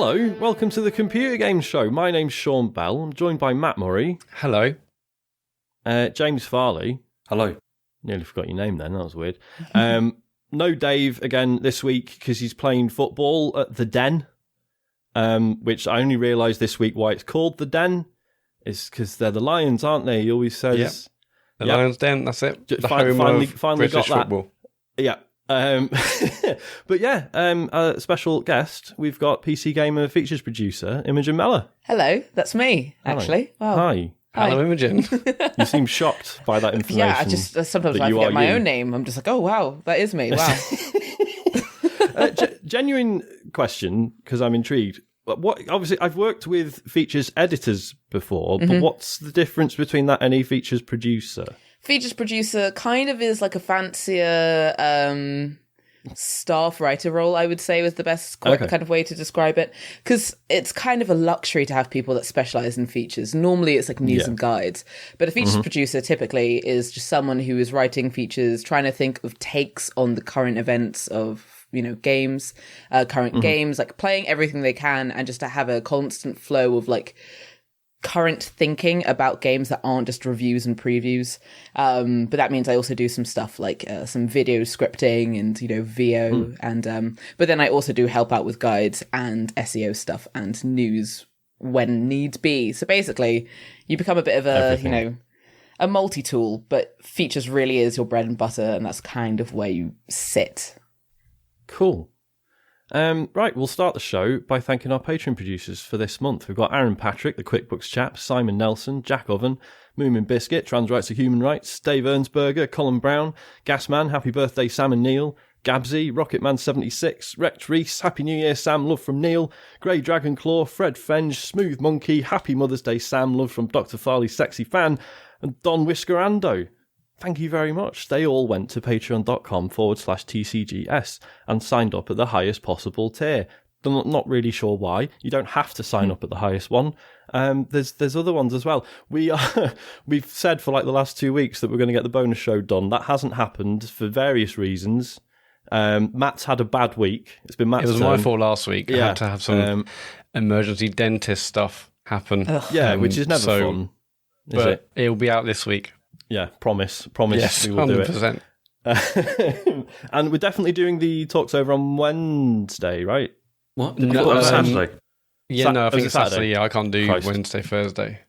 Hello, welcome to the Computer Games Show. My name's Sean Bell. I'm joined by Matt Murray. Hello. James Farley. Hello. Nearly forgot your name then, that was weird. No Dave again this week because he's playing football at The Den, which I only realised this week why it's called The Den. It's because they're the Lions, aren't they? He always says... Yep. The Lions Den, that's it. The finally British got that. football. Yeah. But yeah, a special guest. We've got PC Gamer features producer Imogen Mellor. Hello, that's me, actually. Hello. Wow. Hi. Hello, Imogen. You seem shocked by that information. Yeah, I just sometimes I forget my own name. I'm just like, oh wow, that is me. Wow. Genuine question, because I'm intrigued. What obviously I've worked with features editors before, but what's the difference between that and a features producer? Features producer kind of is like a fancier staff writer role, I would say, was the best kind of way to describe it. Because it's kind of a luxury to have people that specialize in features. Normally it's like news and guides. But a features producer typically is just someone who is writing features, trying to think of takes on the current events of, you know, games, current games, like playing everything they can and just to have a constant flow of like current thinking about games that aren't just reviews and previews. But that means I also do some stuff like some video scripting and, you know, VO. And but then I also do help out with guides and SEO stuff and news when needs be. So basically you become a bit of a, you know, a multi-tool, but features really is your bread and butter. And that's kind of where you sit. Cool. Right, we'll start the show by thanking our Patreon producers for this month. We've got Aaron Patrick, the QuickBooks chap, Simon Nelson, Jack Oven, Moomin Biscuit, Trans Rights are Human Rights, Dave Ernsberger, Colin Brown, Gasman, Happy Birthday Sam and Neil, Gabsy, Rocketman76, Rex Reese, Happy New Year Sam, love from Neil, Grey Dragon Claw, Fred Fenge, Smooth Monkey, Happy Mother's Day Sam, love from Dr. Farley's Sexy Fan, and Don Whiskerando. Thank you very much. They all went to patreon.com/TCGS and signed up at the highest possible tier. I'm not really sure why. You don't have to sign up at the highest one. There's other ones as well. We've said for like the last 2 weeks that we're going to get the bonus show done. That hasn't happened for various reasons. Matt's had a bad week. It's been Matt's turn. It was my fault last week. I had to have some emergency dentist stuff happen. Which is never fun. But it'll be out this week. Yeah, promise. Yes, we will 100%. do it. And we're definitely doing the talks over on Wednesday, right? What? No, Saturday. Yeah, no, I think it's Saturday. Saturday. Yeah, I can't do Wednesday, Thursday.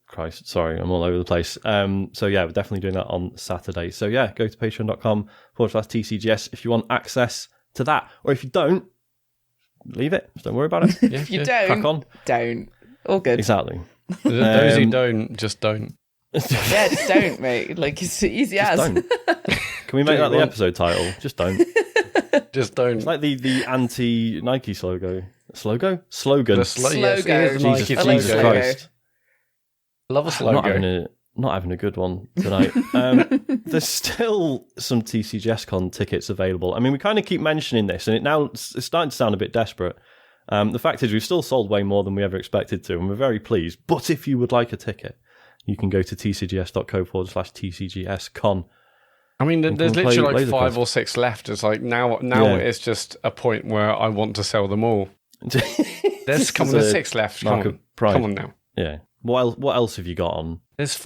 Christ, sorry, I'm all over the place. So yeah, we're definitely doing that on Saturday. So yeah, go to patreon.com/TCGS if you want access to that. Or if you don't, leave it. Just don't worry about it. If you don't, crack on. Don't. All good. Exactly. Those who don't, just don't. Yeah, just don't, mate. Like, it's easy as. Don't. Can we make that the episode title? Just don't. Just don't. It's like the anti-Nike slogan. Slogan? Yes, Jesus Christ. Love a slogan. Not having a good one tonight. There's still some TCGSCON tickets available. I mean, we kind of keep mentioning this, and it's starting to sound a bit desperate. The fact is, we've still sold way more than we ever expected to, and we're very pleased. But if you would like a ticket, you can go to tcgs.co/TCGSCon. I mean, there's literally like 5 or 6 left. It's like now it's just a point where I want to sell them all. There's 6 left. Come on now. Yeah. What else have you got on? There's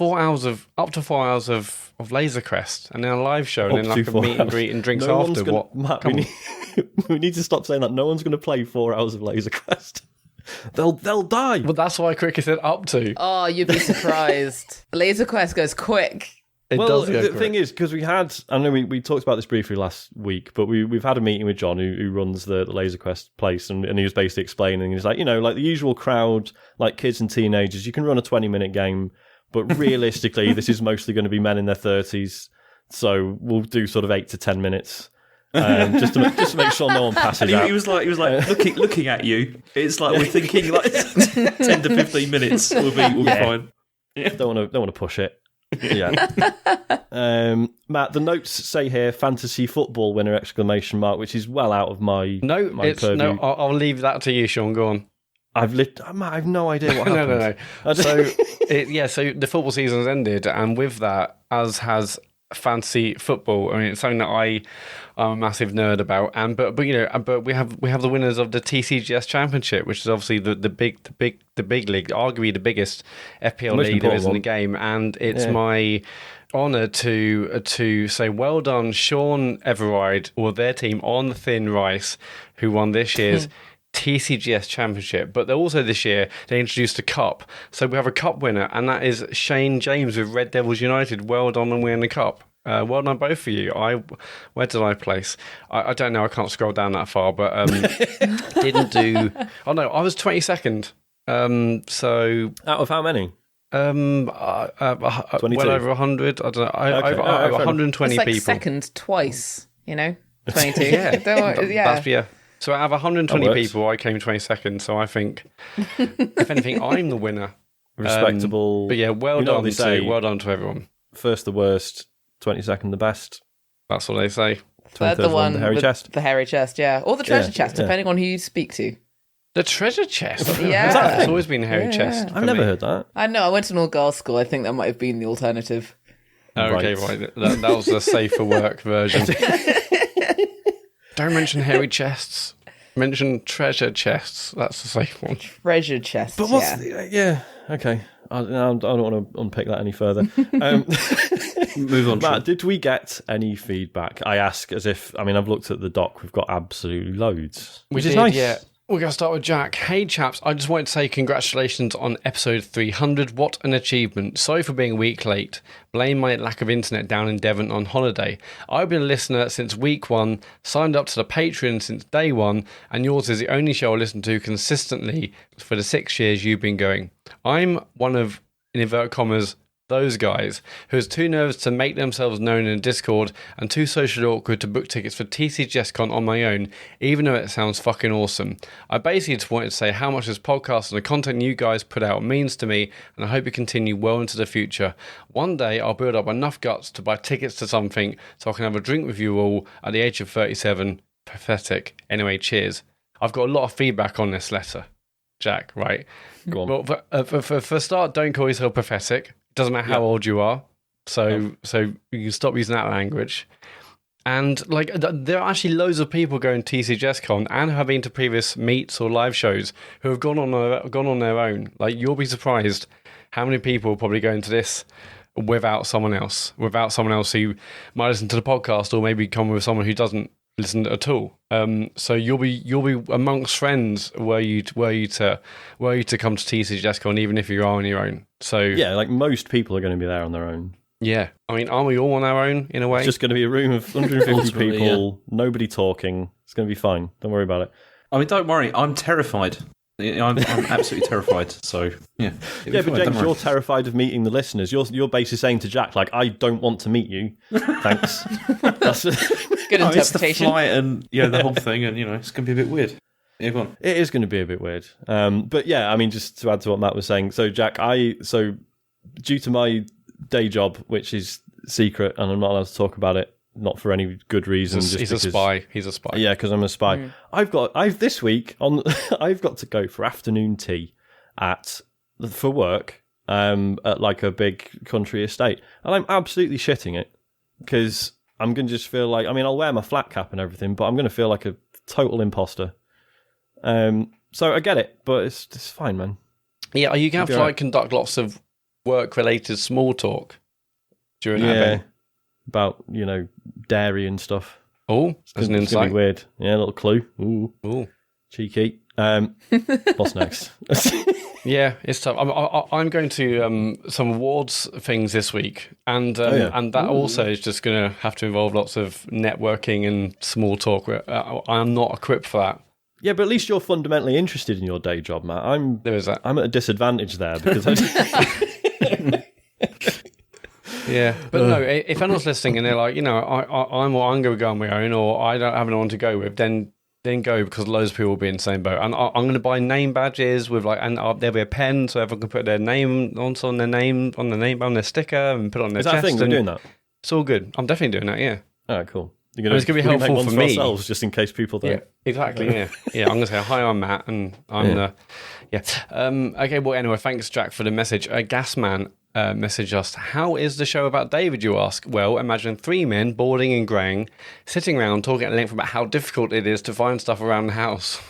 up to 4 hours of Laser Quest, and then a live show, and then like a meet and greet and drinks after. Matt, we need to stop saying that. No one's going to play 4 hours of Laser Quest. They'll die. Well, that's why Cricket said up to. Oh, you'd be surprised. Laser Quest goes quick. The thing is, because I know we talked about this briefly last week, but we've had a meeting with John who runs the Laser Quest place, and he was basically explaining, he's like, you know, like the usual crowd, like kids and teenagers, you can run a 20-minute game, but realistically, this is mostly going to be men in their 30s, so we'll do sort of 8 to 10 minutes. Just to make sure no one passes out. He was like looking at you. It's like we're thinking like 10 to 15 minutes will be fine. Yeah. Don't want to push it. Yeah. Matt, the notes say here fantasy football winner exclamation mark, which is well out of my purview. No, I'll leave that to you, Sean. Go on. I have no idea what happened. No. So the football season's ended, and with that, as has fantasy football. I mean, it's something that I I'm a massive nerd about. And but we have the winners of the TCGS Championship, which is obviously the big league, arguably the biggest FPL league there is in the game. And it's my honour to say well done, Sean Everide, or their team on Thin Rice, who won this year's TCGS Championship. But also this year they introduced a cup, so we have a cup winner, and that is Shane James with Red Devils United. Well done on winning the cup. Well done both for you. Where did I place? I don't know. I can't scroll down that far, but didn't do. Oh no, I was 22nd. So out of how many? 22. Well over 100. I don't know. Over 120 it's like people. Second twice. 22. Yeah. So out of 120 people, I came 22nd. So I think, if anything, I'm the winner. Respectable. But yeah, well done to everyone. First the worst, 22nd the best. That's what they say. Third the one the hairy chest. The hairy chest, yeah. Or the treasure chest, depending on who you speak to. The treasure chest? Yeah. It's always been a hairy chest. I've never heard that. I know, I went to an all-girls school. I think that might have been the alternative. Okay, right. That was the safer work version. Don't mention hairy chests. Mention treasure chests. That's the safe one. Treasure chests, but what's okay. I don't want to unpick that any further. Move on. Matt, did we get any feedback? I ask as if, I've looked at the doc. We've got absolutely loads. Which is nice. Yeah. We're going to start with Jack. Hey, chaps. I just wanted to say congratulations on episode 300. What an achievement. Sorry for being a week late. Blame my lack of internet down in Devon on holiday. I've been a listener since week 1, signed up to the Patreon since day 1, and yours is the only show I listen to consistently for the 6 years you've been going. I'm one of, in inverted commas, those guys who is too nervous to make themselves known in Discord and too socially awkward to book tickets for TCGSCON on my own, even though it sounds fucking awesome. I basically just wanted to say how much this podcast and the content you guys put out means to me, and I hope you continue well into the future. One day I'll build up enough guts to buy tickets to something so I can have a drink with you all at the age of 37. Pathetic. Anyway, cheers. I've got a lot of feedback on this letter, Jack, right? Go on. Well, for a start, don't call yourself pathetic. Doesn't matter how old you are, so you can stop using that language. And there are actually loads of people going to TCGSCon and have been to previous meets or live shows who have gone on their own. You'll be surprised how many people probably go into this without someone else who might listen to the podcast, or maybe come with someone who doesn't listen at all. So you'll be amongst friends were you to come to TCGSCon, even if you are on your own. So yeah, most people are going to be there on their own. Yeah, aren't we all on our own in a way? It's just going to be a room of 150 people, nobody talking. It's going to be fine. Don't worry about it. Don't worry. I'm terrified. I'm absolutely terrified. So yeah. Yeah, but James, you're terrified of meeting the listeners. You're basically saying to Jack, I don't want to meet you. Thanks. That's good interpretation. It's the flight and the whole thing, and it's going to be a bit weird. Yeah, go on. It is going to be a bit weird. But yeah, just to add to what Matt was saying. So Jack, due to my day job, which is secret, and I'm not allowed to talk about it, not for any good reason. He's a spy. He's a spy. Yeah, because I'm a spy. This week I've got to go for afternoon tea for work at a big country estate, and I'm absolutely shitting it because I'm going to just feel like I'll wear my flat cap and everything, but I'm going to feel like a total imposter. So I get it, but it's fine, man. Yeah, are you going to have to conduct lots of work-related small talk during that event? About, dairy and stuff. Oh, as an insight. It's going to be weird. Yeah, a little clue. Ooh. Cheeky. What's next? Yeah, it's tough. I'm going to some awards things this week, and that also is just going to have to involve lots of networking and small talk. I'm not equipped for that. Yeah, but at least you're fundamentally interested in your day job, Matt. There is that. I'm at a disadvantage there because Yeah, but no, if anyone's listening and they're like, I'm going to go on my own, or I don't have anyone to go with, then go, because loads of people will be in the same boat. And I'm going to buy name badges with and there'll be a pen so everyone can put their name on their sticker and put it on their chest. Is that a thing? We're doing that? It's all good. I'm definitely doing that. Yeah. Oh, cool. It's going to be helpful for me. Ourselves, just in case people don't. Yeah, exactly. Yeah. I'm going to say hi. I'm Matt, and I'm the. Yeah. Okay. Well, anyway, thanks, Jack, for the message. Gasman messaged us. How is the show about David? You ask. Well, imagine 3 men boarding and graying, sitting around talking at length about how difficult it is to find stuff around the house.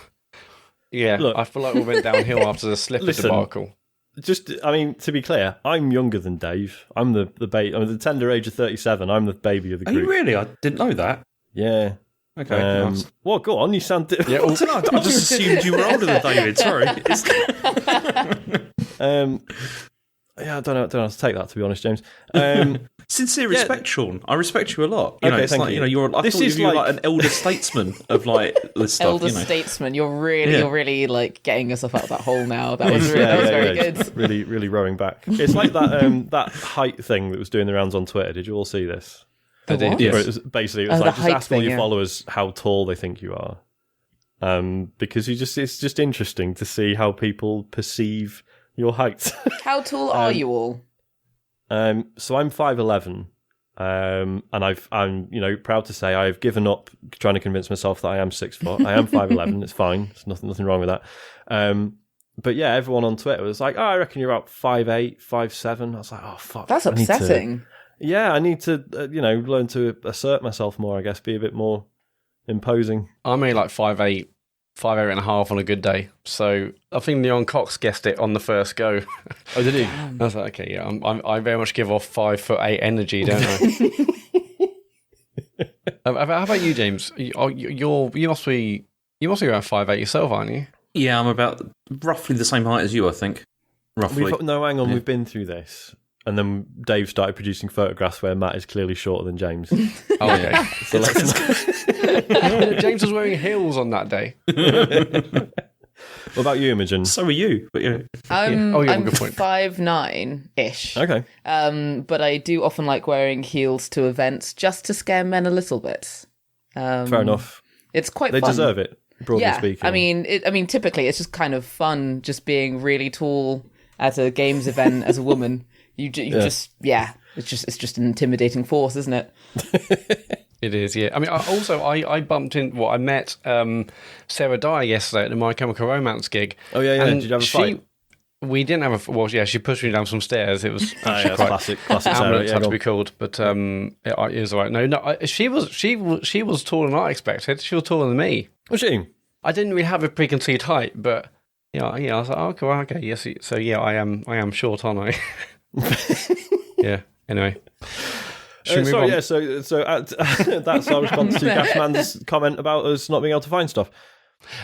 Yeah, look, I feel like we went downhill after the slipper debacle. To be clear, I'm younger than Dave. I'm the tender age of 37. I'm the baby of the group. Are you really? I didn't know that. Yeah. Okay. Well, go on. You sound. I just assumed you were older than David. Sorry. Yeah, I don't know how to take that, to be honest, James. Sincere respect, Sean. I respect you a lot. Okay, thank you. You're. I thought you were like an elder statesman of like this stuff. Elder statesman. You're really like getting yourself out of that hole now. That was very good. Really, really rowing back. It's like that that height thing that was doing the rounds on Twitter. Did you all see this? I did. Yes. It was like just ask all your followers how tall they think you are, because it's just interesting to see how people perceive your height. How tall are you all? So I'm 5'11", and I'm proud to say I've given up trying to convince myself that I am 6 foot. I am 5'11". It's fine. There's nothing wrong with that. But yeah, everyone on Twitter was like, "Oh, I reckon you're about 5'8", 5'7". I was like, "Oh fuck, that's upsetting." I need to learn to assert myself more. I guess be a bit more imposing. I'm only like 5'8". 5'8" and a half on a good day. So I think Leon Cox guessed it on the first go. Oh, did he? I was like, okay, yeah, I very much give off 5'8" energy, don't I? How about you, James? You must be around 5'8" yourself, aren't you? Yeah, I'm about roughly the same height as you, I think. Roughly. Hang on, we've been through this. And then Dave started producing photographs where Matt is clearly shorter than James. Oh, okay. So James was wearing heels on that day. What about you, Imogen? So are you. But I'm good point. 5'9"-ish. Okay. But I do often like wearing heels to events just to scare men a little bit. Fair enough. It's quite fun. They deserve it, broadly speaking. I mean, typically it's just kind of fun just being really tall at a games event as a woman. It's just an intimidating force, isn't it? It is, yeah. I mean, I bumped in. Well, I met Sarah Dyer yesterday at the My Chemical Romance gig. Oh yeah. Did you have a fight? We didn't have a. Well, yeah, she pushed me down some stairs. It was quite classic Sarah. Yeah, to be called, but it was all right. No, she was taller than I expected. She was taller than me. Was she? I didn't really have a preconceived height, but I was like, okay, yes. So yeah, I am short, aren't I? Yeah. Anyway. So that's our response to Gasman's comment about us not being able to find stuff.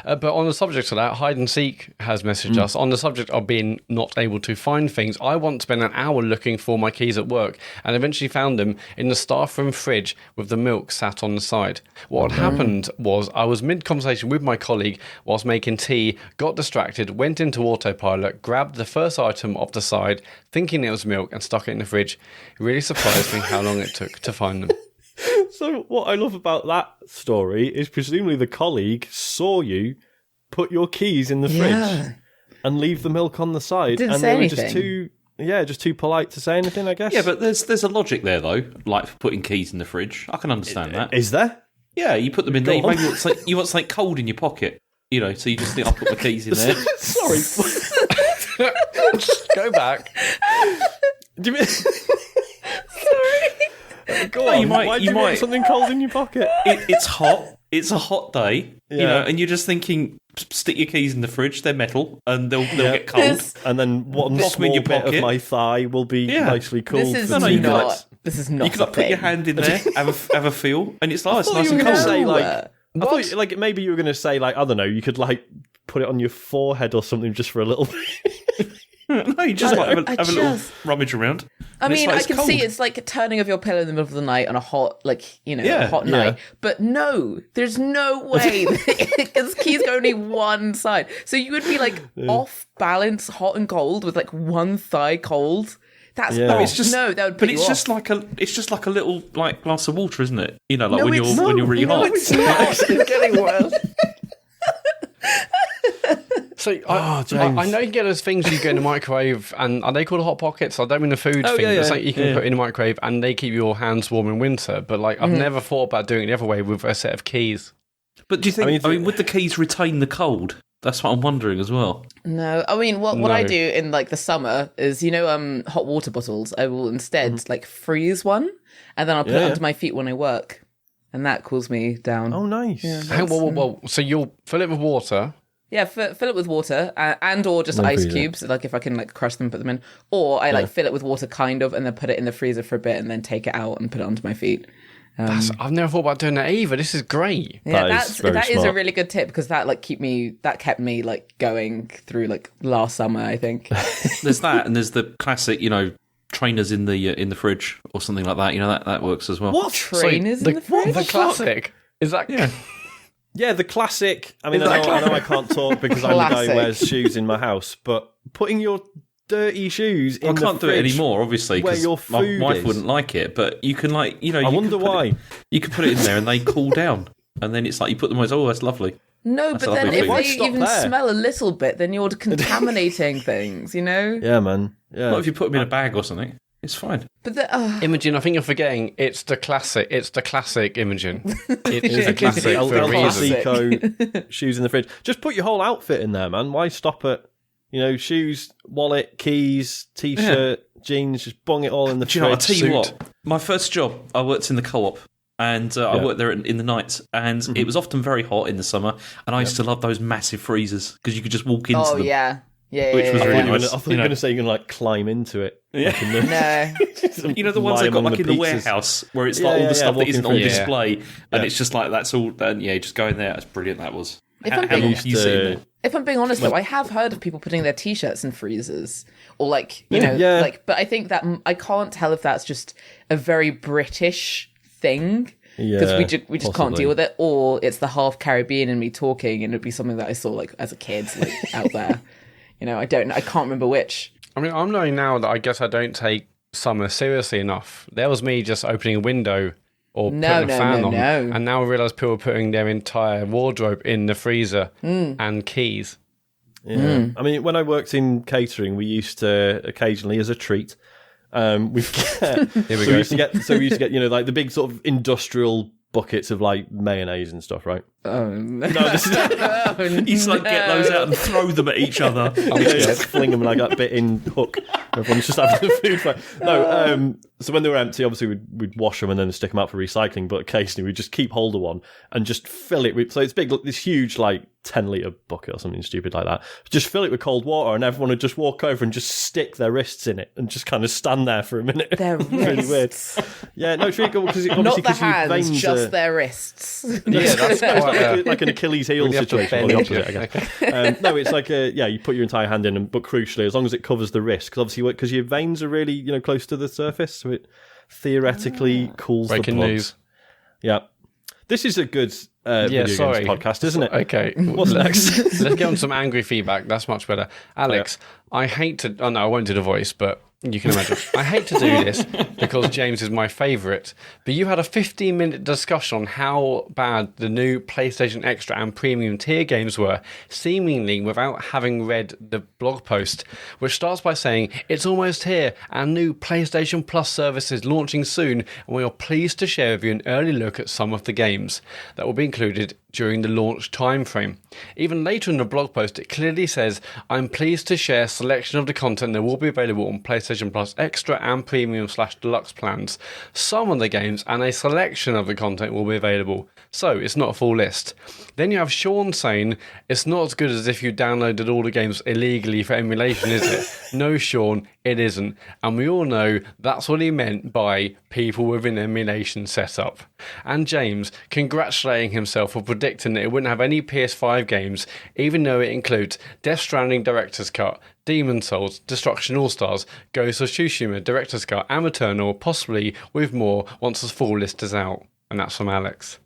But on the subject of that, Hide and Seek has messaged us on the subject of being not able to find things. I once spent an hour looking for my keys at work and eventually found them in the staff room fridge with the milk sat on the side. What had happened was I was mid-conversation with my colleague whilst making tea, got distracted, went into autopilot, grabbed the first item off the side, thinking it was milk, and stuck it in the fridge. It really surprised me how long it took to find them. So what I love about that story is presumably the colleague saw you put your keys in the fridge and leave the milk on the side. Didn't say anything. Just too polite to say anything, I guess. Yeah, but there's a logic there though, like for putting keys in the fridge. I can understand that. Is there? Yeah, you put them in there. Maybe you want something cold in your pocket, so you just think I'll put my keys in there. Sorry. Go back. Do you mean? Sorry. Go on. Why do you want something cold in your pocket? It's hot. It's a hot day, and you're just thinking, stick your keys in the fridge. They're metal, and they'll get cold. And then one small bit of my thigh will be nicely cooled. This is not. You can put your hand in there, have a feel, and it's nice and cold. I thought maybe you were going to say I don't know. You could put it on your forehead or something just for a little bit. No, you just have a little rummage around. I mean, I can see it's like a turning of your pillow in the middle of the night on a hot, hot night. But no, there's no way because keys go only one side. So you would be off balance, hot and cold with one thigh cold. That's that would put you off. It's just like a little glass of water, isn't it? When you're really hot. It's not. It's getting worse. So James. I know you can get those things you get in the microwave, and are they called Hot Pockets? I don't mean the food thing. yeah, It's like you can put in the microwave, and they keep your hands warm in winter. But like, I've never thought about doing it the other way with a set of keys. But do you think? I mean, would the keys retain the cold? That's what I'm wondering as well. No, I mean, what I do in like the summer is, hot water bottles. I will instead like freeze one, and then I'll put it under my feet when I work, and that cools me down. Oh, nice. Yeah, Whoa. So you'll fill it with water. Yeah, fill it with water and or just ice cubes, like if I can like crush them, put them in, or I like fill it with water kind of, and then put it in the freezer for a bit, and then take it out and put it onto my feet. I've never thought about doing that either. This is great. Yeah, that is a really good tip because that kept me like going through like last summer, I think. There's that, and there's the classic, trainers in the fridge or something like that. That works as well. What trainers in the fridge? The classic is that? Yeah, the classic. I mean, I know I can't talk because I'm the guy who wears shoes in my house, but putting your dirty shoes in the fridge. I can't do it anymore, obviously, because my wife wouldn't like it. But you can, I wonder why. You could put it in there and they cool down. And then it's like you put them on, that's lovely. No, that's but then if they even there? smell a little bit, then you're contaminating things, Yeah, man. Yeah. Not if you put them in a bag or something. It's fine. But Imogen, I think you're forgetting. It's the classic. It's the classic Imogen. It is a classic El for a reason. Clasico shoes in the fridge. Just put your whole outfit in there, man. Why stop at shoes, wallet, keys, t-shirt, jeans? Just bung it all in the fridge. I'll tell you what. My first job, I worked in the co-op. And I worked there in the night, and it was often very hot in the summer. And I used to love those massive freezers because you could just walk into them. Oh yeah. Which was really nice. I thought you were going to say you can like climb into it. Yeah. No. The ones they've got like in the warehouse where it's like all the stuff that isn't on display, and it's just like that's all. Just go in there. That's brilliant. That was. If I'm being honest, though, I have heard of people putting their t-shirts in freezers, or but I think that I can't tell if that's just a very British thing. Because we just can't deal with it, or it's the half Caribbean in me talking, and it'd be something that I saw like as a kid, like out there. I can't remember which. I mean, I'm knowing now that I guess I don't take summer seriously enough. There was me just opening a window or putting a fan on, and now I realise people are putting their entire wardrobe in the freezer and keys. Yeah, I mean, when I worked in catering, we used to occasionally, as a treat, we used to get like the big sort of industrial buckets of like mayonnaise and stuff, right? Oh no! You used to like get those out and throw them at each other. Fling them like that bit in Hook. Everyone's just having the food fight. No, so when they were empty, obviously we'd wash them and then stick them out for recycling. But occasionally we'd just keep hold of one and just fill it with. So it's big, this huge like 10-litre bucket or something stupid like that. Just fill it with cold water, and everyone would just walk over and just stick their wrists in it and just kind of stand there for a minute. Their wrists. Really weird. Yeah, no, it's really cool because not the hands, just their wrists. Yeah, that's quite like an Achilles heel situation. Or the opposite, I guess. No, it's like you put your entire hand in, but crucially, as long as it covers the wrist, because obviously, because your veins are really close to the surface, so it theoretically cools the blood. News. Yeah, this is a good video games podcast, isn't it? Okay, what's next? Let's get on some angry feedback. That's much better, Alex. Yeah. I hate to. Oh no, I won't do the voice, but you can imagine. I hate to do this because James is my favourite, but you had a 15-minute discussion on how bad the new PlayStation Extra and Premium tier games were, seemingly without having read the blog post, which starts by saying, "It's almost here, our new PlayStation Plus service is launching soon, and we are pleased to share with you an early look at some of the games that will be included during the launch timeframe." Even later in the blog post, it clearly says, "I'm pleased to share a selection of the content that will be available on PlayStation Plus Extra and Premium/Deluxe plans. Some of the games and a selection of the content will be available, so it's not a full list." Then you have Sean saying, "It's not as good as if you downloaded all the games illegally for emulation, is it?" No, Sean, it isn't. And we all know that's what he meant by people with an emulation setup. And James congratulating himself for predicting that it wouldn't have any PS5 games, even though it includes Death Stranding Director's Cut, Demon's Souls, Destruction All-Stars, Ghost of Tsushima Director's Cut, and Eternal, possibly with more once the full list is out. And that's from Alex.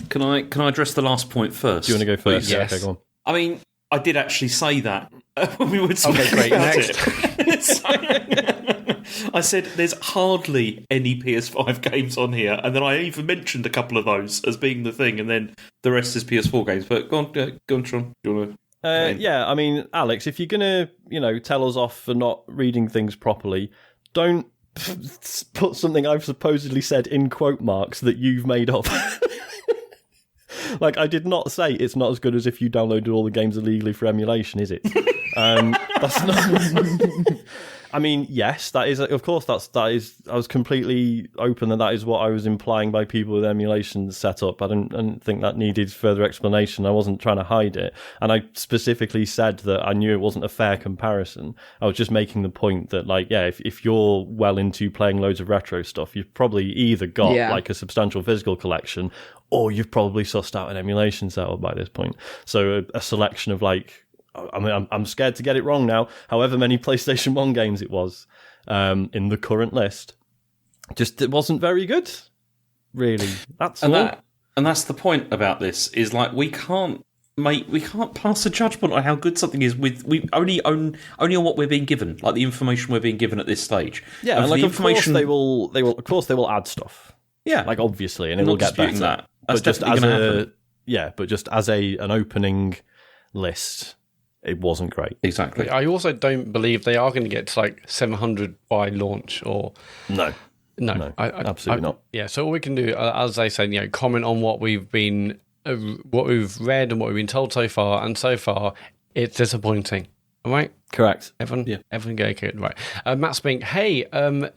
Can I address the last point first? Do you want to go first? Yes. Okay, go on. I mean, I did actually say that when we were talking great. about Next. it. I said there's hardly any PS5 games on here, and then I even mentioned a couple of those as being the thing, and then the rest is PS4 games. But go on, Tron. Do you want to... Yeah, I mean, Alex, if you're gonna, tell us off for not reading things properly, don't put something I've supposedly said in quote marks that you've made up. Like, I did not say it's not as good as if you downloaded all the games illegally for emulation, is it? That's not. I mean, yes, that is. Of course, that is. I was completely open that is what I was implying by people with emulation set up. I didn't think that needed further explanation. I wasn't trying to hide it, and I specifically said that I knew it wasn't a fair comparison. I was just making the point that, like, yeah, if you're well into playing loads of retro stuff, you've probably either got like a substantial physical collection, or you've probably sussed out an emulation setup by this point. So a selection of, like, I mean, I'm scared to get it wrong now. However many PlayStation 1 games it was in the current list, just it wasn't very good, really. That's all. And that's the point about this, is like we can't pass a judgment on how good something is with only on what we're being given, like the information we're being given at this stage. Yeah, and like of course they will add stuff. Yeah, like obviously, and it will get better. That's but just as an opening list, it wasn't great. Exactly. I also don't believe they are going to get to like 700 by launch, or no, absolutely not. Yeah, so all we can do, as they say, comment on what we've read and what we've been told so far, and so far it's disappointing. All right. Correct. Everyone go okay, right. Matt Spink, hey,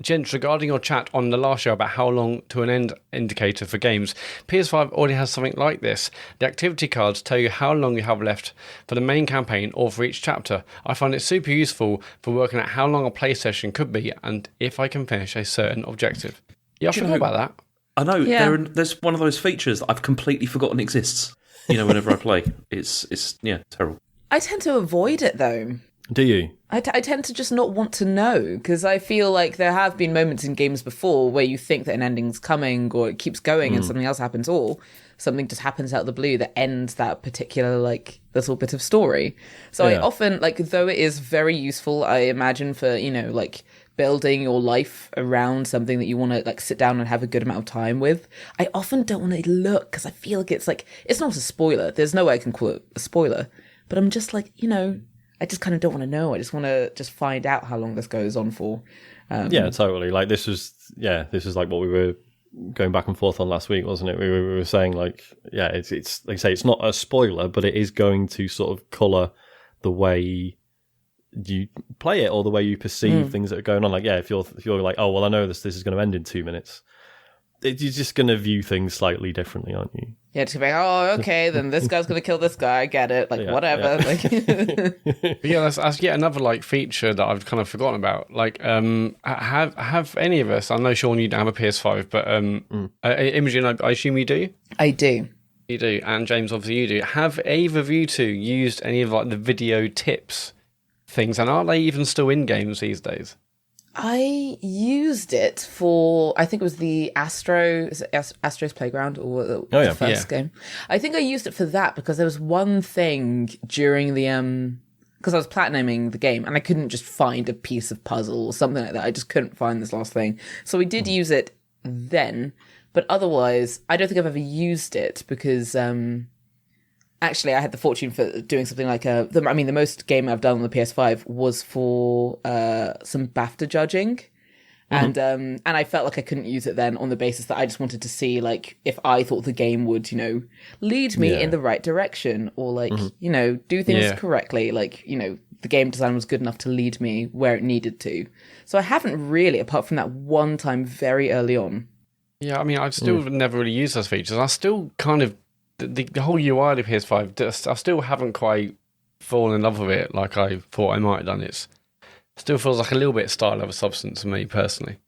gents, regarding your chat on the last show about how long to an end indicator for games, PS5 already has something like this. The activity cards tell you how long you have left for the main campaign or for each chapter. I find it super useful for working out how long a play session could be and if I can finish a certain objective. Yeah, I forgot about that. I know. Yeah. There's one of those features that I've completely forgotten exists. Whenever I play, it's terrible. I tend to avoid it, though. Do you? I tend to just not want to know, because I feel like there have been moments in games before where you think that an ending's coming, or it keeps going and something else happens, or something just happens out of the blue that ends that particular, like, little bit of story. So I often, like, though it is very useful, I imagine, for, like, building your life around something that you want to, like, sit down and have a good amount of time with, I often don't want to look, because I feel like it's not a spoiler. There's no way I can call it a spoiler. But I'm just like, I just kind of don't want to know. I just want to just find out how long this goes on for. Yeah, totally. Like this was like what we were going back and forth on last week, wasn't it? We were saying, like, yeah, it's like I say, it's not a spoiler, but it is going to sort of colour the way you play it or the way you perceive things that are going on. Like, yeah, if you're like, oh well, I know this is going to end in 2 minutes. You're just going to view things slightly differently, aren't you? Yeah, just be like, oh, okay, then this guy's going to kill this guy. I get it. Like, whatever. Yeah. Like, yeah, that's yet another, like, feature that I've kind of forgotten about. Like, have any of us? I know, Sean, you don't have a PS5, but Imogen, I assume you do. I do. You do, and James, obviously, you do. Have either of you two used any of, like, the video tips things, and are they even still in games these days? I used it for, I think it was the Astro's Playground, or the first game. I think I used it for that because there was one thing during the, because I was platinuming the game and I couldn't just find a piece of puzzle or something like that. I just couldn't find this last thing. So we did use it then, but otherwise, I don't think I've ever used it because, actually, I had the fortune for doing something like the most game I've done on the PS5 was for some BAFTA judging, and I felt like I couldn't use it then on the basis that I just wanted to see, like, if I thought the game would, lead me in the right direction, or like do things correctly, like the game design was good enough to lead me where it needed to. So I haven't really, apart from that one time very early on. Yeah, I mean, I've still never really used those features. I still kind of. The whole UI of the PS5, I still haven't quite fallen in love with it like I thought I might have done. It still feels like a little bit style over substance to me, personally.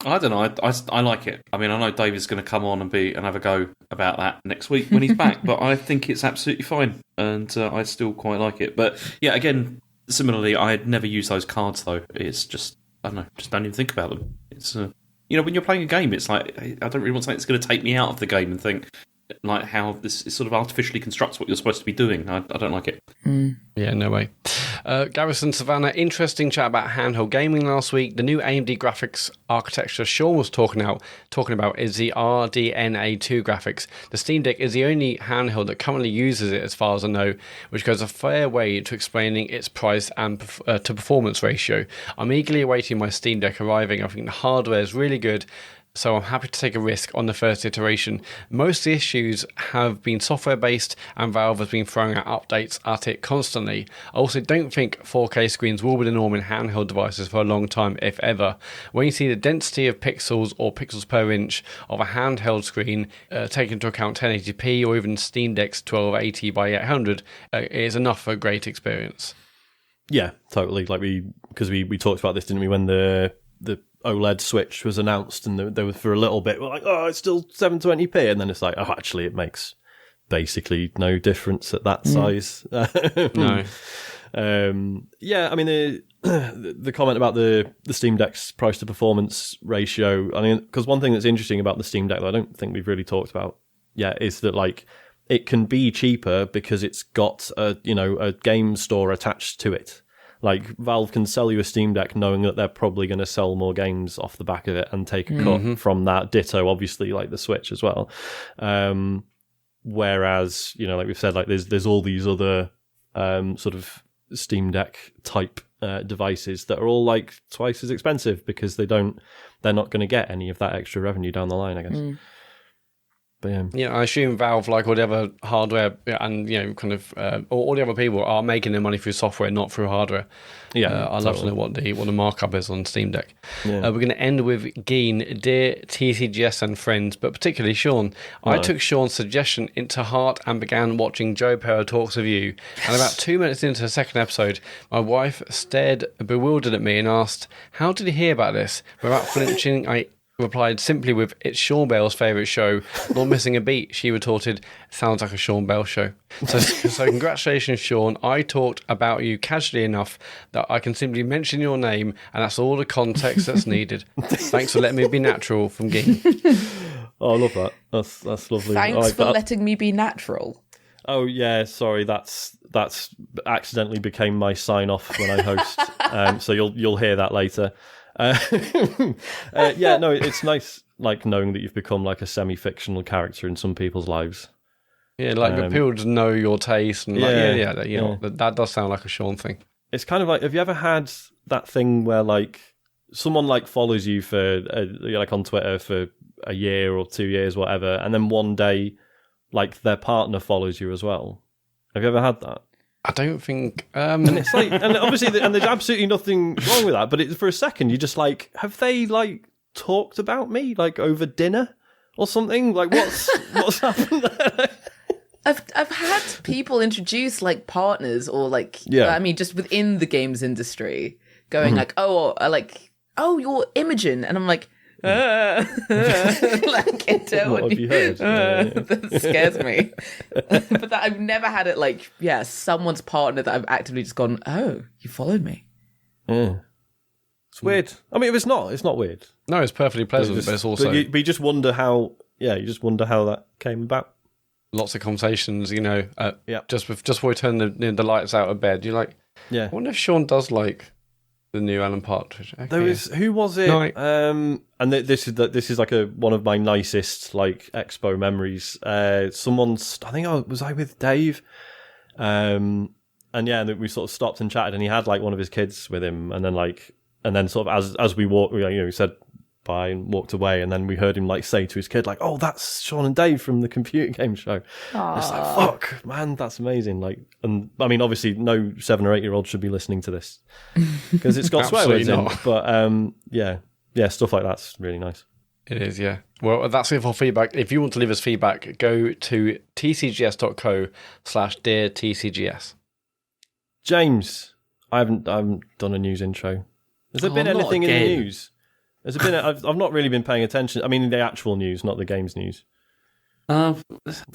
I don't know. I like it. I mean, I know David's going to come on and have a go about that next week when he's back, but I think it's absolutely fine, and I still quite like it. But yeah, again, similarly, I had never used those cards, though. It's just, I don't know, just don't even think about them. It's, when you're playing a game, it's like, I don't really want something that's going to take me out of the game and think, like, how this is sort of artificially constructs what you're supposed to be doing. I don't like it. Yeah, no way. Garrison Savannah, interesting chat about handheld gaming last week. The new AMD graphics architecture Sean was talking about is the RDNA2 graphics. The Steam Deck is the only handheld that currently uses it, as far as I know, which goes a fair way to explaining its price and to performance ratio. I'm eagerly awaiting my Steam Deck arriving. I think the hardware is really good, so I'm happy to take a risk on the first iteration. Most of the issues have been software-based, and Valve has been throwing out updates at it constantly. I also don't think 4K screens will be the norm in handheld devices for a long time, if ever. When you see the density of pixels or pixels per inch of a handheld screen, taking into account 1080p or even Steam Deck's 1280 by 800, it is enough for a great experience. Yeah, totally. Like because we talked about this, didn't we, when the OLED Switch was announced, and there was for a little bit, we're like, oh, it's still 720p, and then it's like, oh, actually, it makes basically no difference at that size. No. Yeah, I mean, the comment about the Steam Deck's price to performance ratio, I mean, because one thing that's interesting about the Steam Deck that I don't think we've really talked about yet is that, like, it can be cheaper because it's got a game store attached to it. Like, Valve can sell you a Steam Deck knowing that they're probably going to sell more games off the back of it and take a cut from that. Ditto, obviously, like the Switch as well. Whereas, like we've said, like there's all these other sort of Steam Deck type devices that are all like twice as expensive because they're not going to get any of that extra revenue down the line, I guess. But yeah, I assume Valve, like whatever hardware and kind of all the other people, are making their money through software, not through hardware. Yeah, I'd love to know what the markup is on Steam Deck. Yeah. We're going to end with Geen, dear TCGS and friends, but particularly Sean. I took Sean's suggestion into heart and began watching Joe Perro Talks of You. And about 2 minutes into the second episode, my wife stared bewildered at me and asked, "How did you hear about this?" Without flinching, I replied simply with, "It's Sean Bell's favourite show, not missing a beat." She retorted, "Sounds like a Sean Bell show." So congratulations, Sean. I talked about you casually enough that I can simply mention your name, and that's all the context that's needed. Thanks for letting me be natural, from Ging. Oh, I love that. That's lovely. Thanks for letting me be natural. Oh yeah, sorry. That's accidentally became my sign off when I host. So you'll hear that later. Yeah, no, it's nice, like, knowing that you've become like a semi-fictional character in some people's lives. Yeah, like people just know your taste, and that does sound like a Sean thing. It's kind of like, have you ever had that thing where like someone like follows you for like on Twitter for a year or 2 years, whatever, and then one day like their partner follows you as well? Have you ever had that? I don't think. And it's like, and obviously, and there's absolutely nothing wrong with that. But for a second, you're just like, have they like talked about me like over dinner or something? Like, what's happened there? I've had people introduce like partners or like, I mean, just within the games industry, going like, oh, you're Imogen, and I'm like. Like, what have you heard? That scares me. But I've never had it like, someone's partner that I've actively just gone, oh, you followed me. Yeah. It's weird. I mean, it's not weird. No, it's perfectly pleasant, but it's also... But you just wonder how that came about. Lots of conversations, just before we turn the lights out of bed, you're like, I wonder if Sean does like the new Alan Partridge. Okay. There was, who was it? No. And this is like one of my nicest like expo memories. Someone's, I think was I with Dave, and we sort of stopped and chatted, and he had like one of his kids with him, and then sort of as we walked, he said bye and walked away, and then we heard him like say to his kid like, "Oh, that's Sean and Dave from the computer game show." It's like, fuck, man, that's amazing. Like, and I mean, obviously, no 7 or 8 year old should be listening to this because it's got swear words in. But stuff like that's really nice. It is, yeah. Well, that's it for feedback. If you want to leave us feedback, go to tcgs.co/dear TCGS. James, I haven't done a news intro. Has there been anything in the news? Has it been? I've not really been paying attention. I mean, the actual news, not the games news. I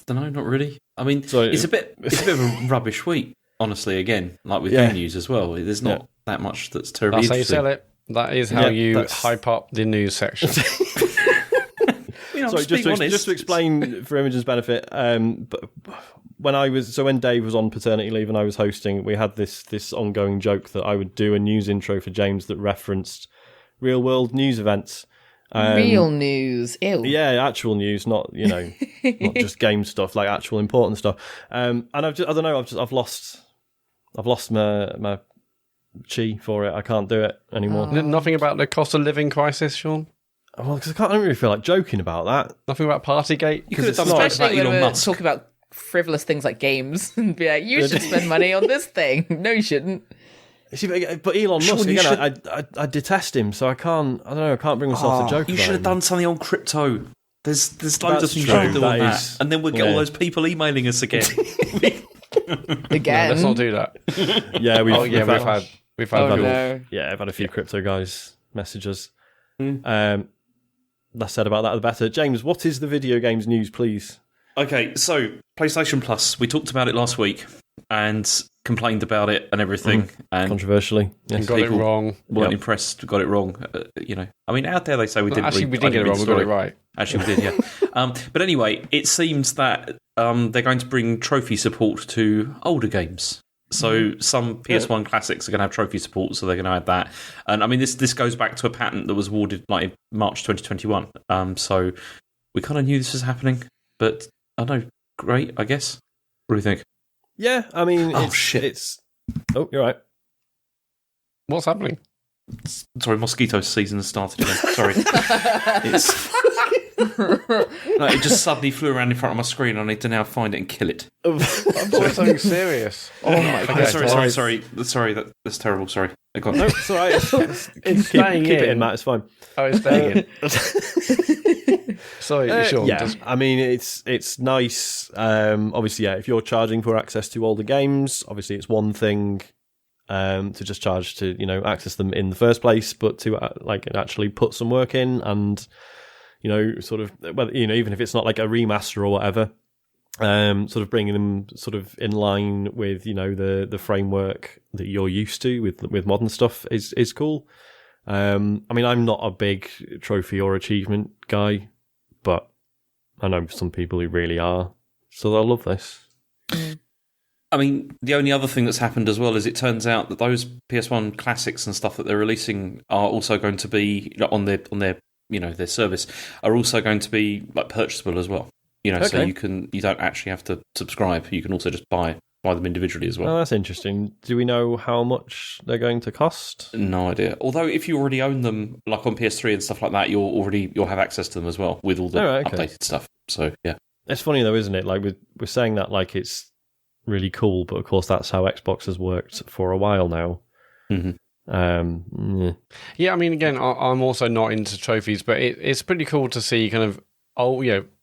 don't know, not really. I mean, it's a bit of a rubbish week, honestly. Again, like with game news as well. There's not that much that's terribly interesting. That's how you sell it. That is how you hype up the news section. Sorry, just to explain for Imogen's benefit, but when Dave was on paternity leave and I was hosting, we had this ongoing joke that I would do a news intro for James that referenced real world news events. Real news, ew. Yeah, actual news, not not just game stuff, like actual important stuff. And I've lost my chi for it. I can't do it anymore. Nothing about the cost of living crisis, Sean? Well, because I don't really feel like joking about that. Nothing about Partygate? You could have done Especially about when Elon we're Musk. talking about frivolous things like games and be like, you should spend money on this thing. No, you shouldn't. See, but Elon Musk, again, I detest him, so I can't bring myself to joke about You should have him. done something on crypto. There's loads of things you can do on that. And then we'll get all those people emailing us again. Again. Let's not do that. Yeah, we've I've had a few crypto guys message us. Less said about that, the better. James, what is the video games news, please? Okay, so PlayStation Plus, we talked about it last week and complained about it and everything. And controversally, yes. got it wrong. Weren't impressed, got it wrong. I mean, how dare they say we didn't? Actually, we didn't get it wrong. We got it right. Actually, we did, yeah. But anyway, it seems that they're going to bring trophy support to older games. So some PS1 classics are going to have trophy support, so they're going to add that. And I mean, this goes back to a patent that was awarded like in March 2021. So we kind of knew this was happening, but I don't know, great, I guess. What do you think? Yeah, I mean, shit. Oh, you're right. What's happening? Sorry, mosquito season has started again. Sorry. It just suddenly flew around in front of my screen. I need to now find it and kill it. I'm doing something serious. Oh my god! Sorry. That's terrible. Sorry. I got No, it's all right. It's staying keep in. it in, Matt. It's fine. Oh, it's staying in. Sorry, Sean. Yeah, I mean, it's nice. Obviously, yeah, if you're charging for access to older games, obviously it's one thing to just charge to access them in the first place, but to actually put some work in and sort of even if it's not like a remaster or whatever, sort of bringing them sort of in line with the framework that you're used to with modern stuff is cool. I mean, I'm not a big trophy or achievement guy, but I know some people who really are, so they'll love this. I mean, the only other thing that's happened as well is it turns out that those PS1 classics and stuff that they're releasing are also going to be on their their service are also going to be like purchasable as well. Okay. So you don't actually have to subscribe. You can also just buy them individually as well. Oh, that's interesting. Do we know how much they're going to cost? No idea. Although if you already own them, like on PS3 and stuff like that, you'll have access to them as well with all the updated stuff. So yeah, it's funny though, isn't it? Like we're saying that like it's really cool, but of course that's how Xbox has worked for a while now. Mm-hmm. Yeah, I mean, again, I'm also not into trophies, but it's pretty cool to see kind of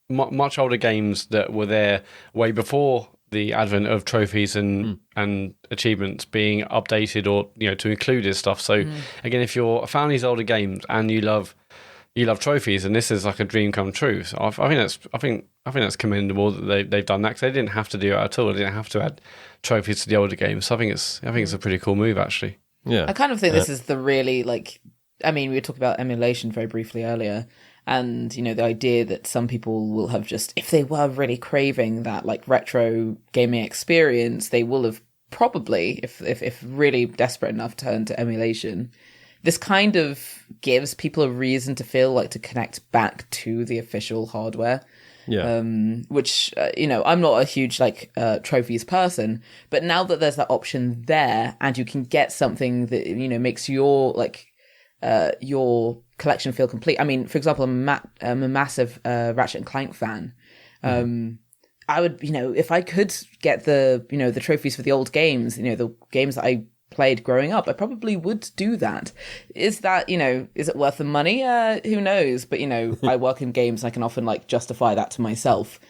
much older games that were there way before the advent of trophies and achievements being updated or to include this stuff. So again, if you're a fan of these older games and you love trophies, and this is like a dream come true. So I think that's commendable that they've done that, because they didn't have to do it at all. They didn't have to add trophies to the older games. So I think it's a pretty cool move, actually. Yeah, I kind of think this is the really we were talking about emulation very briefly earlier, and the idea that some people will have just, if they were really craving that like retro gaming experience, they will have probably, if really desperate enough, turned to emulation. This kind of gives people a reason to feel like to connect back to the official hardware. Yeah. Which, I'm not a huge trophies person, but now that there's that option there and you can get something that, makes your collection feel complete. I mean, for example, I'm a massive Ratchet and Clank fan. I would, if I could get the trophies for the old games, the games that I played growing up, I probably would do that. Is that, is it worth the money? Who knows? But, I work in games and I can often justify that to myself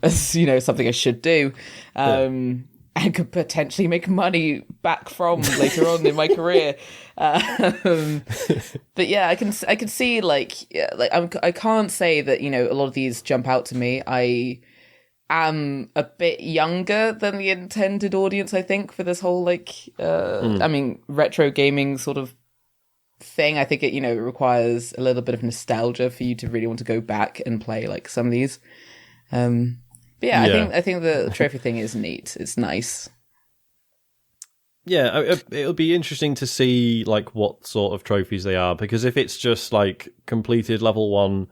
as, something I should do. And could potentially make money back from later on in my career. But yeah, I can see I can't say that, a lot of these jump out to me. I am a bit younger than the intended audience, I think, for this whole retro gaming sort of thing. I think it requires a little bit of nostalgia for you to really want to go back and play some of these. But But yeah, I think the trophy thing is neat. It's nice. Yeah, it'll be interesting to see like what sort of trophies they are, because if it's just like completed level 1,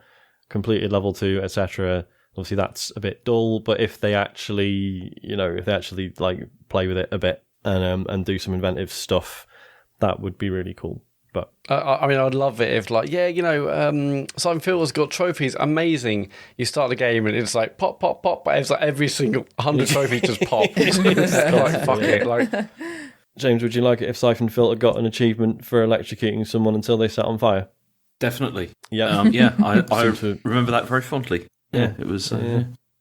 completed level 2, etc., obviously that's a bit dull. But if they actually, like play with it a bit and do some inventive stuff, that would be really cool. But I mean, I'd love it if, like, Simon Fielder's got trophies, amazing. You start the game and it's like pop, pop, pop, but it's like every single 100 trophies just pop. It's like, fuck it, like. James, would you like it if Siphon Filter got an achievement for electrocuting someone until they sat on fire? Definitely. Yeah. I remember that very fondly. Yeah, it was.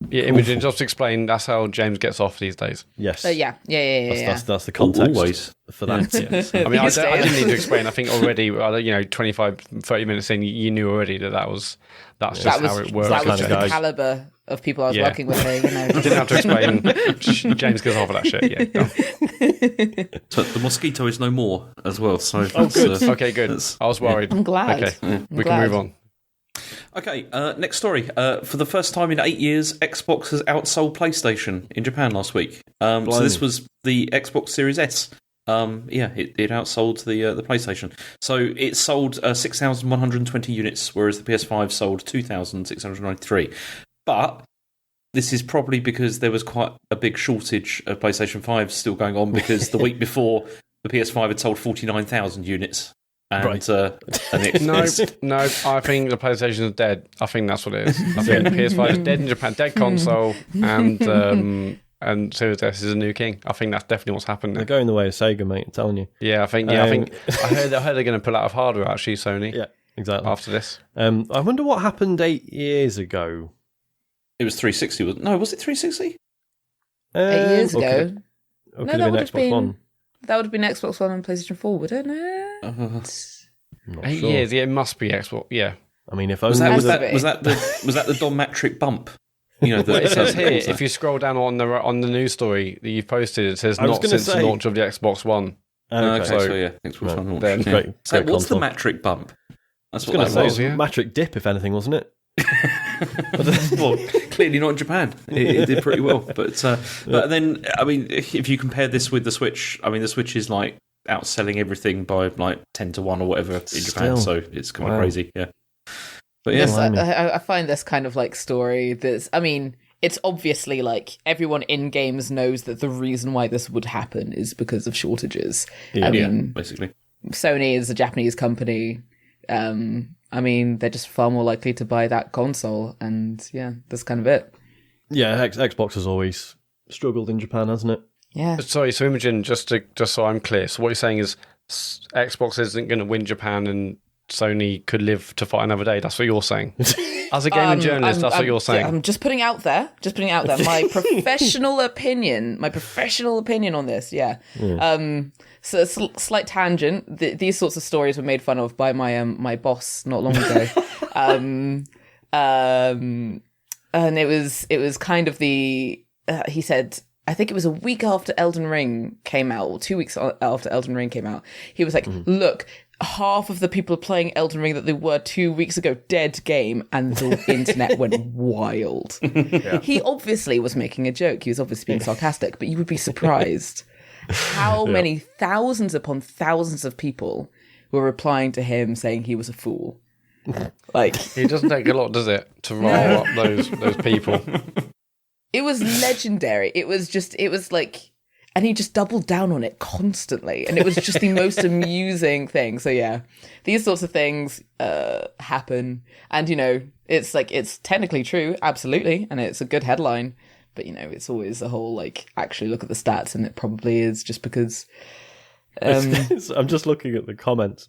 Yeah, Imogen, just to explain, that's how James gets off these days. Yes. Yeah. That's the context always for that. Yes. I mean, I didn't need to explain. I think already, 25, 30 minutes in, you knew already that's just how it works. That was just the caliber of people I was working with here, Didn't have to explain. James gets off of that shit, yeah. So the mosquito is no more as well. So good. Okay, good. I was worried. I'm glad. Okay, we can move on. Okay, next story. For the first time in 8 years, Xbox has outsold PlayStation in Japan last week. So this was the Xbox Series S. It outsold the PlayStation. So it sold 6,120 units, whereas the PS5 sold 2,693. But this is probably because there was quite a big shortage of PlayStation 5 still going on, because the week before, the PS5 had sold 49,000 units. And, No, I think the PlayStation is dead. I think that's what it is. I think the PS5 is dead in Japan, dead console, and Series S is a new king. I think that's definitely what's happened. They're going the way of Sega, mate. I'm telling you. Yeah, I think I heard they're going to pull out of hardware, actually, Sony. Yeah, exactly. After this, I wonder what happened 8 years ago. It was 360. Was it 360? 8 years ago. Or could have been Xbox One. That would have been Xbox One and PlayStation 4, wouldn't it? 8 years. Yeah, it must be Xbox. Yeah. I mean, if was only that the Don Matrick bump? It says here, if you scroll down on the news story that you've posted, it says not since the launch of the Xbox One. Okay, so yeah, Xbox One launch. Great So what's console. the Matrick bump? That's what that was. Yeah. Matrick dip, if anything, wasn't it? Well, clearly not in Japan. It did pretty well, but then I mean, if you compare this with the Switch, I mean, the Switch is like outselling everything by like 10-1 or whatever in Japan, so it's kind of crazy. Yeah, but yeah, I find this kind of like story. I mean, it's obviously like everyone in games knows that the reason why this would happen is because of shortages. I mean, basically, Sony is a Japanese company. I mean, they're just far more likely to buy that console, and yeah, that's kind of it. Yeah, Xbox has always struggled in Japan, hasn't it? Yeah. Sorry, so Imogen, just so I'm clear, so what you're saying is Xbox isn't going to win Japan, and Sony could live to fight another day. That's what you're saying. As a gaming journalist, that's what you're saying. I'm just putting out there. My professional opinion on this. Yeah. So slight tangent. These sorts of stories were made fun of by my boss not long ago. And it was kind of he said, I think it was a week after Elden Ring came out, or 2 weeks after Elden Ring came out. He was like, look, half of the people playing Elden Ring that they were 2 weeks ago, dead game, and the internet went wild. Yeah. He obviously was making a joke. He was obviously being sarcastic, but you would be surprised how many thousands upon thousands of people were replying to him saying he was a fool. Like, it doesn't take a lot, does it, to rile up those people? It was legendary. It was like, and he just doubled down on it constantly, and it was just the most amusing thing. So yeah, these sorts of things happen, and it's technically true, absolutely, and it's a good headline. But it's always a whole like, actually look at the stats, and it probably is just because. I'm just looking at the comments.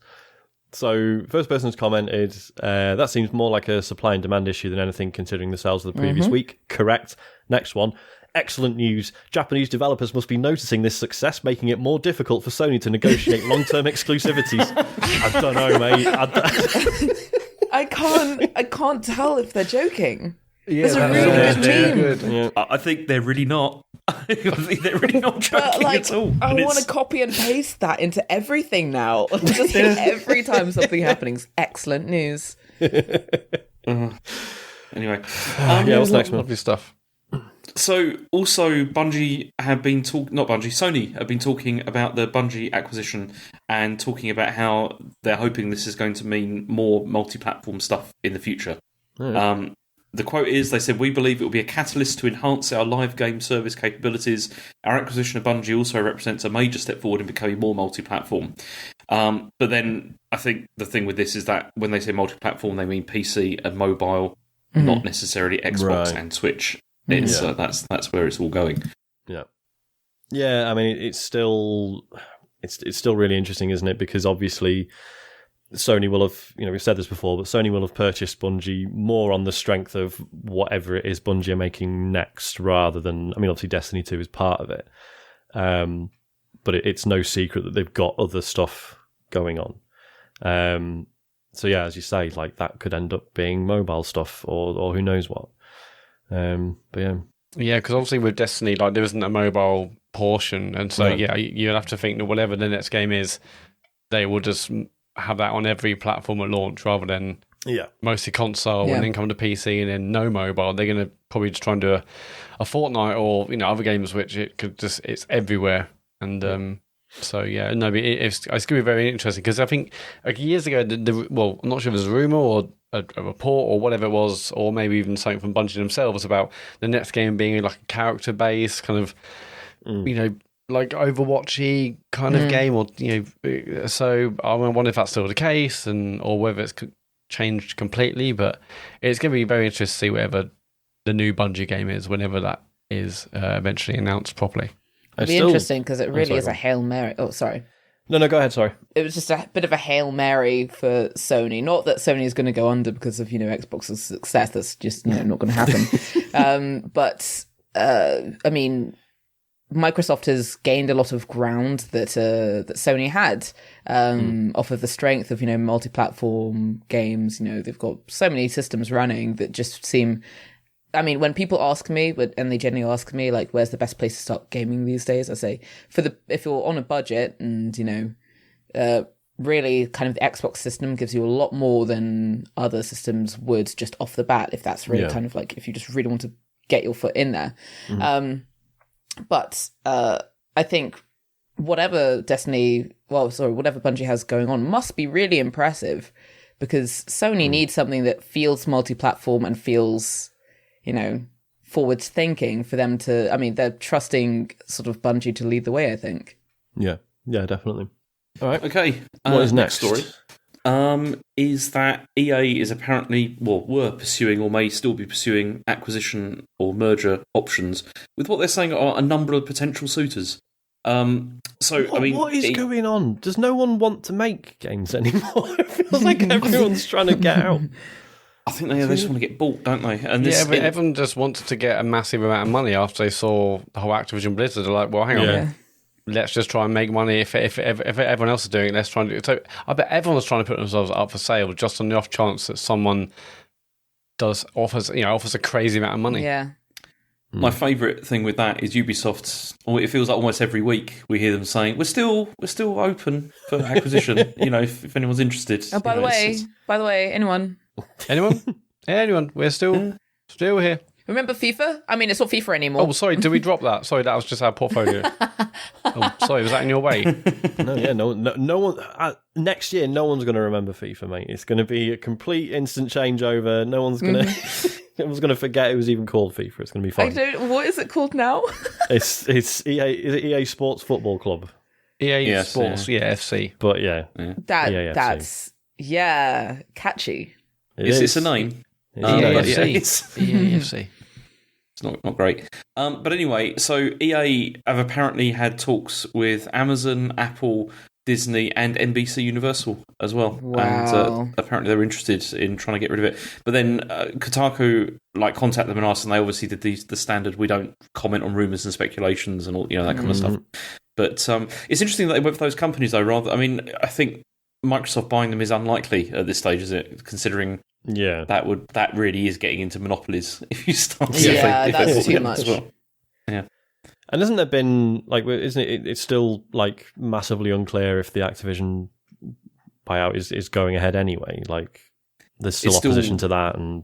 So first person's commented, that seems more like a supply and demand issue than anything, considering the sales of the previous week. Correct. Next one. Excellent news. Japanese developers must be noticing this success, making it more difficult for Sony to negotiate long-term exclusivities. I don't know, mate. I can't tell if they're joking. Yeah, it's a really good team. Yeah. I think they're really not. I think they're really not joking at all. I want to copy and paste that into everything now. Just every time something happening's excellent news. Anyway, what's next, man? Lovely stuff. So also Sony have been talking about the Bungie acquisition and talking about how they're hoping this is going to mean more multi-platform stuff in the future. The quote is, they said, "We believe it will be a catalyst to enhance our live game service capabilities. Our acquisition of Bungie also represents a major step forward in becoming more multi-platform." But then I think the thing with this is that when they say multi-platform, they mean PC and mobile, not necessarily Xbox and Switch. It's that's where it's all going. Yeah. I mean, it's still really interesting, isn't it? Because obviously Sony will have, we've said this before, but Sony will have purchased Bungie more on the strength of whatever it is Bungie are making next, rather than, obviously Destiny 2 is part of it. But it's no secret that they've got other stuff going on. So yeah, as you say, like that could end up being mobile stuff or who knows what. But yeah. Yeah, because obviously with Destiny, like there isn't a mobile portion, and so you'll have to think that whatever the next game is, they will just have that on every platform at launch rather than mostly console and then come to PC and then no mobile. They're going to probably just try and do a Fortnite or other games which it's everywhere. And so yeah, no, it's going to be very interesting because I think like years ago, I'm not sure if it was a rumor or a report or whatever it was, or maybe even something from Bungie themselves about the next game being like a character based kind of like Overwatchy kind of game, or so I wonder if that's still the case, or whether it's changed completely. But it's going to be very interesting to see whatever the new Bungie game is, whenever that is eventually announced properly. It'll be interesting because it really is a Hail Mary. Oh, sorry. No, go ahead. Sorry. It was just a bit of a Hail Mary for Sony. Not that Sony is going to go under because of Xbox's success. That's just not going to happen. But I mean, Microsoft has gained a lot of ground that Sony had off of the strength of multi-platform games. They've got so many systems running that just seem. I mean, when people ask me, and they generally ask me like, "Where's the best place to start gaming these days?" I say, if you're on a budget, and really kind of the Xbox system gives you a lot more than other systems would just off the bat. If that's really kind of like if you just really want to get your foot in there. But I think whatever whatever Bungie has going on must be really impressive, because Sony needs something that feels multi-platform and feels, forward thinking for them to. I mean, they're trusting sort of Bungie to lead the way, I think. Yeah, definitely. All right. Okay. What is next? Story? Is that EA is apparently, were pursuing or may still be pursuing acquisition or merger options with what they're saying are a number of potential suitors. What is going on? Does no one want to make games anymore? It feels like everyone's trying to get out. I think they just want to get bought, don't they? And but everyone just wanted to get a massive amount of money after they saw the whole Activision Blizzard. They're like, well, hang on. Yeah. Let's just try and make money. If everyone else is doing it, let's try and do it. So I bet everyone's trying to put themselves up for sale just on the off chance that someone offers a crazy amount of money. Yeah. My favourite thing with that is Ubisoft. It feels like almost every week we hear them saying we're still open for acquisition. If anyone's interested. Oh, by the way, anyone, we're still here. Remember FIFA? I mean, it's not FIFA anymore. Oh, sorry, did we drop that? Sorry, that was just our portfolio. Oh, sorry, was that in your way? No one. Next year, no one's going to remember FIFA, mate. It's going to be a complete instant changeover. No one's going to. Everyone's going to forget it was even called FIFA. It's going to be fine. What is it called now? It's EA. Is it EA Sports Football Club? EA Sports, FC. But yeah. That's catchy. It's a name. EAFC. It's not great. But anyway, so EA have apparently had talks with Amazon, Apple, Disney, and NBC Universal as well. Wow. And apparently they're interested in trying to get rid of it. But then Kotaku contacted them and asked, and they obviously did the standard, we don't comment on rumours and speculations and all that kind of stuff. But it's interesting that they went for those companies, though. I think Microsoft buying them is unlikely at this stage, is it? Considering that really is getting into monopolies if you start. That's too much. Well. Yeah. And hasn't there been isn't it? It's still massively unclear if the Activision buyout is going ahead anyway. There's still opposition to that, and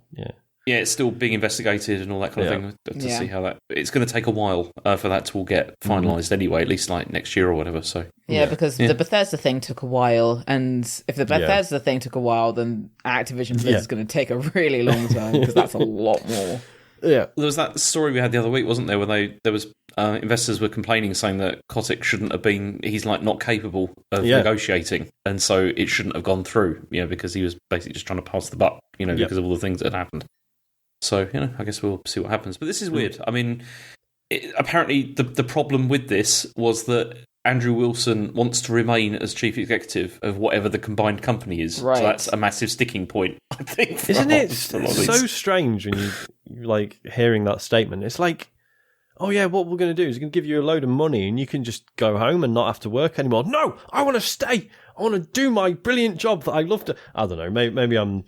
Yeah, it's still being investigated and all that kind of thing to see how that. It's going to take a while for that to all get finalised anyway, at least like next year or whatever. So because the Bethesda thing took a while, and if the Bethesda thing took a while, then Activision Blizzard is going to take a really long time because that's a lot more. Yeah, there was that story we had the other week, wasn't there? Where there was investors were complaining, saying that Kotick shouldn't have been. He's like not capable of negotiating, and so it shouldn't have gone through. Because he was basically just trying to pass the buck. Because of all the things that had happened. So I guess we'll see what happens. But this is weird. I mean, apparently the problem with this was that Andrew Wilson wants to remain as chief executive of whatever the combined company is. Right. So that's a massive sticking point, I think. Isn't it so strange when you like hearing that statement? It's like, oh yeah, what we're going to do is we're going to give you a load of money and you can just go home and not have to work anymore. No, I want to stay. I want to do my brilliant job that I love to. I don't know. Maybe I'm.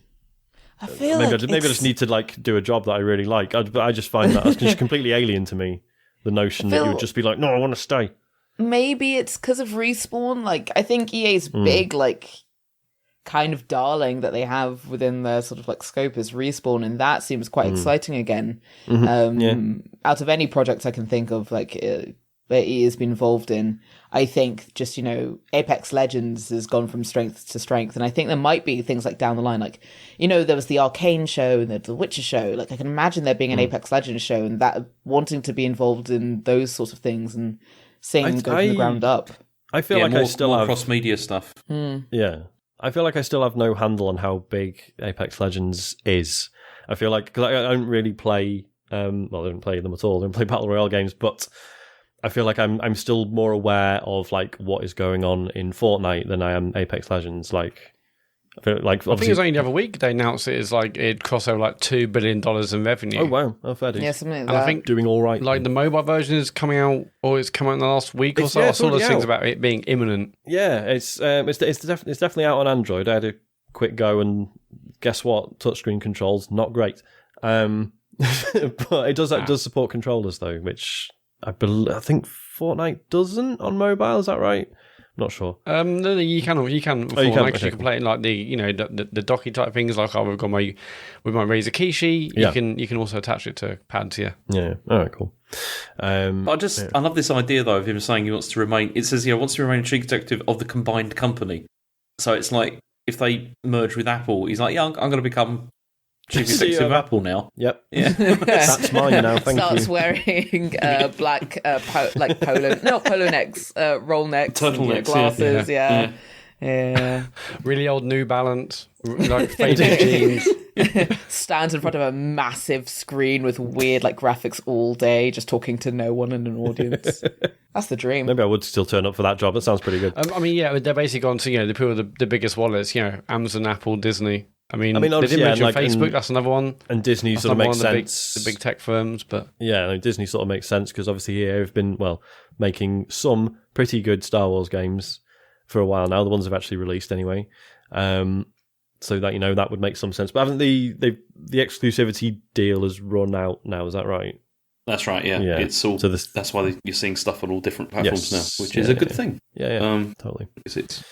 I feel maybe like I just need to like do a job that I really like. But I just find that just completely alien to me. The notion that you would just be like, no, I want to stay. Maybe it's because of Respawn. Like, I think EA's big, like, kind of darling that they have within their sort of like scope is Respawn, and that seems quite exciting again. Out of any project I can think of, like that EA has been involved in, I think just Apex Legends has gone from strength to strength, and I think there might be things like down the line, like there was the Arcane show and the Witcher show. Like I can imagine there being an Apex Legends show, and that wanting to be involved in those sorts of things and seeing go from the ground up. I feel like I still have cross media stuff. Yeah. I feel like I still have no handle on how big Apex Legends is. I feel like, because I don't really play, I don't play them at all. I don't play Battle Royale games, but I feel like I'm still more aware of like what is going on in Fortnite than I am Apex Legends. Like, I feel like I think it was only the other week they announced it'd cross over like $2 billion in revenue. Oh wow, fair dues. Yeah, something like and that. I think doing all right. Like the mobile version is coming out, or it's come out in the last week or so. I saw those things about it being imminent. Yeah, it's definitely out on Android. I had a quick go, and guess what? Touchscreen controls not great. But it does support controllers though, which I think Fortnite doesn't on mobile. Is that right? Not sure. No, you can. You can play it like the docky type things. Like I've got my Razer Kishi. You can also attach it to pads. Yeah. Yeah. All right. Cool. But I love this idea though of him saying he wants to remain. It says wants to remain chief executive of the combined company. So it's like if they merge with Apple, he's like, I'm going to become chief executive of Apple now. Yep. Yeah. That's mine now. Thank Starts you. wearing black polo necks, roll necks, turtlenecks, glasses. Yeah. Really old New Balance, like faded jeans. Stands in front of a massive screen with weird like graphics all day, just talking to no one in an audience. That's the dream. Maybe I would still turn up for that job. That sounds pretty good. I mean, they're basically gone to the people with the biggest wallets. Amazon, Apple, Disney. I mean, they didn't mention Facebook. That's another one. And Disney sort of makes sense. The big tech firms, but Disney sort of makes sense because obviously EA have been making some pretty good Star Wars games for a while now. The ones they've actually released anyway. So that that would make some sense. But haven't the exclusivity deal has run out now? Is that right? That's right. Yeah. It's all. So that's why you're seeing stuff on all different platforms now, which is a good thing. Yeah. Totally. It's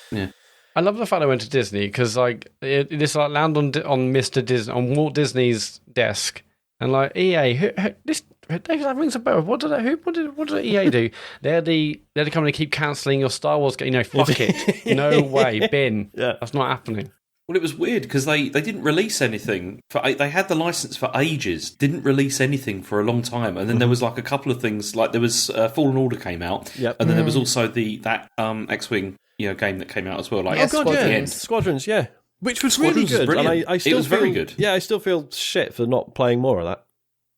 I love the fact they went to Disney because this landed on Mr. Disney on Walt Disney's desk, and like EA, this rings a bell. What did EA do? They're the company that keep cancelling your Star Wars game. Fuck it, no way, bin. That's not happening. Well, it was weird because they didn't release anything. They had the license for ages, didn't release anything for a long time, and then there was like a couple of things. Like there was Fallen Order came out, and then there was also that X-Wing game that came out as well. Like Squadrons, which was really good. And I still very good. Yeah, I still feel shit for not playing more of that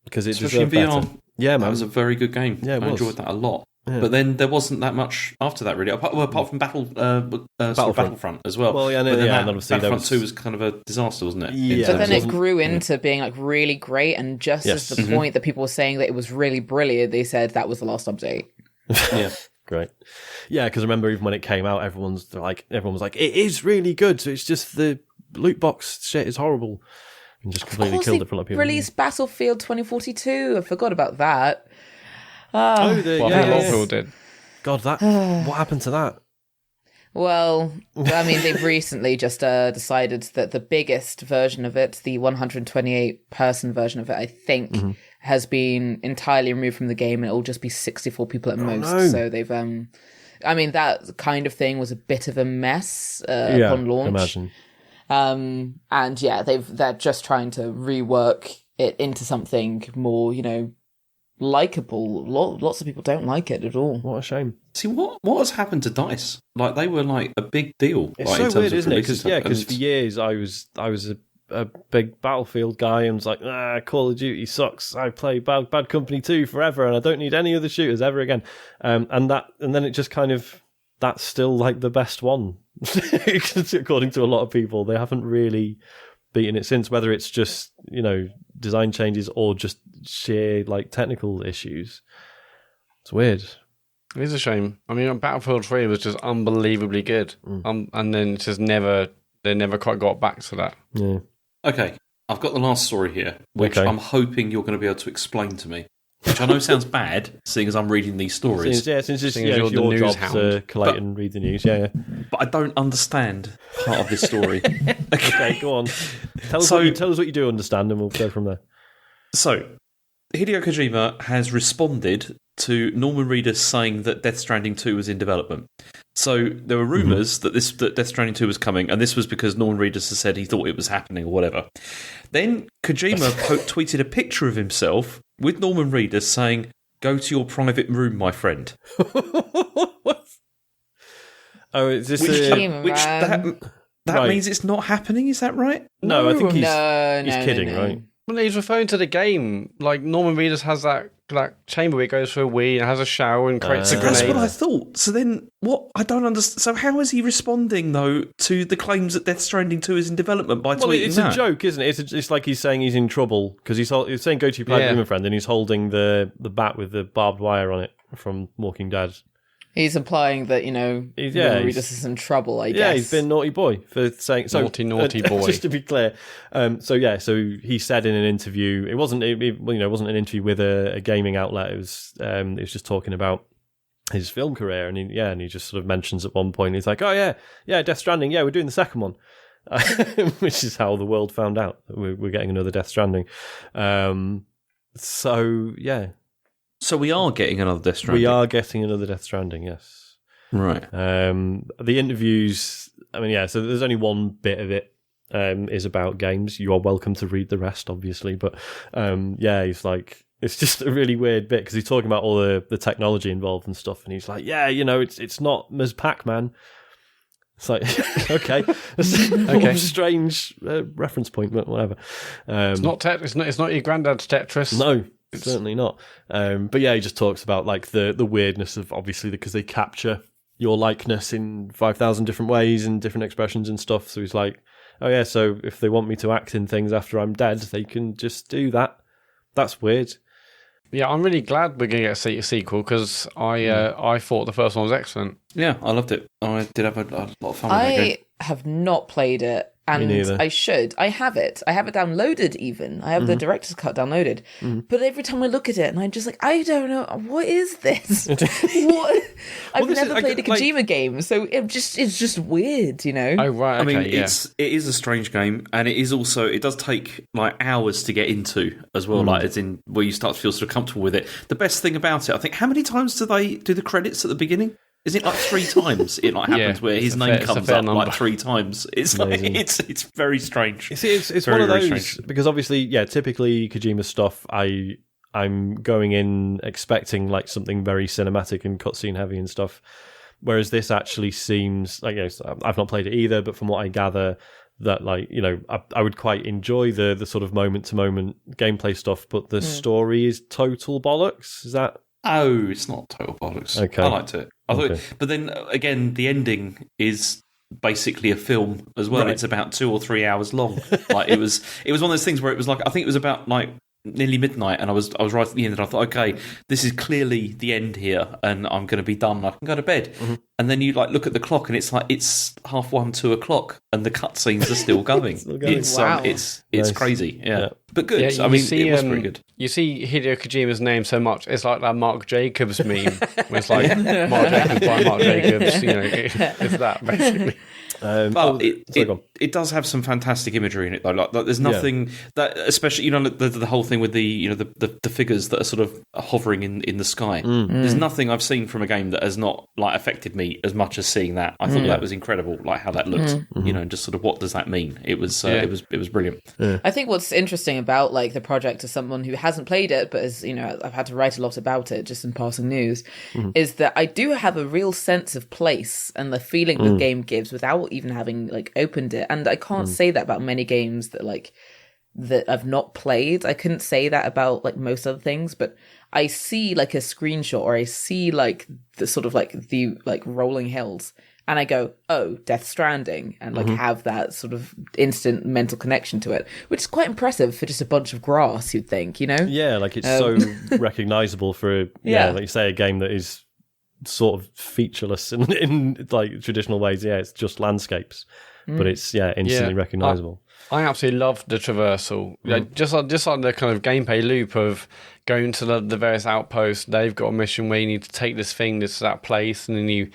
because it deserved better. Yeah, man, that was a very good game. Yeah, I enjoyed that a lot. Yeah. But then there wasn't that much after that, really. Apart from Battlefront as well. Well, Battlefront 2 was kind of a disaster, wasn't it? Yeah. But then it grew into being like really great, and just as the point that people were saying that it was really brilliant, they said that was the last update. Yeah. Great. Yeah, because remember, even when it came out, everyone was like, it is really good. So it's just the loot box shit is horrible, and just completely killed it for a lot of people. Released Battlefield 2042. I forgot about that. Battlefield did. God, what happened to that? Well, I mean, they've recently just decided that the biggest version of it, the 128-person version of it, I think, has been entirely removed from the game, and it'll just be 64 people at most. No. So they've, I mean, that kind of thing was a bit of a mess upon launch. Imagine. And yeah, they're just trying to rework it into something more, likable. Lots of people don't like it at all. What a shame. See, what has happened to DICE? Like, they were like a big deal. It's like, so in terms weird, of isn't it? releasing Because stuff. for years I was a big Battlefield guy and was like, Call of Duty sucks. I play Bad Company 2 forever and I don't need any other shooters ever again. And then it just kind of, that's still like the best one. According to a lot of people, they haven't really beaten it since, whether it's just, design changes or just sheer like technical issues. It's weird. It is a shame. I mean, Battlefield 3 was just unbelievably good. And then it's just they never quite got back to that. Yeah. Okay, I've got the last story here, which Okay. I'm hoping you're going to be able to explain to me. Which I know sounds bad, seeing as I'm reading these stories. Since it's Seeing as you're it's the your news job hound. to collate and read the news. Yeah. But I don't understand part of this story. Okay, go on. Tell us what you do understand, and we'll go from there. So, Hideo Kojima has responded to Norman Reedus saying that Death Stranding 2 was in development. So there were rumours that Death Stranding 2 was coming, and this was because Norman Reedus has said he thought it was happening or whatever. Then Kojima tweeted a picture of himself with Norman Reedus saying, "Go to your private room, my friend." What? Oh, is this That Right. means it's not happening, is that right? No, I think he's No, kidding, no. right? Well, he's referring to the game. Like, Norman Reedus has that chamber where he goes for a wee and has a shower and creates a That's grenade. what I thought. So then, what? I don't understand. So how is he responding, though, to the claims that Death Stranding 2 is in development by tweeting it's that? a joke, isn't it? It's like he's saying he's in trouble because he's saying go to your private room, friend, and he's holding the bat with the barbed wire on it from Walking Dead. He's implying that, Norman Reedus is in trouble, I guess. Yeah, he's been naughty boy for saying so. Naughty boy. Just to be clear, so he said in an interview, it wasn't an interview with a gaming outlet. It was just talking about his film career, and he just sort of mentions at one point, he's like, oh yeah, Death Stranding, yeah, we're doing the second one, which is how the world found out that we're getting another Death Stranding. So yeah. So we are getting another Death Stranding. We are getting another Death Stranding, yes. Right. The interviews, so there's only one bit of it is about games. You are welcome to read the rest, obviously. But he's like, it's just a really weird bit because he's talking about all the technology involved and stuff. And he's like, it's not Ms. Pac-Man. It's like, okay. Okay. Strange reference point, but whatever. It's not your granddad's Tetris. No. Certainly not. But yeah, he just talks about like the weirdness of obviously because they capture your likeness in 5,000 different ways and different expressions and stuff. So he's like, oh yeah, so if they want me to act in things after I'm dead, they can just do that. That's weird. Yeah, I'm really glad we're going to get a sequel because I thought the first one was excellent. Yeah, I loved it. I did have a lot of fun with that game. I have not played it. And Me neither. I should. I have it. I have it downloaded even. I have the director's cut downloaded. But every time I look at it, and I'm just like, I don't know, what is this? What? I've never played a Kojima game, so it's just weird, Oh, right, okay, it is a strange game, and it does take like hours to get into as well, like as in where you start to feel sort of comfortable with it. The best thing about it, I think, how many times do they do the credits at the beginning? Is it like 3 times it like happens where his name comes up like 3 times? It's like it's very strange. It's very, one of very those strange. because obviously, typically Kojima stuff, I'm going in expecting like something very cinematic and cutscene heavy and stuff, whereas this actually seems like I've not played it either, but from what I gather, that like I would quite enjoy the sort of moment to moment gameplay stuff, but the story is total bollocks. Is that? Oh, it's not total bollocks. Okay. I liked it. But then again, the ending is basically a film as well. Right. It's about 2 or 3 hours long. Like it was one of those things where it was like I think it was about like nearly midnight, and I was right at the end, and I thought, okay, this is clearly the end here, and I'm going to be done. I can go to bed. and then you like look at the clock and it's like it's 1:30, 2 o'clock, and the cutscenes are still going. It's Wow. It's Nice. crazy. Yeah. Yeah. But good. Yeah, I mean, see, it was pretty good. You see Hideo Kojima's name so much, it's like that Mark Jacobs meme, where it's like Mark Jacobs by Mark Jacobs. It's that basically. But it does have some fantastic imagery in it though. Like there's nothing that, especially the whole thing with the the figures that are sort of hovering in the sky. There's nothing I've seen from a game that has not like affected me as much as seeing that. I thought that was incredible, like how that looked. And just sort of what does that mean? It was brilliant. I think what's interesting about like the project as someone who hasn't played it, but as I've had to write a lot about it just in passing news, is that I do have a real sense of place and the feeling the game gives without even having like opened it. And I can't say that about many games that I've not played. I couldn't say that about like most other things, but I see like a screenshot or I see like the sort of like the like rolling hills and I go, oh, Death Stranding, and like have that sort of instant mental connection to it, which is quite impressive for just a bunch of grass, you'd think, Yeah, like it's so recognizable for like you say, a game that is sort of featureless in like traditional ways. Yeah, it's just landscapes, but it's instantly recognizable. I absolutely love the traversal. Just on the kind of gameplay loop of going to the various outposts. They've got a mission where you need to take this thing to that place, and then you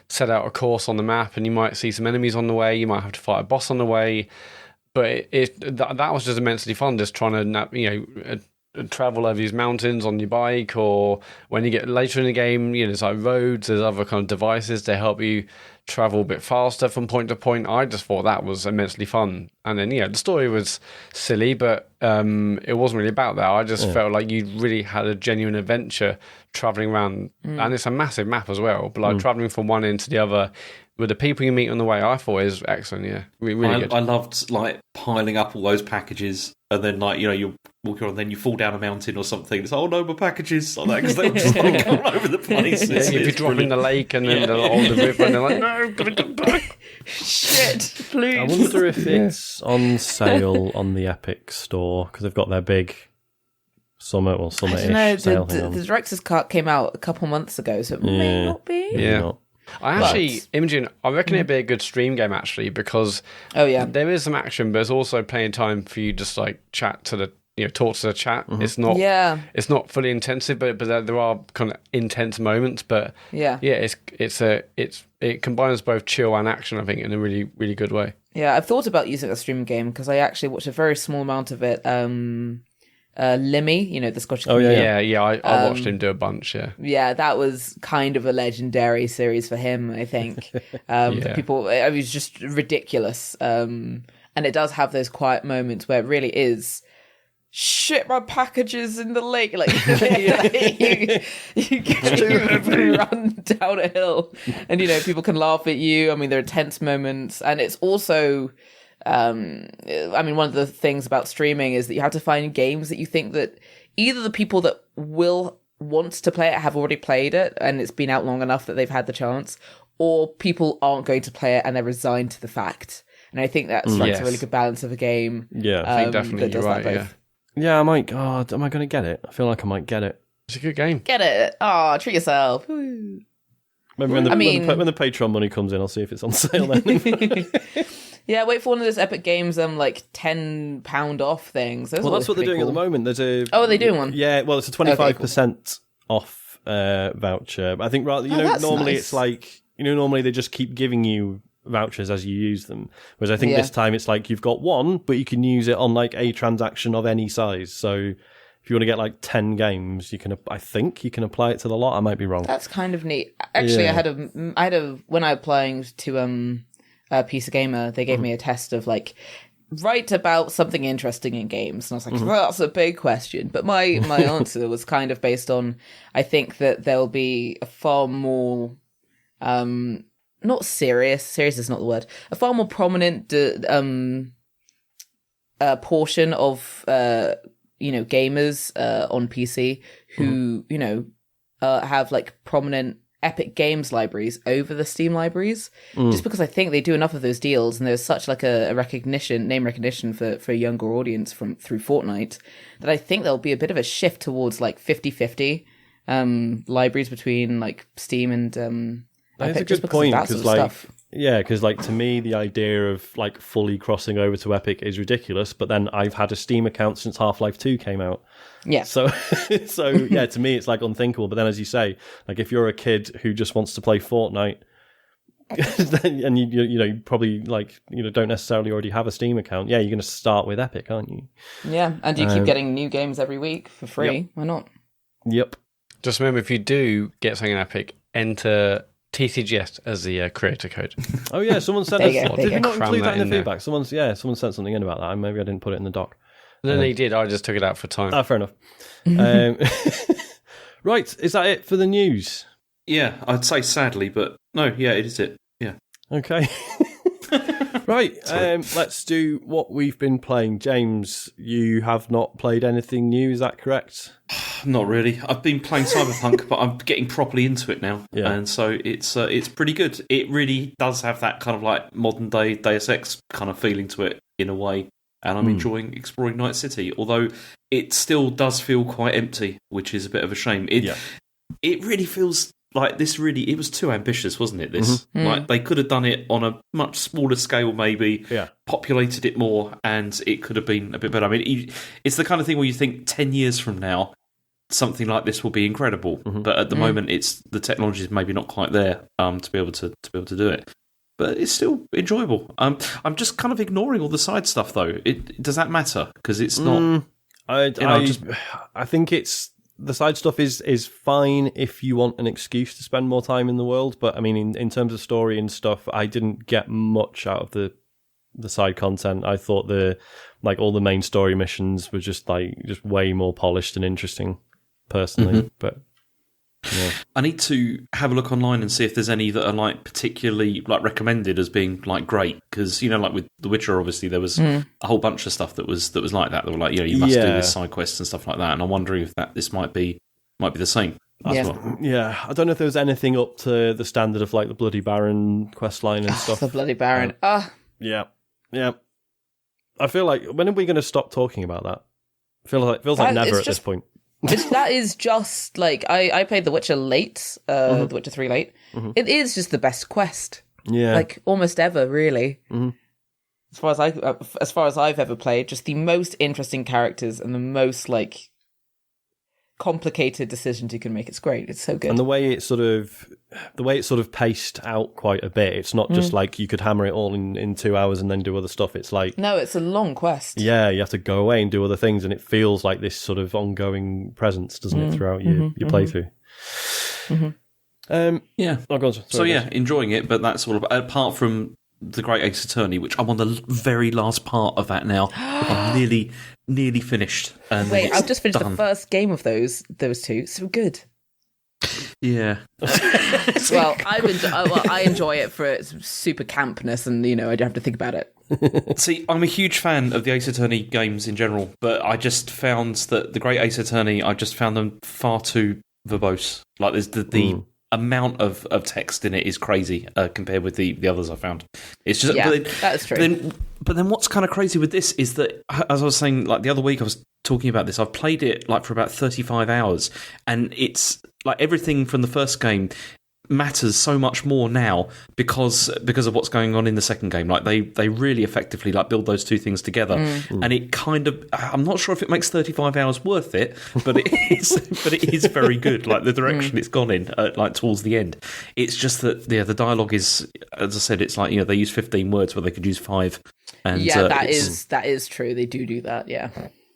set out a course on the map, and you might see some enemies on the way. You might have to fight a boss on the way. But that was just immensely fun, just trying to travel over these mountains on your bike, or when you get later in the game, there's like roads, there's other kind of devices to help you travel a bit faster from point to point. I just thought that was immensely fun. And then the story was silly, but it wasn't really about that. I just felt like you really had a genuine adventure traveling around, and it's a massive map as well, but like traveling from one end to the other with the people you meet on the way, I thought is excellent. Really good. I loved like piling up all those packages, and then like you're walking on, and then you fall down a mountain or something. It's oh no, my packages, like that, because they were just like going all over the place. If you drop in the lake and then the river, and they're like, no, give it back. Shit, please. I wonder if it's on sale on the Epic store because they've got their big summer-ish sale. The director's cut came out a couple months ago, so it may not be. Yeah. Imogen, I reckon it'd be a good stream game actually, because there is some action, but there's also plenty of time for you just like chat to the talk to the chat. It's not fully intensive, but there are kind of intense moments. But it combines both chill and action, I think, in a really, really good way. Yeah, I've thought about using a stream game because I actually watched a very small amount of it. Limmy, the Scottish comedian. I watched him do a bunch. Yeah, that was kind of a legendary series for him, I think. People, it was just ridiculous, and it does have those quiet moments where it really is. Shit, my packages in the lake. Like you run down a hill, and people can laugh at you. I mean, there are tense moments, and it's also. One of the things about streaming is that you have to find games that you think that either the people that will want to play it have already played it and it's been out long enough that they've had the chance, or people aren't going to play it and they're resigned to the fact. And I think that strikes a really good balance of a game. Yeah, I think definitely you're right. Yeah, I might. God, am I going to get it? I feel like I might get it. It's a good game. Get it. Oh, treat yourself. Maybe when the Patreon money comes in, I'll see if it's on sale then. Yeah, wait for one of those Epic Games, like £10 off things. Well, that's what they're doing at the moment. There's a are they doing one? Yeah, well, it's a 25% off voucher. I think normally it's like normally they just keep giving you vouchers as you use them. Whereas I think this time it's like you've got one, but you can use it on like a transaction of any size. So if you want to get like 10 games, I think you can apply it to the lot. I might be wrong. That's kind of neat. Actually, I had a when I was applying to Piece of Gamer, they gave me a test of like write about something interesting in games, and I was like, well, that's a big question. But my answer was kind of based on, I think that there'll be a far more not serious is not the word, a far more prominent portion of gamers on PC who have like prominent Epic Games libraries over the Steam libraries, just because I think they do enough of those deals, and there's such like a name recognition for a younger audience through Fortnite, that I think there'll be a bit of a shift towards like 50-50 libraries between like Steam and That's a just good because of point, that sort because of stuff. because to me the idea of like fully crossing over to Epic is ridiculous. But then I've had a Steam account since Half-Life 2 came out. Yeah. So yeah, to me it's like unthinkable. But then, as you say, like if you're a kid who just wants to play Fortnite, and you probably don't necessarily already have a Steam account, yeah, you're going to start with Epic, aren't you? Yeah, and you keep getting new games every week for free. Yep. Why not? Yep. Just remember, if you do get something on Epic, enter TCGS as the creator code. Oh yeah, someone sent There us. you go, Did we not Cram include that that in in the there. feedback? Someone sent something in about that. Maybe I didn't put it in the doc. No, you did. I just took it out for time. Ah, fair enough. Right, is that it for the news? Yeah, I'd say sadly, but no, yeah, it is it. Yeah. Okay. Right, let's do what we've been playing. James, you have not played anything new, is that correct? Not really. I've been playing Cyberpunk, but I'm getting properly into it now, Yeah. and so it's pretty good. It really does have that kind of like modern day Deus Ex kind of feeling to it in a way, and I'm enjoying exploring Night City. Although it still does feel quite empty, which is a bit of a shame. It really feels like it was too ambitious, wasn't it? This like they could have done it on a much smaller scale, maybe. Yeah. Populated it more, and it could have been a bit better. I mean, it's the kind of thing where you think 10 years from now, something like this will be incredible. But at the moment, the technology is maybe not quite there to be able to do it. But it's still enjoyable. I'm just kind of ignoring all the side stuff, though. Does that matter? Because it's not. I think it's the side stuff is fine if you want an excuse to spend more time in the world. But I mean, in terms of story and stuff, I didn't get much out of the side content. I thought all the main story missions were just way more polished and interesting, personally. But yeah. I need to have a look online and see if there's any that are like particularly like recommended as being like great, because like with The Witcher, obviously there was a whole bunch of stuff that was like that. They were like, you must do this side quest and stuff like that. And I'm wondering if this might be the same as well. Yeah, I don't know if there was anything up to the standard of like the Bloody Baron questline and stuff. The Bloody Baron. Yeah. I feel like, when are we going to stop talking about that? Feels like never at this point. That is just like I played The Witcher late, The Witcher 3 late. It is just the best quest, like almost ever, really. As far as I've ever played, just the most interesting characters and the most like complicated decisions you can make. It's great. It's so good. And the way it's sort of paced out quite a bit. It's not just like you could hammer it all in 2 hours and then do other stuff. It's like, no, it's a long quest. Yeah, you have to go away and do other things, and it feels like this sort of ongoing presence, doesn't it, throughout your playthrough? Yeah. Oh, go on. Sorry, Enjoying it, but that's all about, apart from the Great Ace Attorney, which I'm on the very last part of that now. I'm nearly finished. And Wait, I've just finished the first game of those two. So good. Yeah. Well, I enjoy it for its super campness, and I don't have to think about it. See, I'm a huge fan of the Ace Attorney games in general, but I just found that the Great Ace Attorney, I just found them far too verbose. Like there's the amount of text in it is crazy compared with the others I found. It's just that's true. But then what's kind of crazy with this is that, as I was saying, like the other week I was talking about this, I've played it like for about 35 hours, and it's like everything from the first game matters so much more now because of what's going on in the second game. Like they really effectively like build those two things together, and it kind of, I'm not sure if it makes 35 hours worth it, but it is very good. Like the direction it's gone in, like towards the end. It's just that the dialogue is, as I said, it's like they use 15 words where they could use 5. And that is true. They do that. Yeah.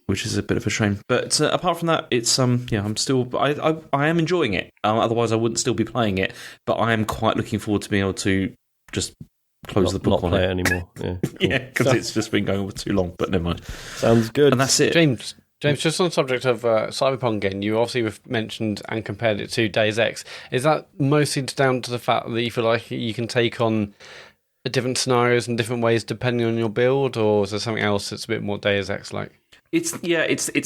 Which is a bit of a shame, but apart from that, it's I'm still I am enjoying it. Otherwise, I wouldn't still be playing it. But I am quite looking forward to being able to just close the book on play it anymore. Yeah, cool. Yeah, because it's just been going on for too long. But never mind. Sounds good. And that's it. James, just on the subject of Cyberpunk again, you obviously mentioned and compared it to Deus Ex. Is that mostly down to the fact that you feel like you can take on different scenarios and different ways depending on your build, or is there something else that's a bit more Deus Ex like? It's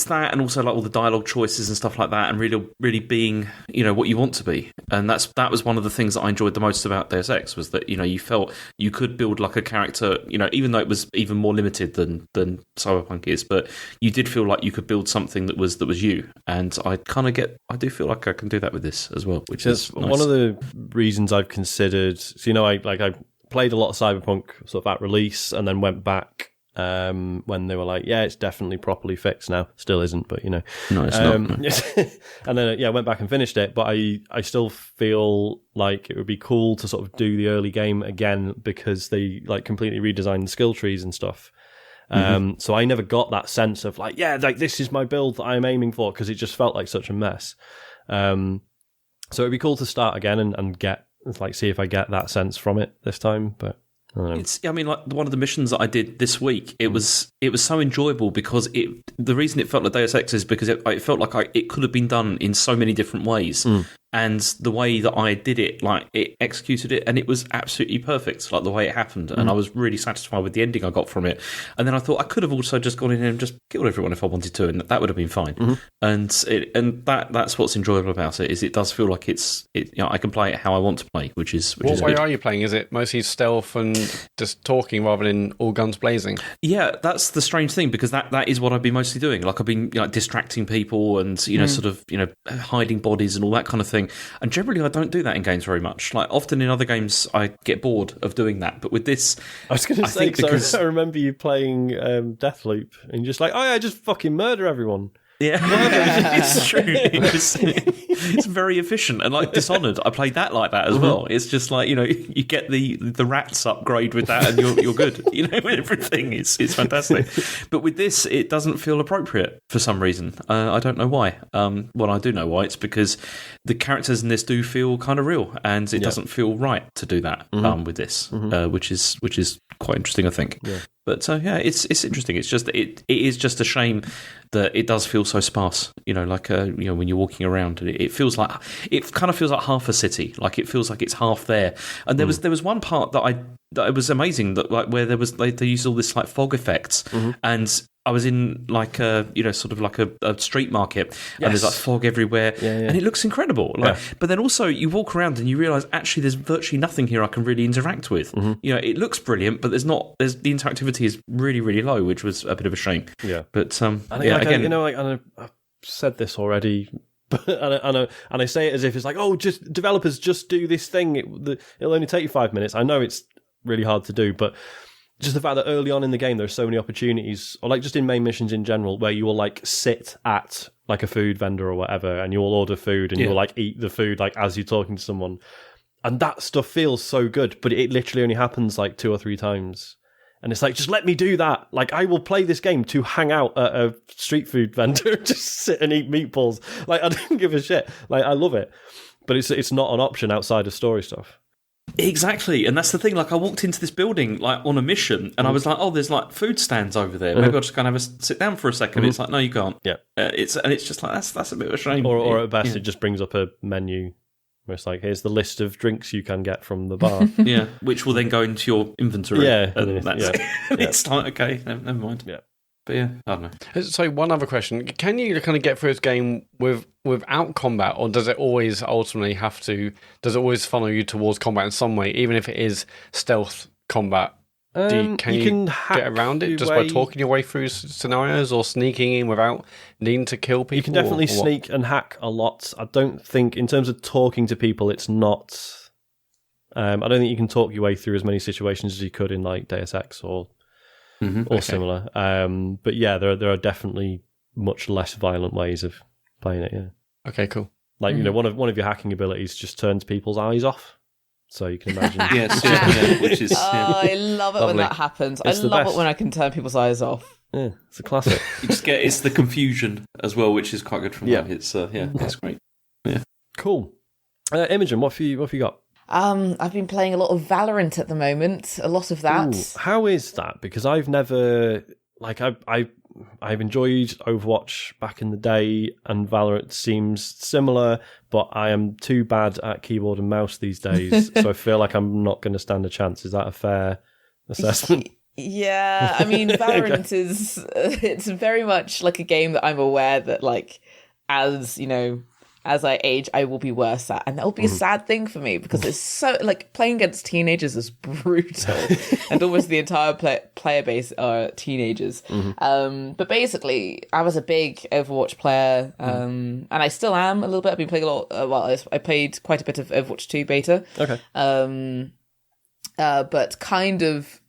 that, and also like all the dialogue choices and stuff like that, and really being what you want to be, and that was one of the things that I enjoyed the most about Deus Ex, was that you felt you could build like a character, even though it was even more limited than Cyberpunk is, but you did feel like you could build something that was you, and I do feel like I can do that with this as well, which is nice. One of the reasons I've considered. So I played a lot of Cyberpunk sort of at release, and then went back. When they were like, yeah, it's definitely properly fixed now. Still isn't, but No, it's not. And then I went back and finished it, but I still feel like it would be cool to sort of do the early game again, because they like completely redesigned the skill trees and stuff. So I never got that sense of like, yeah, like this is my build that I'm aiming for, because it just felt like such a mess. So it'd be cool to start again and get see if I get that sense from it this time, but. Like one of the missions that I did this week, it was so enjoyable, because the reason it felt like Deus Ex is because it felt like it could have been done in so many different ways. And the way that I did it, like it executed it, and it was absolutely perfect, like the way it happened. And I was really satisfied with the ending I got from it. And then I thought I could have also just gone in and just killed everyone if I wanted to, and that would have been fine. And that's what's enjoyable about it, is it does feel like I can play it how I want to play, which is what way good. Are you playing? Is it mostly stealth and just talking rather than all guns blazing? Yeah, that's the strange thing, because that is what I've been mostly doing. Like I've been distracting people and sort of hiding bodies and all that kind of thing. And generally, I don't do that in games very much. Like often in other games, I get bored of doing that. But with this, I was going to say, because I remember you playing Deathloop, and you're just like, oh yeah, just fucking murder everyone. Yeah, it's true. It's very efficient, and like Dishonored, I played that like that as well. It's just like you get the rats upgrade with that, and you're good. Everything is fantastic. But with this, it doesn't feel appropriate for some reason. I don't know why. Well, I do know why. It's because the characters in this do feel kind of real, and it doesn't feel right to do that with this, which is quite interesting, I think. Yeah. But it's interesting. It's just it is just a shame that it does feel so sparse. When you're walking around, it feels like it kind of feels like half a city. Like it feels like it's half there. And there was one part that it was amazing, that like where they used all this like fog effects, and I was in like a sort of like a street market, and there's like fog everywhere, and it looks incredible. But then also you walk around and you realise actually there's virtually nothing here I can really interact with. It looks brilliant, but there's the interactivity is really, really low, which was a bit of a shame. Yeah, but again, I've said this already. and I say it as if it's like, oh, just developers, just do this thing. It'll only take you 5 minutes. I know it's really hard to do, but just the fact that early on in the game there are so many opportunities, or like just in main missions in general, where you will like sit at like a food vendor or whatever, and you will order food, and you will like eat the food like as you're talking to someone, and that stuff feels so good. But it literally only happens like 2 or 3 times. And it's like, just let me do that. Like, I will play this game to hang out at a street food vendor, just sit and eat meatballs. Like, I don't give a shit. Like, I love it. But it's not an option outside of story stuff. Exactly, and that's the thing. Like, I walked into this building like on a mission, and I was like, "Oh, there's like food stands over there. Maybe I'll just kind of sit down for a second." It's like, no, you can't. Yeah, it's just like that's a bit of a shame. Or at best, it just brings up a menu where it's like, here's the list of drinks you can get from the bar. Yeah, which will then go into your inventory. Yeah, and that's it's like, okay, never mind. Yeah. But yeah, I don't know. So one other question. Can you kind of get through this game without combat, or does it always ultimately does it always funnel you towards combat in some way, even if it is stealth combat? Can you get around it just by talking your way through scenarios, or sneaking in without needing to kill people? You can definitely sneak and hack a lot. I don't think, in terms of talking to people, it's not... I don't think you can talk your way through as many situations as you could in like Deus Ex or similar. But yeah, there are definitely much less violent ways of playing it. Yeah. Okay, cool. Like one of your hacking abilities just turns people's eyes off, so you can imagine. Which is. I love it when that happens. I love it when I can turn people's eyes off. Yeah, it's a classic. You just get it's the confusion as well, which is quite good from that. It's it's great. Yeah, cool. Imogen, what have you got? I've been playing a lot of Valorant at the moment. A lot of that. Ooh, how is that? Because I've never I I've enjoyed Overwatch back in the day, and Valorant seems similar, but I am too bad at keyboard and mouse these days, so I feel like I'm not going to stand a chance. Is that a fair assessment? Yeah, I mean, Valorant is it's very much like a game that I'm aware that, like, as you know, as I age, I will be worse at, and that will be a sad thing for me because it's so, like, playing against teenagers is brutal, and almost the entire player base are teenagers. But basically, I was a big Overwatch player, and I still am a little bit. I've been playing a lot. I played quite a bit of Overwatch 2 beta. Okay. But kind of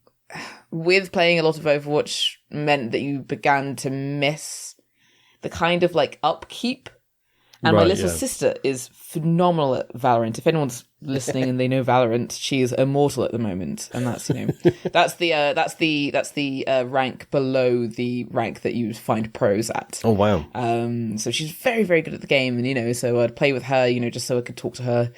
with playing a lot of Overwatch meant that you began to miss the kind of like upkeep. And my little sister is phenomenal at Valorant. If anyone's listening and they know Valorant, she is immortal at the moment, and that's, you know, that's the rank below the rank that you find pros at. Oh wow! So she's very, very good at the game, and, you know, so I'd play with her, you know, just so I could talk to her.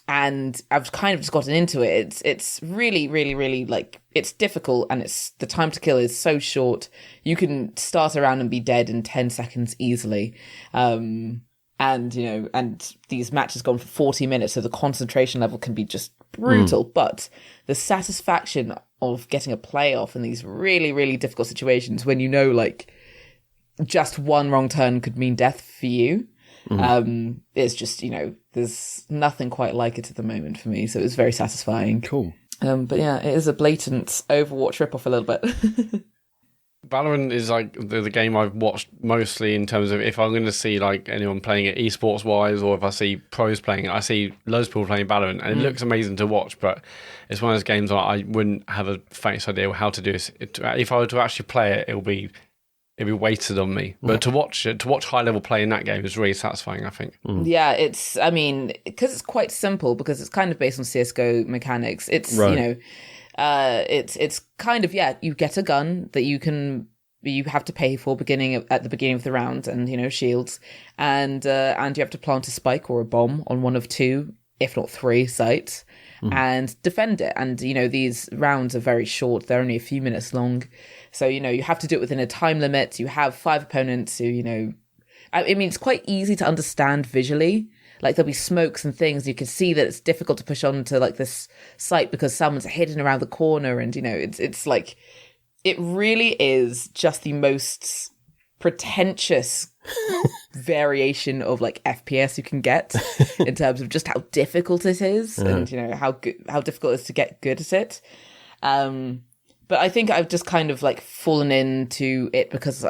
And I've kind of just gotten into it. It's really, really, really, like, it's difficult, and it's the time to kill is so short. You can start around and be dead in 10 seconds easily. And, you know, and these matches go on for 40 minutes, so the concentration level can be just brutal. But the satisfaction of getting a playoff in these really, really difficult situations when you know, like, just one wrong turn could mean death for you. It's just, you know, there's nothing quite like it at the moment for me, so it was very satisfying. Cool. But yeah, it is a blatant Overwatch ripoff a little bit. Valorant is like the game I've watched mostly in terms of if I'm going to see like anyone playing it esports wise, or if I see pros playing it, I see loads of people playing Valorant, and it looks amazing to watch, but it's one of those games where I wouldn't have a faintest idea how to do this. If I were to actually play it, it'd be weighted on me. But to watch high level play in that game is really satisfying, I think. Yeah, it's, I mean, because it's quite simple, because it's kind of based on CSGO mechanics. It's, you know, it's kind of, yeah, you get a gun that you have to pay for at the beginning of the round, and, you know, shields, and you have to plant a spike or a bomb on one of 2, if not 3 sites, and defend it. And, you know, these rounds are very short. They're only a few minutes long. So, you know, you have to do it within a time limit. You have 5 opponents who, you know, I mean, it's quite easy to understand visually. Like, there'll be smokes and things. You can see that it's difficult to push on to, like, this site because someone's hidden around the corner. And, you know, it's like, it really is just the most pretentious variation of, like, FPS you can get in terms of just how difficult it is, and, you know, how difficult it is to get good at it. But I think I've just kind of, like, fallen into it because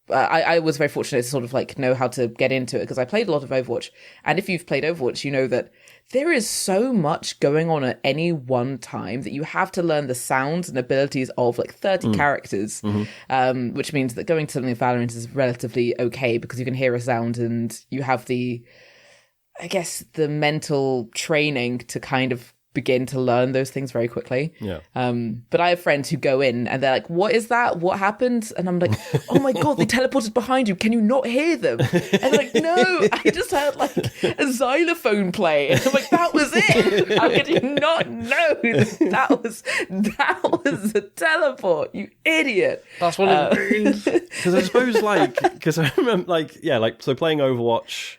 I was very fortunate to sort of, like, know how to get into it, because I played a lot of Overwatch. And if you've played Overwatch, you know that there is so much going on at any one time that you have to learn the sounds and abilities of, like, 30 characters, which means that going to something like Valorant is relatively okay, because you can hear a sound and you have the mental training to kind of begin to learn those things very quickly. Yeah. But I have friends who go in and they're like, what is that? What happened? And I'm like, oh my God, they teleported behind you. Can you not hear them? And they're like, no, I just heard like a xylophone play. And I'm like, that was it. How could you not know that was a teleport, you idiot? That's what it means. Because I suppose, like, because I remember, like, yeah, like, so playing Overwatch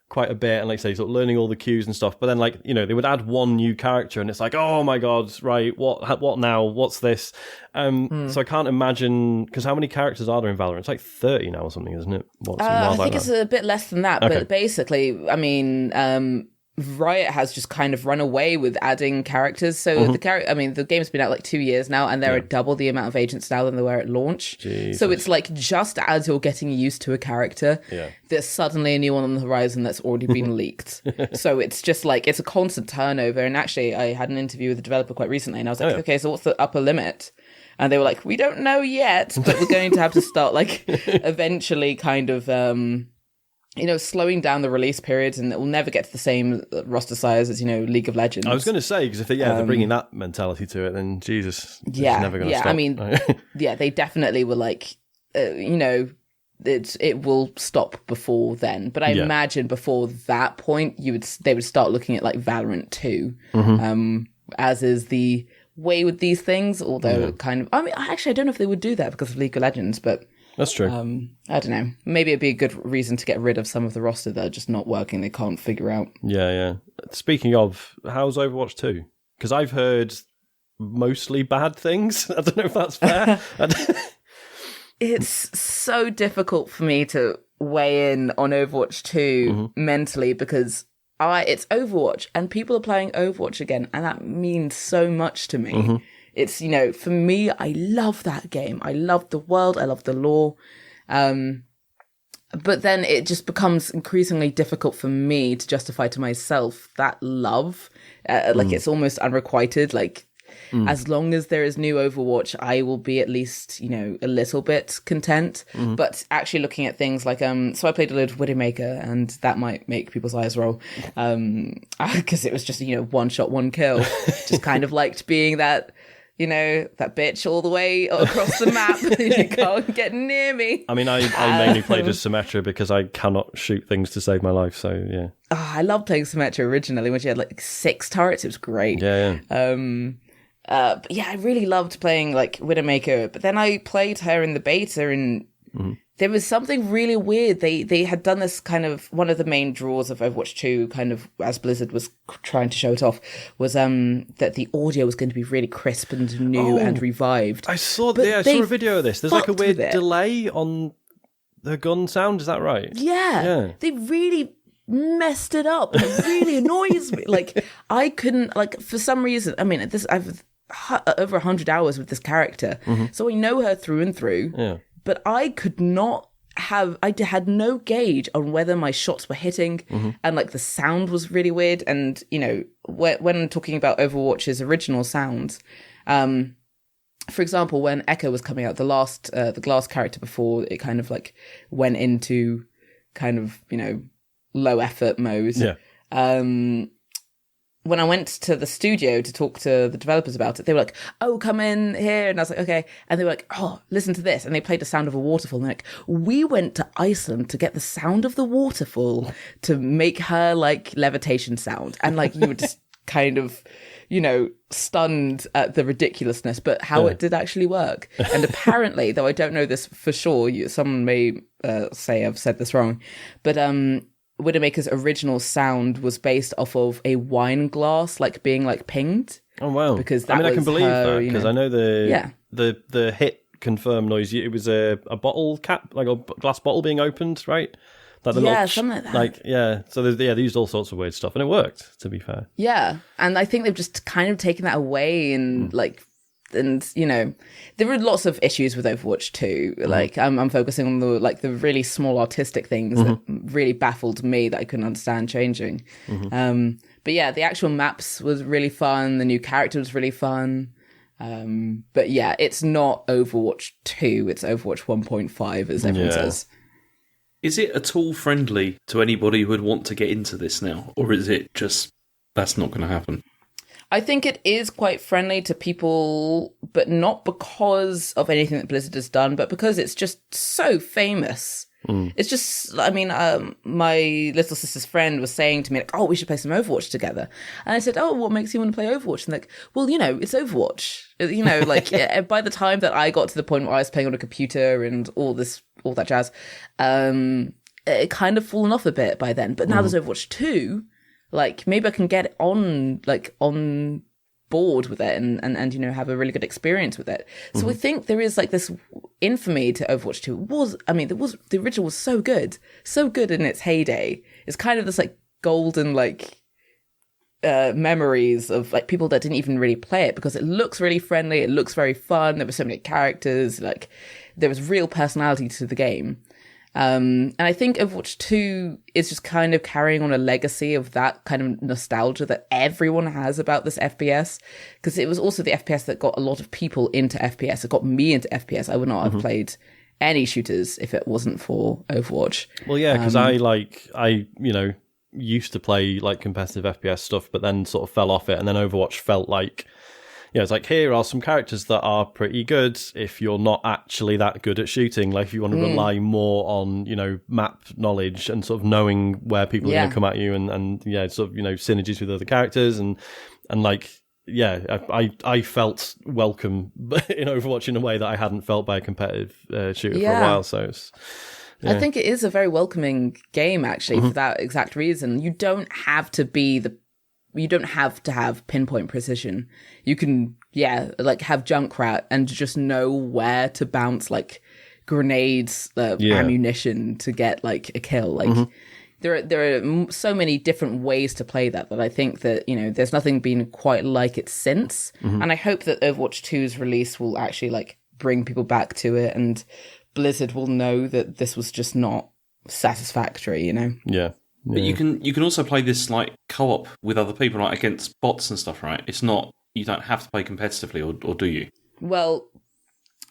quite a bit, and like say, sort of learning all the cues and stuff, but then, like, you know, they would add one new character and it's like, oh my God, right, what now, what's this? So I can't imagine, because how many characters are there in Valorant? It's like 30 now or something, isn't it? I think it's a bit less than that, but basically, I mean, Riot has just kind of run away with adding characters. So the game's been out like 2 years now, and there are double the amount of agents now than there were at launch. Jesus. So it's like, just as you're getting used to a character, there's suddenly a new one on the horizon that's already been leaked. So it's just like, it's a constant turnover. And actually, I had an interview with a developer quite recently, and I was like, okay, so what's the upper limit? And they were like, we don't know yet, but we're going to have to start like eventually kind of slowing down the release periods, and it will never get to the same roster size as, League of Legends. I was going to say, because if they're bringing that mentality to it, then Jesus, it's never going to stop. I mean, they definitely were like, it will stop before then. But I imagine before that point, they would start looking at like Valorant 2, as is the way with these things, although kind of, I mean, actually, I don't know if they would do that because of League of Legends, but that's true. I don't know. Maybe it'd be a good reason to get rid of some of the roster that are just not working. They can't figure out. Yeah. Speaking of, how's Overwatch 2? Because I've heard mostly bad things. I don't know if that's fair. It's so difficult for me to weigh in on Overwatch 2 mentally because it's Overwatch and people are playing Overwatch again, and that means so much to me. It's, for me, I love that game. I love the world. I love the lore. But then it just becomes increasingly difficult for me to justify to myself that love. It's almost unrequited. As long as there is new Overwatch, I will be at least, a little bit content. But actually looking at things like, so I played a load of Widowmaker, and that might make people's eyes roll. Because it was just, one shot, one kill. Just kind of liked being that, that bitch all the way across the map. You can't get near me. I mean, I mainly played as Symmetra because I cannot shoot things to save my life, so yeah. Oh, I loved playing Symmetra originally when she had 6 turrets. It was great. Yeah. But yeah, I really loved playing Widowmaker, but then I played her in the beta, and there was something really weird. They had done this kind of, one of the main draws of Overwatch 2, kind of as Blizzard was trying to show it off, was that the audio was going to be really crisp and new and revived. I saw a video of this. There's a weird delay on the gun sound. Is that right? Yeah. They really messed it up. It really annoys me. I couldn't, for some reason, I mean, I've over 100 hours with this character, so I know her through and through. Yeah. But I could not have, I had no gauge on whether my shots were hitting, and the sound was really weird. And, when talking about Overwatch's original sounds, for example, when Echo was coming out, the glass character before it kind of went into kind of, low effort mode. Yeah. When I went to the studio to talk to the developers about it, they were like, oh, come in here. And I was like, okay. And they were like, oh, listen to this. And they played the sound of a waterfall. And they're like, we went to Iceland to get the sound of the waterfall to make her levitation sound. And you were just kind of, stunned at the ridiculousness, but how it did actually work. And apparently, though I don't know this for sure, someone may say I've said this wrong, but Widowmaker's original sound was based off of a wine glass being pinged. Oh wow! Because that I can believe that because I know the hit confirm noise. It was a bottle cap, a glass bottle being opened, right? Something like that. So they used all sorts of weird stuff, and it worked. To be fair, yeah, and I think they've just kind of taken that away, and and there were lots of issues with Overwatch 2. I'm focusing on the really small artistic things that really baffled me that I couldn't understand changing. But yeah, the actual maps was really fun. The new character was really fun. But yeah, it's not Overwatch 2. It's Overwatch 1.5, as everyone says. Is it at all friendly to anybody who would want to get into this now, or is it just that's not going to happen? I think it is quite friendly to people, but not because of anything that Blizzard has done, but because it's just so famous. It's just, I mean, my little sister's friend was saying to me, oh, we should play some Overwatch together. And I said, oh, what makes you want to play Overwatch? And well, it's Overwatch. By the time that I got to the point where I was playing on a computer and all that jazz, it kind of fallen off a bit by then. But now there's Overwatch 2. Maybe I can get on board with it and have a really good experience with it. So I think there is this infamy to Overwatch 2. The original was so good in its heyday. It's kind of this golden memories of people that didn't even really play it because it looks really friendly. It looks very fun. There were so many characters. There was real personality to the game. And I think Overwatch 2 is just kind of carrying on a legacy of that kind of nostalgia that everyone has about this FPS, because it was also the FPS that got a lot of people into FPS. It got me into FPS. I would not have played any shooters if it wasn't for Overwatch. Well, yeah, because I used to play competitive FPS stuff, but then sort of fell off it, and then Overwatch felt like, it's here are some characters that are pretty good if you're not actually that good at shooting. If you want to rely more on, map knowledge and sort of knowing where people are going to come at you and sort of, synergies with other characters and I felt welcome in Overwatch in a way that I hadn't felt by a competitive shooter for a while. So it's, I think it is a very welcoming game, actually, for that exact reason. You don't have to have pinpoint precision. You can, like have Junkrat and just know where to bounce like grenades, ammunition to get like a kill. Like there are so many different ways to play that I think that, there's nothing been quite like it since. And I hope that Overwatch 2's release will actually like bring people back to it, and Blizzard will know that this was just not satisfactory, Yeah. But you can also play this like co-op with other people, like against bots and stuff, right? It's not, you don't have to play competitively, or do you? Well,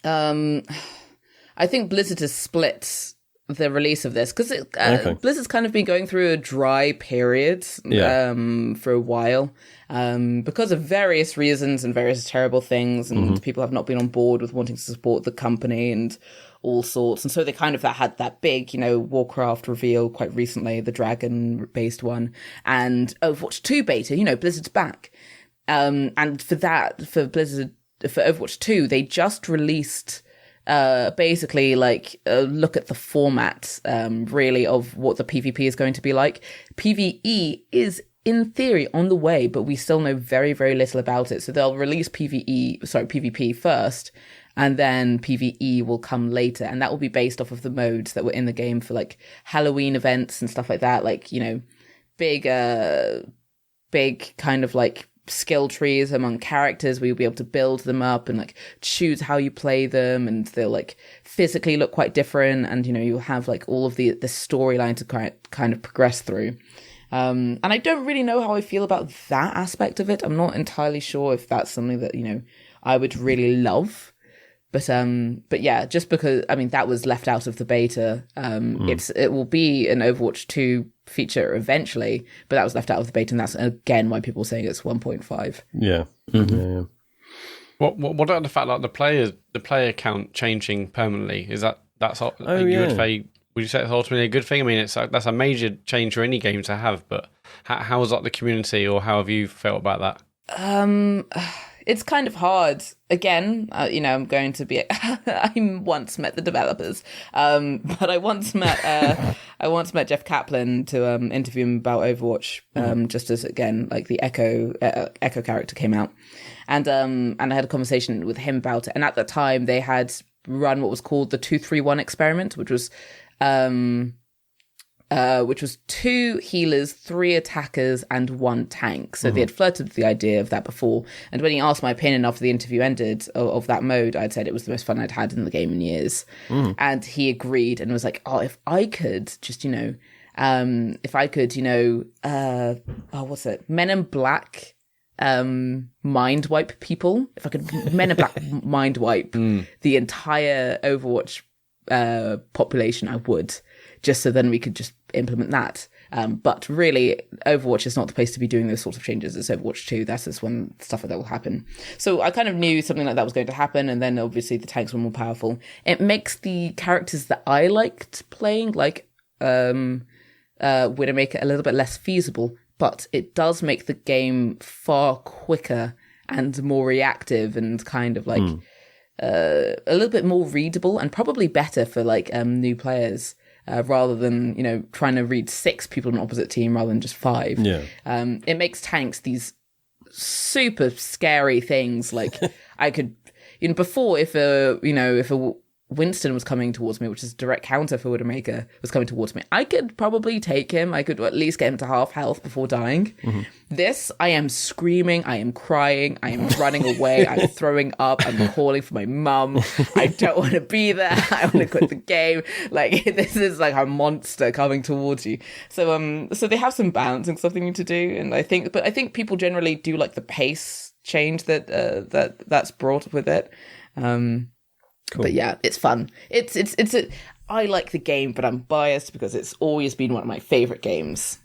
I think Blizzard has split the release of this because Blizzard's kind of been going through a dry period for a while because of various reasons and various terrible things, and people have not been on board with wanting to support the company and all sorts. And so they kind of had that big, Warcraft reveal quite recently, the dragon-based one, and Overwatch 2 beta, Blizzard's back. And for Blizzard, for Overwatch 2, they just released basically like a look at the format, really, of what the PvP is going to be like. PvE is in theory on the way, but we still know very, very little about it. So they'll release PvP first, and then PvE will come later, and that will be based off of the modes that were in the game for like Halloween events and stuff like that. Like, big kind of like skill trees among characters where you'll be able to build them up and like choose how you play them, and they'll like physically look quite different, and you'll have like all of the storyline to kind of progress through. And I don't really know how I feel about that aspect of it. I'm not entirely sure if that's something that I would really love. But yeah, just because that was left out of the beta. It will be an Overwatch 2 feature eventually, but that was left out of the beta, and that's again why people are saying it's 1.5. Yeah. Yeah. What about the fact like the player count changing permanently? Is that's would you say it's ultimately a good thing? That's a major change for any game to have, but how is the community, or how have you felt about that? It's kind of hard. Again, I'm going to be. I once met the developers, but I once met Jeff Kaplan to interview him about Overwatch. Just as again, like the Echo character came out, and I had a conversation with him about it. And at the time, they had run what was called the 2-3-1 experiment, which was 2 healers, 3 attackers, and 1 tank. So they had flirted with the idea of that before. And when he asked my opinion after the interview ended of that mode, I'd said it was the most fun I'd had in the game in years. And he agreed and was like, "Oh, if I could just, what's it? Men in Black, mind wipe people. If I could Men in Black mind wipe the entire Overwatch population, I would." Just so then we could just implement that. But really, Overwatch is not the place to be doing those sorts of changes. It's Overwatch 2. That's just when stuff like that will happen. So I kind of knew something like that was going to happen. And then obviously the tanks were more powerful. It makes the characters that I liked playing, like Widowmaker, a little bit less feasible. But it does make the game far quicker and more reactive, and kind of like a little bit more readable, and probably better for like new players. Rather than, trying to read 6 people in an opposite team rather than just 5. Yeah. It makes tanks these super scary things. Like I could, before if a Winston was coming towards me, which is a direct counter for Widowmaker, was coming towards me, I could probably take him. I could at least get him to half health before dying. This, I am screaming, I am crying, I am running away, I'm throwing up, I'm calling for my mum. I don't want to be there. I want to quit the game. Like, this is like a monster coming towards you. So they have some balancing stuff they need to do, and I think people generally do like the pace change that's brought with it. Cool. But yeah, it's fun. I like the game, but I'm biased because it's always been one of my favorite games,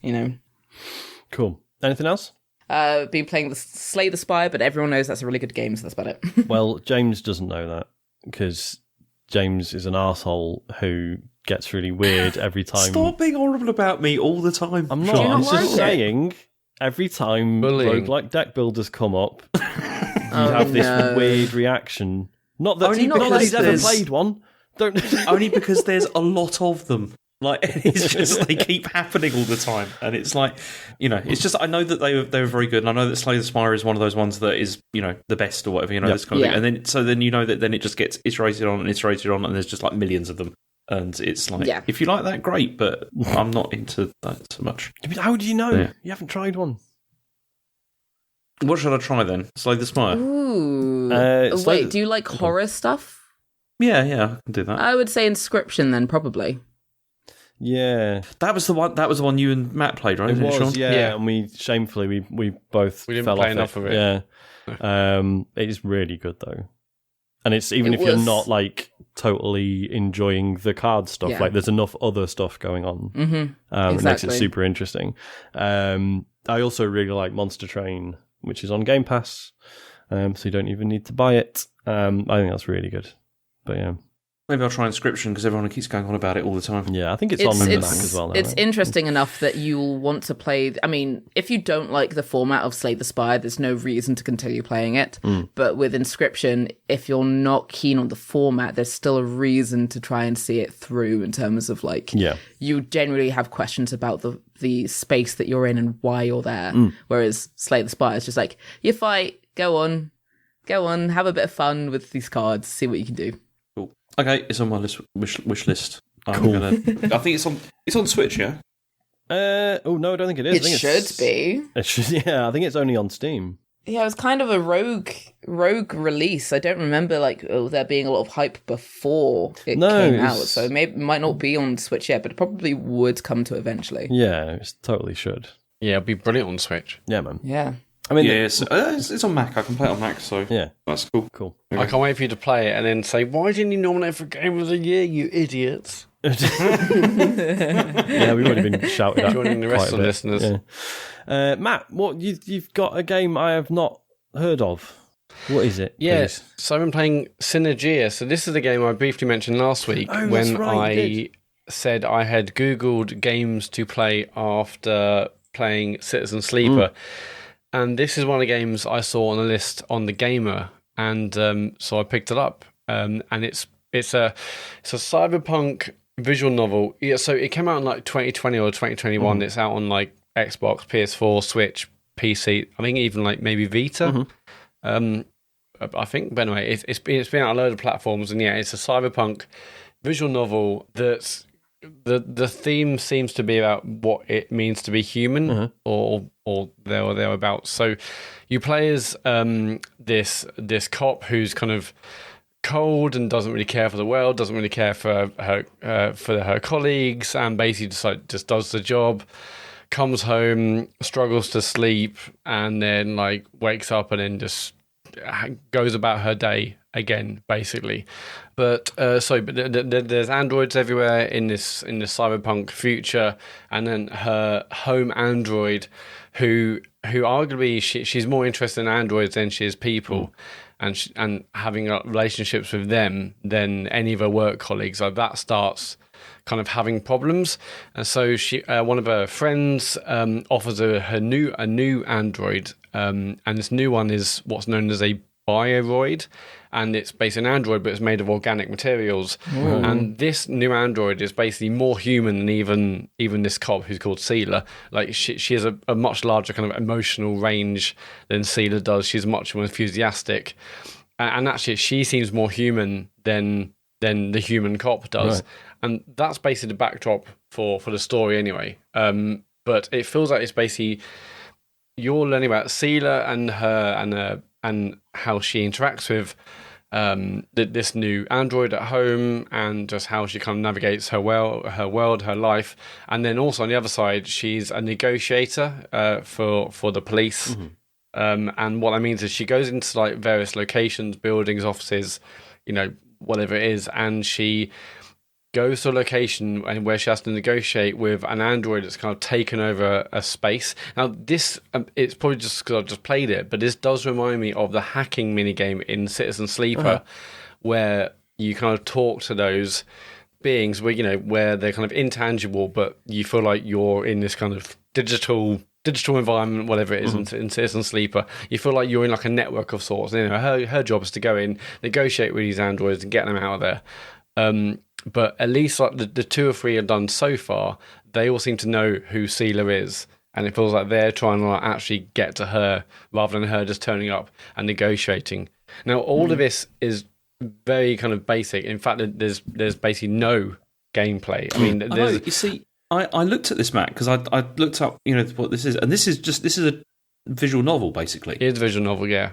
Cool. Anything else? Been playing Slay the Spire, but everyone knows that's a really good game, so that's about it. Well, James doesn't know that because James is an arsehole who gets really weird every time. Stop being horrible about me all the time. I'm not. I'm just saying every time Bullying. roguelike deck builders come up, you have this weird reaction. Not that he's ever played one. Only because there's a lot of them. Like, it's just, they keep happening all the time. And it's like, it's just, I know that they were very good, and I know that Slay the Spire is one of those ones that is, the best or whatever, this kind of thing. And then then it just gets iterated on, and there's just like millions of them. And it's like, if you like that, great, but I'm not into that so much. How do you know? Yeah. You haven't tried one. What should I try then? Slay the Spire? Ooh. Wait, do you like horror stuff? Yeah, I can do that. I would say Inscription then, probably. Yeah, that was the one you and Matt played, right? It was, Sean? yeah. And we shamefully we both didn't fell play off enough of it. Yeah, it is really good though, and it's even if you're not like totally enjoying the card stuff, like there's enough other stuff going on. It makes it super interesting. I also really like Monster Train, which is on Game Pass, so you don't even need to buy it. I think that's really good. But yeah. Maybe I'll try Inscription because everyone keeps going on about it all the time. Yeah, I think it's on the Mac as well now. It's interesting enough that you'll want to play... I mean, if you don't like the format of Slay the Spire, there's no reason to continue playing it. But with Inscription, if you're not keen on the format, there's still a reason to try and see it through in terms of, like, you generally have questions about the space that you're in and why you're there. Whereas Slay the Spire is just like, you fight, go on, have a bit of fun with these cards, see what you can do. Okay, it's on my wish list. Cool. I think it's on Switch, yeah? No, I don't think it is. It should be. It should, yeah, I think it's only on Steam. Yeah, it was kind of a rogue release. I don't remember there being a lot of hype before it came out. So it might not be on Switch yet, but it probably would come to eventually. Yeah, it totally should. Yeah, it'd be brilliant on Switch. Yeah, man. Yeah. I mean, it's on Mac. I can play it on Mac, so that's cool. Cool. Okay. I can't wait for you to play it and then say, "Why didn't you nominate for Game of the Year, you idiots?" Yeah, we've already been shouted at. Joining the rest of the listeners. Yeah. Matt, what you've got a game I have not heard of. What is it? Yes, so I've been playing Synergia. So this is the game I briefly mentioned last week when I said I had Googled games to play after playing Citizen Sleeper. And this is one of the games I saw on a list on The Gamer, and so I picked it up. And it's a cyberpunk visual novel. Yeah, so it came out in like 2020 or 2021. It's out on like Xbox, PS4, Switch, PC. I think even like maybe Vita. I think, but anyway, it's been out on a load of platforms, and it's a cyberpunk visual novel that's the theme seems to be about what it means to be human, or there or thereabouts. So you play as this cop who's kind of cold and doesn't really care for the world, doesn't really care for her colleagues, and basically just does the job. Comes home, struggles to sleep, and then like wakes up and then just goes about her day again, basically. But there's androids everywhere in this cyberpunk future, and then her home android, who arguably she's more interested in androids than she is people, and having relationships with them than any of her work colleagues. Like that starts kind of having problems, and so she one of her friends offers her a new android, and this new one is what's known as a bioroid, and it's basically an android but it's made of organic materials. And this new android is basically more human than even this cop who's called Seela. Like she has a much larger kind of emotional range than Seela does. She's much more enthusiastic, and actually she seems more human than the human cop does. And that's basically the backdrop for the story anyway. But it feels like it's basically you're learning about Seela and her and how she interacts with this new android at home, and just how she kind of navigates her world, her life. And then also on the other side, she's a negotiator for the police. And what that means is she goes into like various locations, buildings, offices, whatever it is, and she goes to a location and where she has to negotiate with an android that's kind of taken over a space. Now, this, it's probably just because I've just played it, but this does remind me of the hacking minigame in Citizen Sleeper, where you kind of talk to those beings where they're kind of intangible, but you feel like you're in this kind of digital digital environment, whatever it is, in Citizen Sleeper, you feel like you're in like a network of sorts. You know, her job is to go in, negotiate with these androids, and get them out of there. But at least like the 2 or 3 I've done so far, they all seem to know who Seela is, and it feels like they're trying to like actually get to her rather than her just turning up and negotiating. Now, all of this is very kind of basic. In fact, there's basically no gameplay. I mean, you see, I looked at this, Matt, because I looked up, you know, what this is, and this is a visual novel, basically. It is a visual novel, yeah.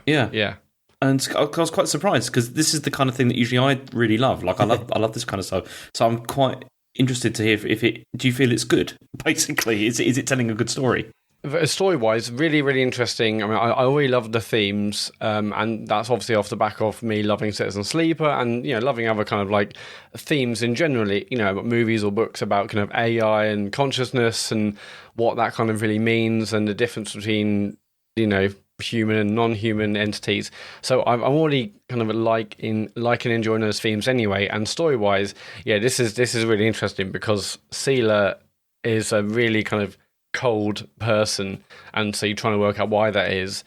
And I was quite surprised because this is the kind of thing that usually I really love. Like I love this kind of stuff. So I'm quite interested to hear if it. Do you feel it's good? Basically, is it telling a good story? Story-wise, really, really interesting. I mean, I really love the themes, and that's obviously off the back of me loving Citizen Sleeper and, you know, loving other kind of like themes in generally, you know, movies or books about kind of AI and consciousness and what that kind of really means and the difference between, you know, human and non-human entities. So I'm already kind of liking enjoying those themes anyway. And story-wise, yeah, this is really interesting because Seela is a really kind of cold person, and so you're trying to work out why that is,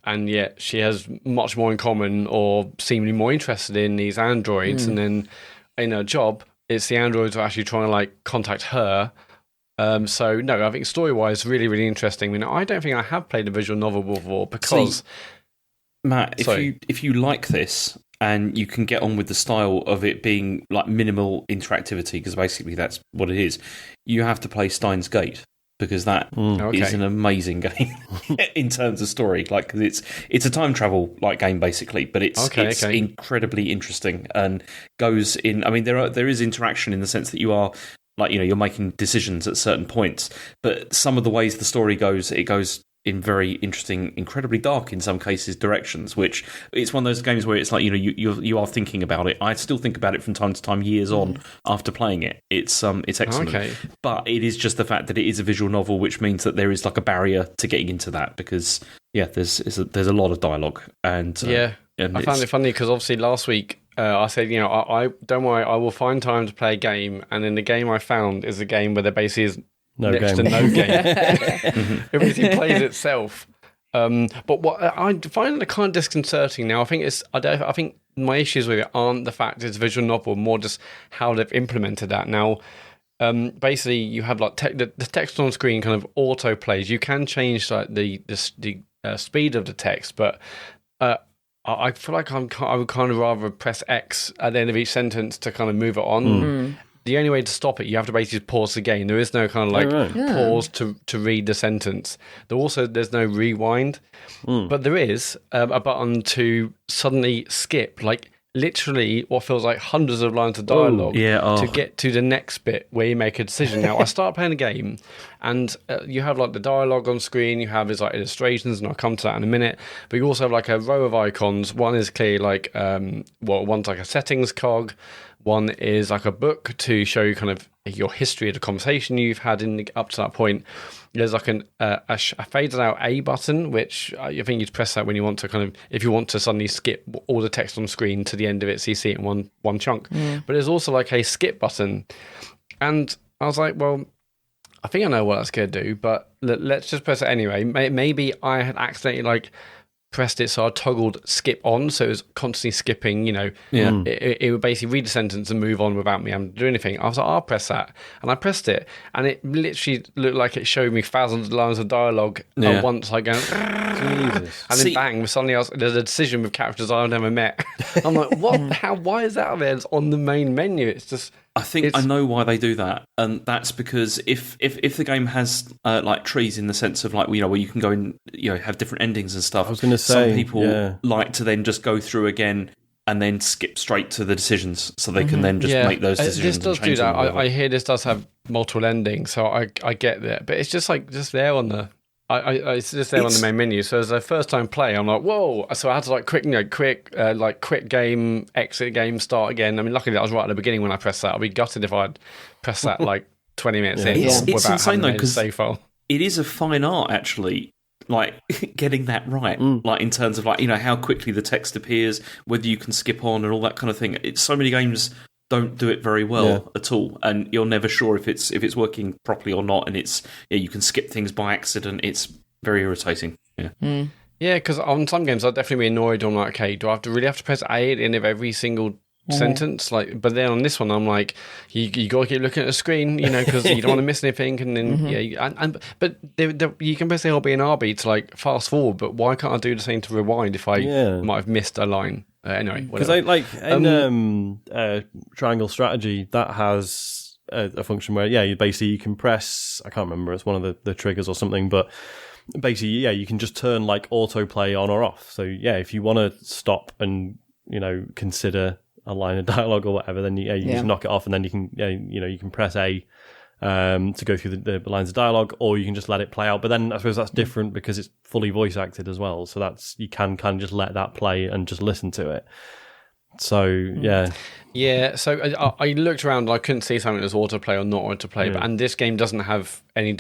and yet she has much more in common or seemingly more interested in these androids, and then in her job it's the androids who are actually trying to like contact her. So no, I think story-wise really, really interesting. I mean, I don't think I have played a visual novel before because Matt, if you like this and you can get on with the style of it being like minimal interactivity, because basically that's what it is, you have to play Steins Gate. Because that is an amazing game in terms of story. Like, cause it's a time travel like game basically, but it's incredibly interesting and goes in. I mean, there is interaction in the sense that you are like, you know, you're making decisions at certain points, but some of the ways the story goes, it goes in very interesting, incredibly dark in some cases directions. Which it's one of those games where it's like, you know, you are thinking about it. I still think about it from time to time, years on after playing it. It's excellent, but it is just the fact that it is a visual novel, which means that there is like a barrier to getting into that because there's a lot of dialogue and I found it funny because obviously last week I said, you know, I don't worry, I will find time to play a game, and then the game I found is a game where there basically is no game. Everything plays itself. But what I find it kind of disconcerting now. I think my issues with it aren't the fact it's a visual novel, more just how they've implemented that. Now, basically, you have like the text on screen kind of auto plays. You can change like the speed of the text, but I feel like I would kind of rather press X at the end of each sentence to kind of move it on. The only way to stop it, you have to basically pause the game. There is no kind of like pause to read the sentence. There's no rewind, but there is a button to suddenly skip, like literally what feels like hundreds of lines of dialogue to get to the next bit where you make a decision. Now, I start playing a game, and you have like the dialogue on screen, you have like illustrations, and I'll come to that in a minute, but you also have like a row of icons. One is clearly like, one's like a settings cog, one is like a book to show you kind of your history of the conversation you've had up to that point. There's like a faded out A button, which I think you'd press that when you want to kind of, if you want to suddenly skip all the text on screen to the end of it, so you see it in one chunk. But there's also like a skip button. And I was like, well, I think I know what that's going to do, but let's just press it anyway. Maybe I had accidentally like pressed it so I toggled skip on, so it was constantly skipping, you know. It would basically read the sentence and move on without me having to do anything. I was like, I'll press that, and I pressed it, and it literally looked like it showed me thousands of lines of dialogue at once, like going and then bang, suddenly there's a decision with characters I've never met. I'm like, what? Why is that there? It's on the main menu. It's just, I think I know why they do that, and that's because if the game has like trees in the sense of like, you know, where you can go and, you know, have different endings and stuff. I was going to say, some people like to then just go through again and then skip straight to the decisions, so they can then just make those decisions. This does do that. I hear this does have multiple endings, so I get that, but it's just like just there on the. It's just there on the main menu. So as a first time play, I'm like, whoa! So I had to like quit game, exit game, start again. I mean, luckily that was right at the beginning when I pressed that. I'd be gutted if I'd pressed that like 20 minutes in. It's insane though, because save file. It is a fine art actually. Like getting that right, like in terms of like, you know, how quickly the text appears, whether you can skip on and all that kind of thing. So many games don't do it very well at all, and you're never sure if it's working properly or not. And you can skip things by accident. It's very irritating. Yeah. Yeah, because on some games I'd definitely be annoyed. I'm like, okay, do I really have to press A at the end of every single sentence? But then on this one, I'm like, you got to keep looking at the screen, because you don't want to miss anything. And then but you can press A or B and RB to like fast forward. But why can't I do the same to rewind if I might have missed a line? Anyway, because in Triangle Strategy that has a function where you can press. I can't remember. It's one of the triggers or something, but. Basically, you can just turn like autoplay on or off. So if you want to stop and consider a line of dialogue or whatever, then you just knock it off, and then you can you can press A to go through the lines of dialogue, or you can just let it play out. But then I suppose that's different because it's fully voice acted as well. So that's you can kind of just let that play and just listen to it. So yeah. So I looked around. I couldn't see something as autoplay or not autoplay. But and this game doesn't have any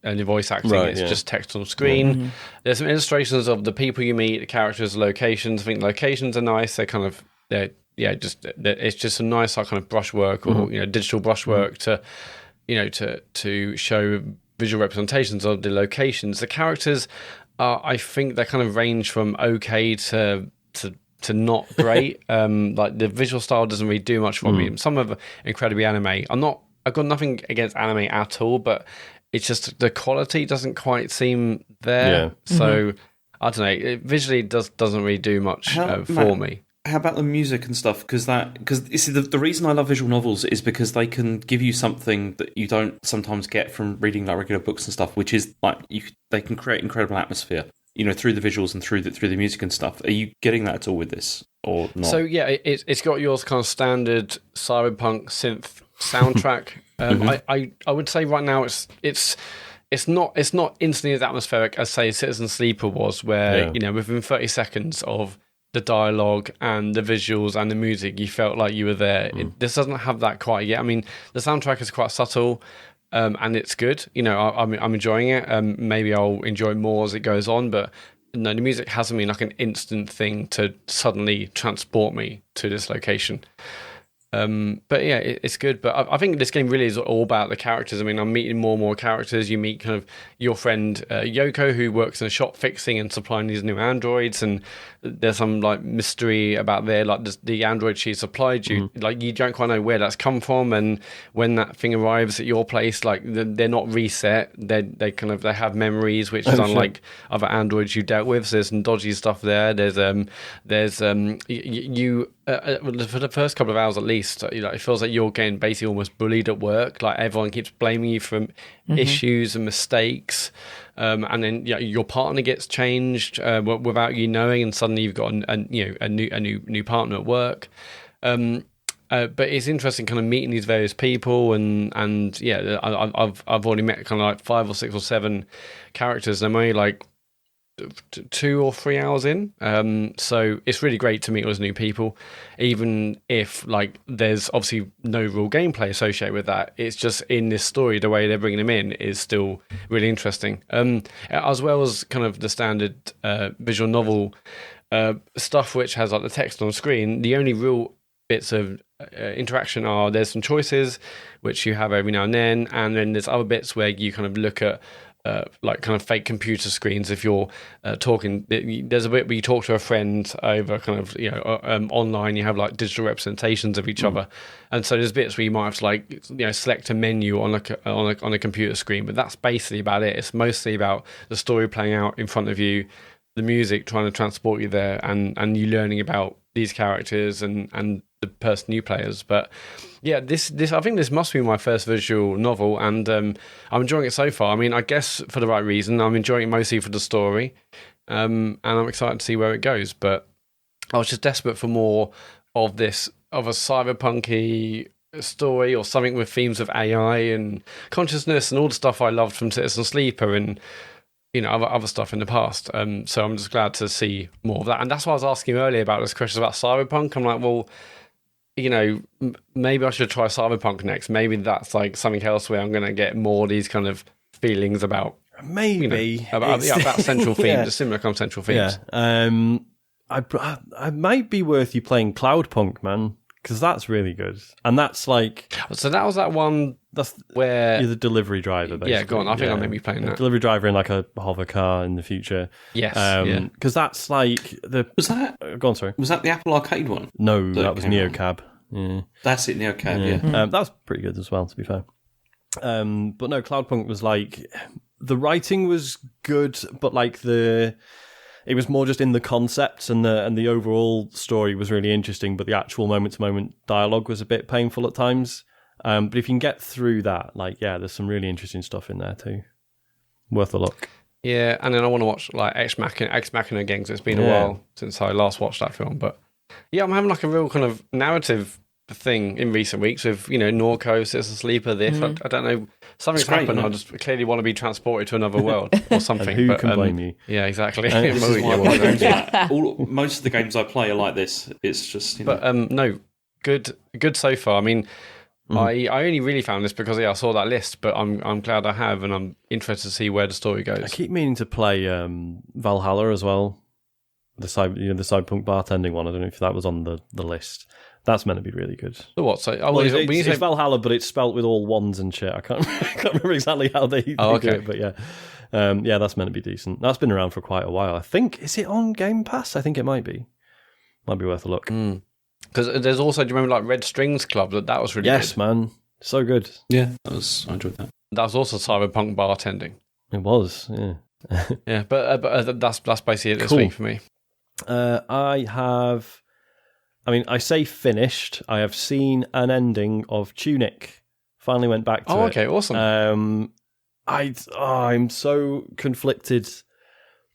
any voice acting. Right, it's just text on screen. There's some illustrations of the people you meet, the characters, locations. I think locations are nice. They're kind of it's just a nice kind of brushwork or digital brushwork to to show visual representations of the locations. The characters I think they kind of range from okay to not great. Like the visual style doesn't really do much for me. Some of incredibly anime. I've got nothing against anime at all, but it's just the quality doesn't quite seem there. So I don't know. It visually doesn't really do much for me. How about the music and stuff? Because you see, the reason I love visual novels is because they can give you something that you don't sometimes get from reading like regular books and stuff, which is like they can create incredible atmosphere. Through the visuals and through the music and stuff. Are you getting that at all with this, or not? So it's got yours kind of standard cyberpunk synth soundtrack. I would say right now it's not instantly as atmospheric as say Citizen Sleeper was, where within 30 seconds of the dialogue and the visuals and the music, you felt like you were there. This doesn't have that quite yet. I mean, the soundtrack is quite subtle. And it's good. I'm enjoying it. Maybe I'll enjoy it more as it goes on. But no, the music hasn't been like an instant thing to suddenly transport me to this location. But yeah, it's good. But I think this game really is all about the characters. I mean, I'm meeting more and more characters. You meet kind of your friend Yoko, who works in a shop fixing and supplying these new androids, and there's some like mystery about there, like the android she supplied you. Like you don't quite know where that's come from, and when that thing arrives at your place, like they're not reset. They have memories, which is unlike other androids you dealt with. So there's some dodgy stuff there. There's for the first couple of hours at least, it feels like you're getting basically almost bullied at work. Like everyone keeps blaming you for issues and mistakes, and then your partner gets changed without you knowing, and suddenly you've got a new partner at work. But it's interesting, kind of meeting these various people, and I've already met kind of like 5 or 6 or 7 characters, and I'm only like 2 or 3 hours in, so it's really great to meet all those new people, even if like there's obviously no real gameplay associated with that. It's just in this story, the way they're bringing them in is still really interesting, as well as kind of the standard visual novel stuff, which has like the text on screen. The only real bits of interaction there's some choices which you have every now and then there's other bits where you kind of look at like kind of fake computer screens. If you're talking, there's a bit where you talk to a friend over kind of online. You have like digital representations of each other, and so there's bits where you might have to like select a menu on a computer screen. But that's basically about it. It's mostly about the story playing out in front of you, the music trying to transport you there, and you learning about these characters and the person you play as. But yeah, this I think this must be my first visual novel, and I'm enjoying it so far. I mean, I guess for the right reason. I'm enjoying it mostly for the story, and I'm excited to see where it goes. But I was just desperate for more of this, of a cyberpunky story, or something with themes of AI and consciousness and all the stuff I loved from Citizen Sleeper and other stuff in the past. So I'm just glad to see more of that. And that's why I was asking earlier about this question about Cyberpunk. I'm like, well, maybe I should try Cyberpunk next. Maybe that's like something else where I'm going to get more of these kind of feelings about about central themes, similar kind of central themes. I might be worth you playing Cloudpunk, man, because that's really good. And that's like... So that was that one that's where... You're the delivery driver, basically. Yeah, go on. I think I may be playing that. Delivery driver in like a hover car in the future. Yes, because that's like... Was that... Go on, sorry. Was that the Apple Arcade one? No, that was NeoCab. Yeah. That's it, NeoCab, yeah. That was pretty good as well, to be fair. But no, Cloudpunk was like... The writing was good, but like it was more just in the concepts, and the overall story was really interesting, but the actual moment-to-moment dialogue was a bit painful at times. But if you can get through that, like, yeah, there's some really interesting stuff in there too. Worth a look. Yeah, and then I want to watch like Ex Machina again, because it's been a while since I last watched that film. But yeah, I'm having like a real kind of narrative thing in recent weeks with, Norco, Citizen Sleeper, this. I don't know. Something's happened. I just clearly want to be transported to another world or something. And who can blame you? Yeah, exactly. Most of the games I play are like this. It's just, But no, good so far. I mean, I only really found this because I saw that list, but I'm glad I have, and I'm interested to see where the story goes. I keep meaning to play Valhalla as well. The Cyberpunk bartending one. I don't know if that was on the list. That's meant to be really good. So what? So it's Valhalla, but it's spelt with all ones and shit. I can't remember exactly how they do it, but yeah. That's meant to be decent. That's been around for quite a while. I think, is it on Game Pass? I think it might be. Might be worth a look. Because there's also, do you remember like Red Strings Club? That was really good. Yes, man. So good. Yeah, I enjoyed that. That was also Cyberpunk bartending. It was, yeah. Yeah, but that's basically it this week for me. I say finished. I have seen an ending of Tunic. Finally went back to it. Oh, okay, awesome. I'm so conflicted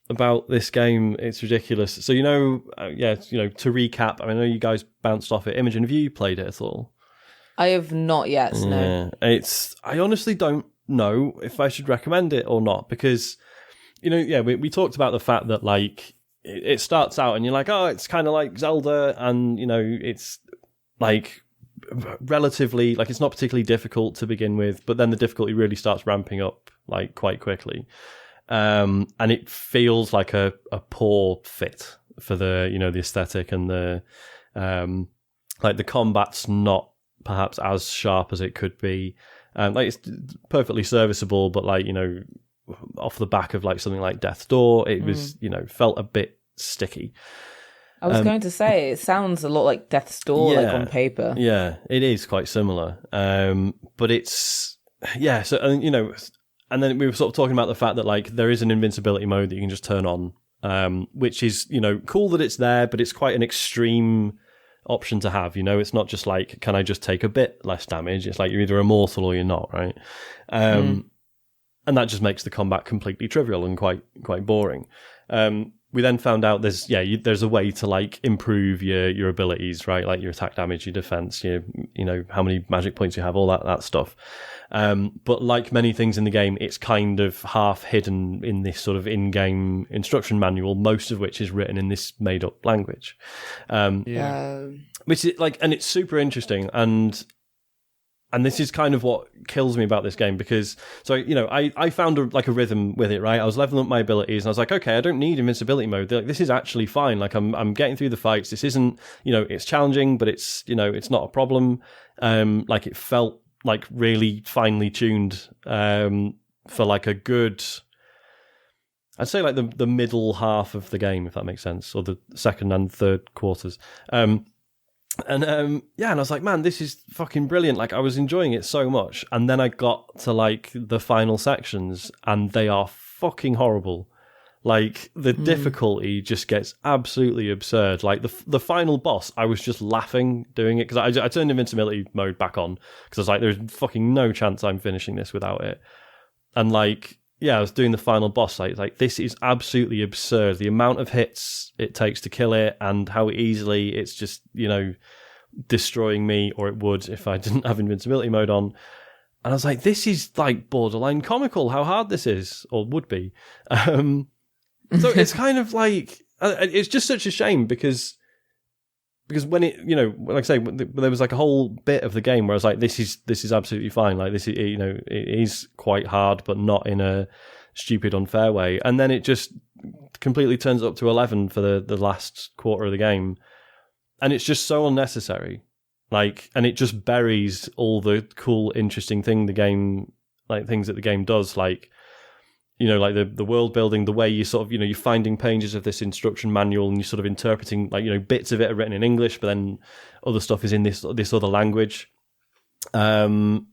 about this game. It's ridiculous. So, to recap, I know you guys bounced off it. Imogen, have you played it at all? I have not yet, no. I honestly don't know if I should recommend it or not, because, we talked about the fact that, like, it starts out and you're like, oh, it's kind of like Zelda, and it's like relatively, like, it's not particularly difficult to begin with, but then the difficulty really starts ramping up like quite quickly, and it feels like a poor fit for the the aesthetic, and the like the combat's not perhaps as sharp as it could be. Like, it's perfectly serviceable, but like off the back of like something like Death's Door, it was felt a bit sticky. I was going to say, it sounds a lot like Death's Door, like on paper. Yeah, it is quite similar. But it's so, and then we were sort of talking about the fact that like there is an invincibility mode that you can just turn on, which is cool that it's there, but it's quite an extreme option to have. It's not just like, can I just take a bit less damage? It's like you're either immortal or you're not, right? And that just makes the combat completely trivial and quite boring. We then found out there's a way to like improve your abilities, right? Like your attack damage, your defense, your how many magic points you have, all that stuff. But like many things in the game, it's kind of half hidden in this sort of in-game instruction manual, most of which is written in this made-up language. Which is like, and it's super interesting, and this is kind of what kills me about this game, because, I found a rhythm with it, right? I was leveling up my abilities, and I was like, okay, I don't need invincibility mode. Like, this is actually fine. Like, I'm getting through the fights. This isn't, it's challenging, but it's, it's not a problem. Like, it felt like really finely tuned for like a good, I'd say like the middle half of the game, if that makes sense, or the second and third quarters. And I was like, man, this is fucking brilliant. Like, I was enjoying it so much. And then I got to like the final sections, and they are fucking horrible. Like, the difficulty just gets absolutely absurd. Like, the final boss, I was just laughing doing it, because I turned invincibility mode back on, because I was like, there's fucking no chance I'm finishing this without it. And like, I was doing the final boss, like this is absolutely absurd. The amount of hits it takes to kill it, and how easily it's just, destroying me, or it would if I didn't have invincibility mode on. And I was like, this is like borderline comical, how hard this is, or would be. So it's kind of like, it's just such a shame, because when it, like I say, there was like a whole bit of the game where I was like, this is absolutely fine. Like, this is, it is quite hard, but not in a stupid, unfair way. And then it just completely turns up to 11 for the last quarter of the game. And it's just so unnecessary. Like, and it just buries all the cool, interesting things that the game does, like, you know, like the world building, the way you sort of, you know, you're finding pages of this instruction manual and you're sort of interpreting, like, you know, bits of it are written in English, but then other stuff is in this other language. And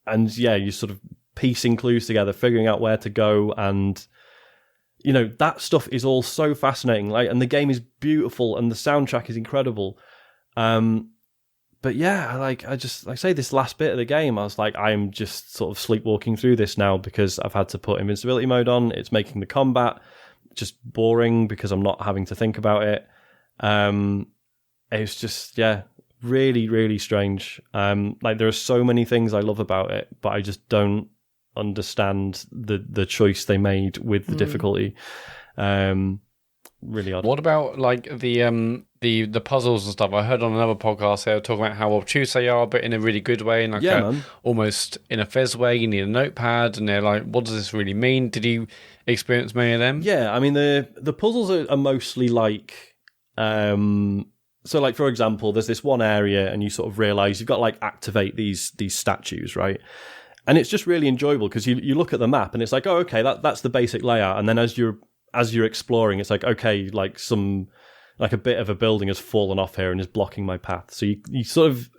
yeah, you're sort of piecing clues together, figuring out where to go, and you know, that stuff is all so fascinating. Like, and the game is beautiful and the soundtrack is incredible. But yeah, like I say, this last bit of the game, I was like, I'm just sort of sleepwalking through this now because I've had to put invincibility mode on. It's making the combat just boring because I'm not having to think about it. It's just, yeah, really, really strange. Like, there are so many things I love about it, but I just don't understand the choice they made with the difficulty. Really odd. What about like the puzzles and stuff? I heard on another podcast they were talking about how obtuse they are, but in a really good way, and like almost in a Fez way. You need a notepad, and they're like, "What does this really mean?" Did you experience many of them? Yeah, I mean the puzzles are mostly like, so like for example, there's this one area, and you sort of realize you've got to like activate these statues, right? And it's just really enjoyable because you look at the map and it's like, oh, okay, that's the basic layout, and then as you're exploring, it's like, okay, like a bit of a building has fallen off here and is blocking my path. So you sort of,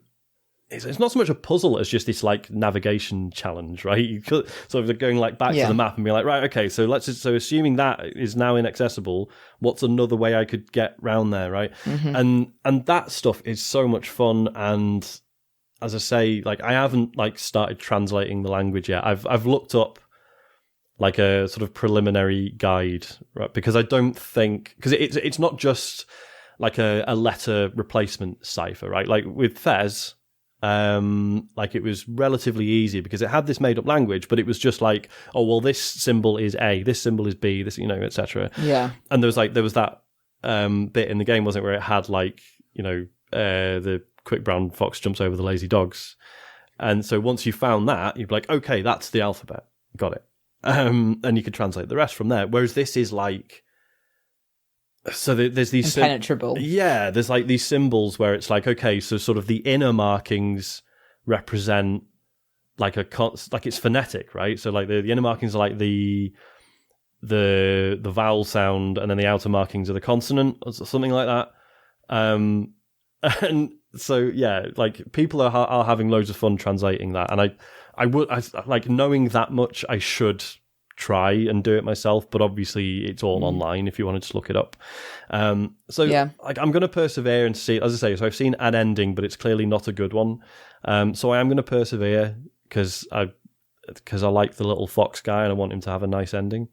it's not so much a puzzle as just this like navigation challenge, right? You could sort of going like back to the map and be like, right, okay, so assuming that is now inaccessible, what's another way I could get round there, right? Mm-hmm. And that stuff is so much fun. And as I say, like, I haven't like started translating the language yet. I've looked up like a sort of preliminary guide, right? Because I don't think, because it's not just like a letter replacement cipher, right? Like with Fez, like it was relatively easy because it had this made up language, but it was just like, oh, well, this symbol is A, this symbol is B, this, you know, etc. Yeah. And there was that bit in the game, wasn't it, where it had like, you know, the quick brown fox jumps over the lazy dogs. And so once you found that, you'd be like, okay, that's the alphabet. Got it. And you could translate the rest from there. Whereas this is like, so there's these impenetrable. Yeah, there's like these symbols where it's like, okay, so sort of the inner markings represent like like it's phonetic, right? So like the inner markings are like the vowel sound, and then the outer markings are the consonant or something like that. And so yeah, like people are having loads of fun translating that, and I like, knowing that much, I should try and do it myself, but obviously it's all online if you want to just look it up. Like, I'm going to persevere and see, as I say, so I've seen an ending, but it's clearly not a good one. So I am going to persevere because I like the little fox guy and I want him to have a nice ending.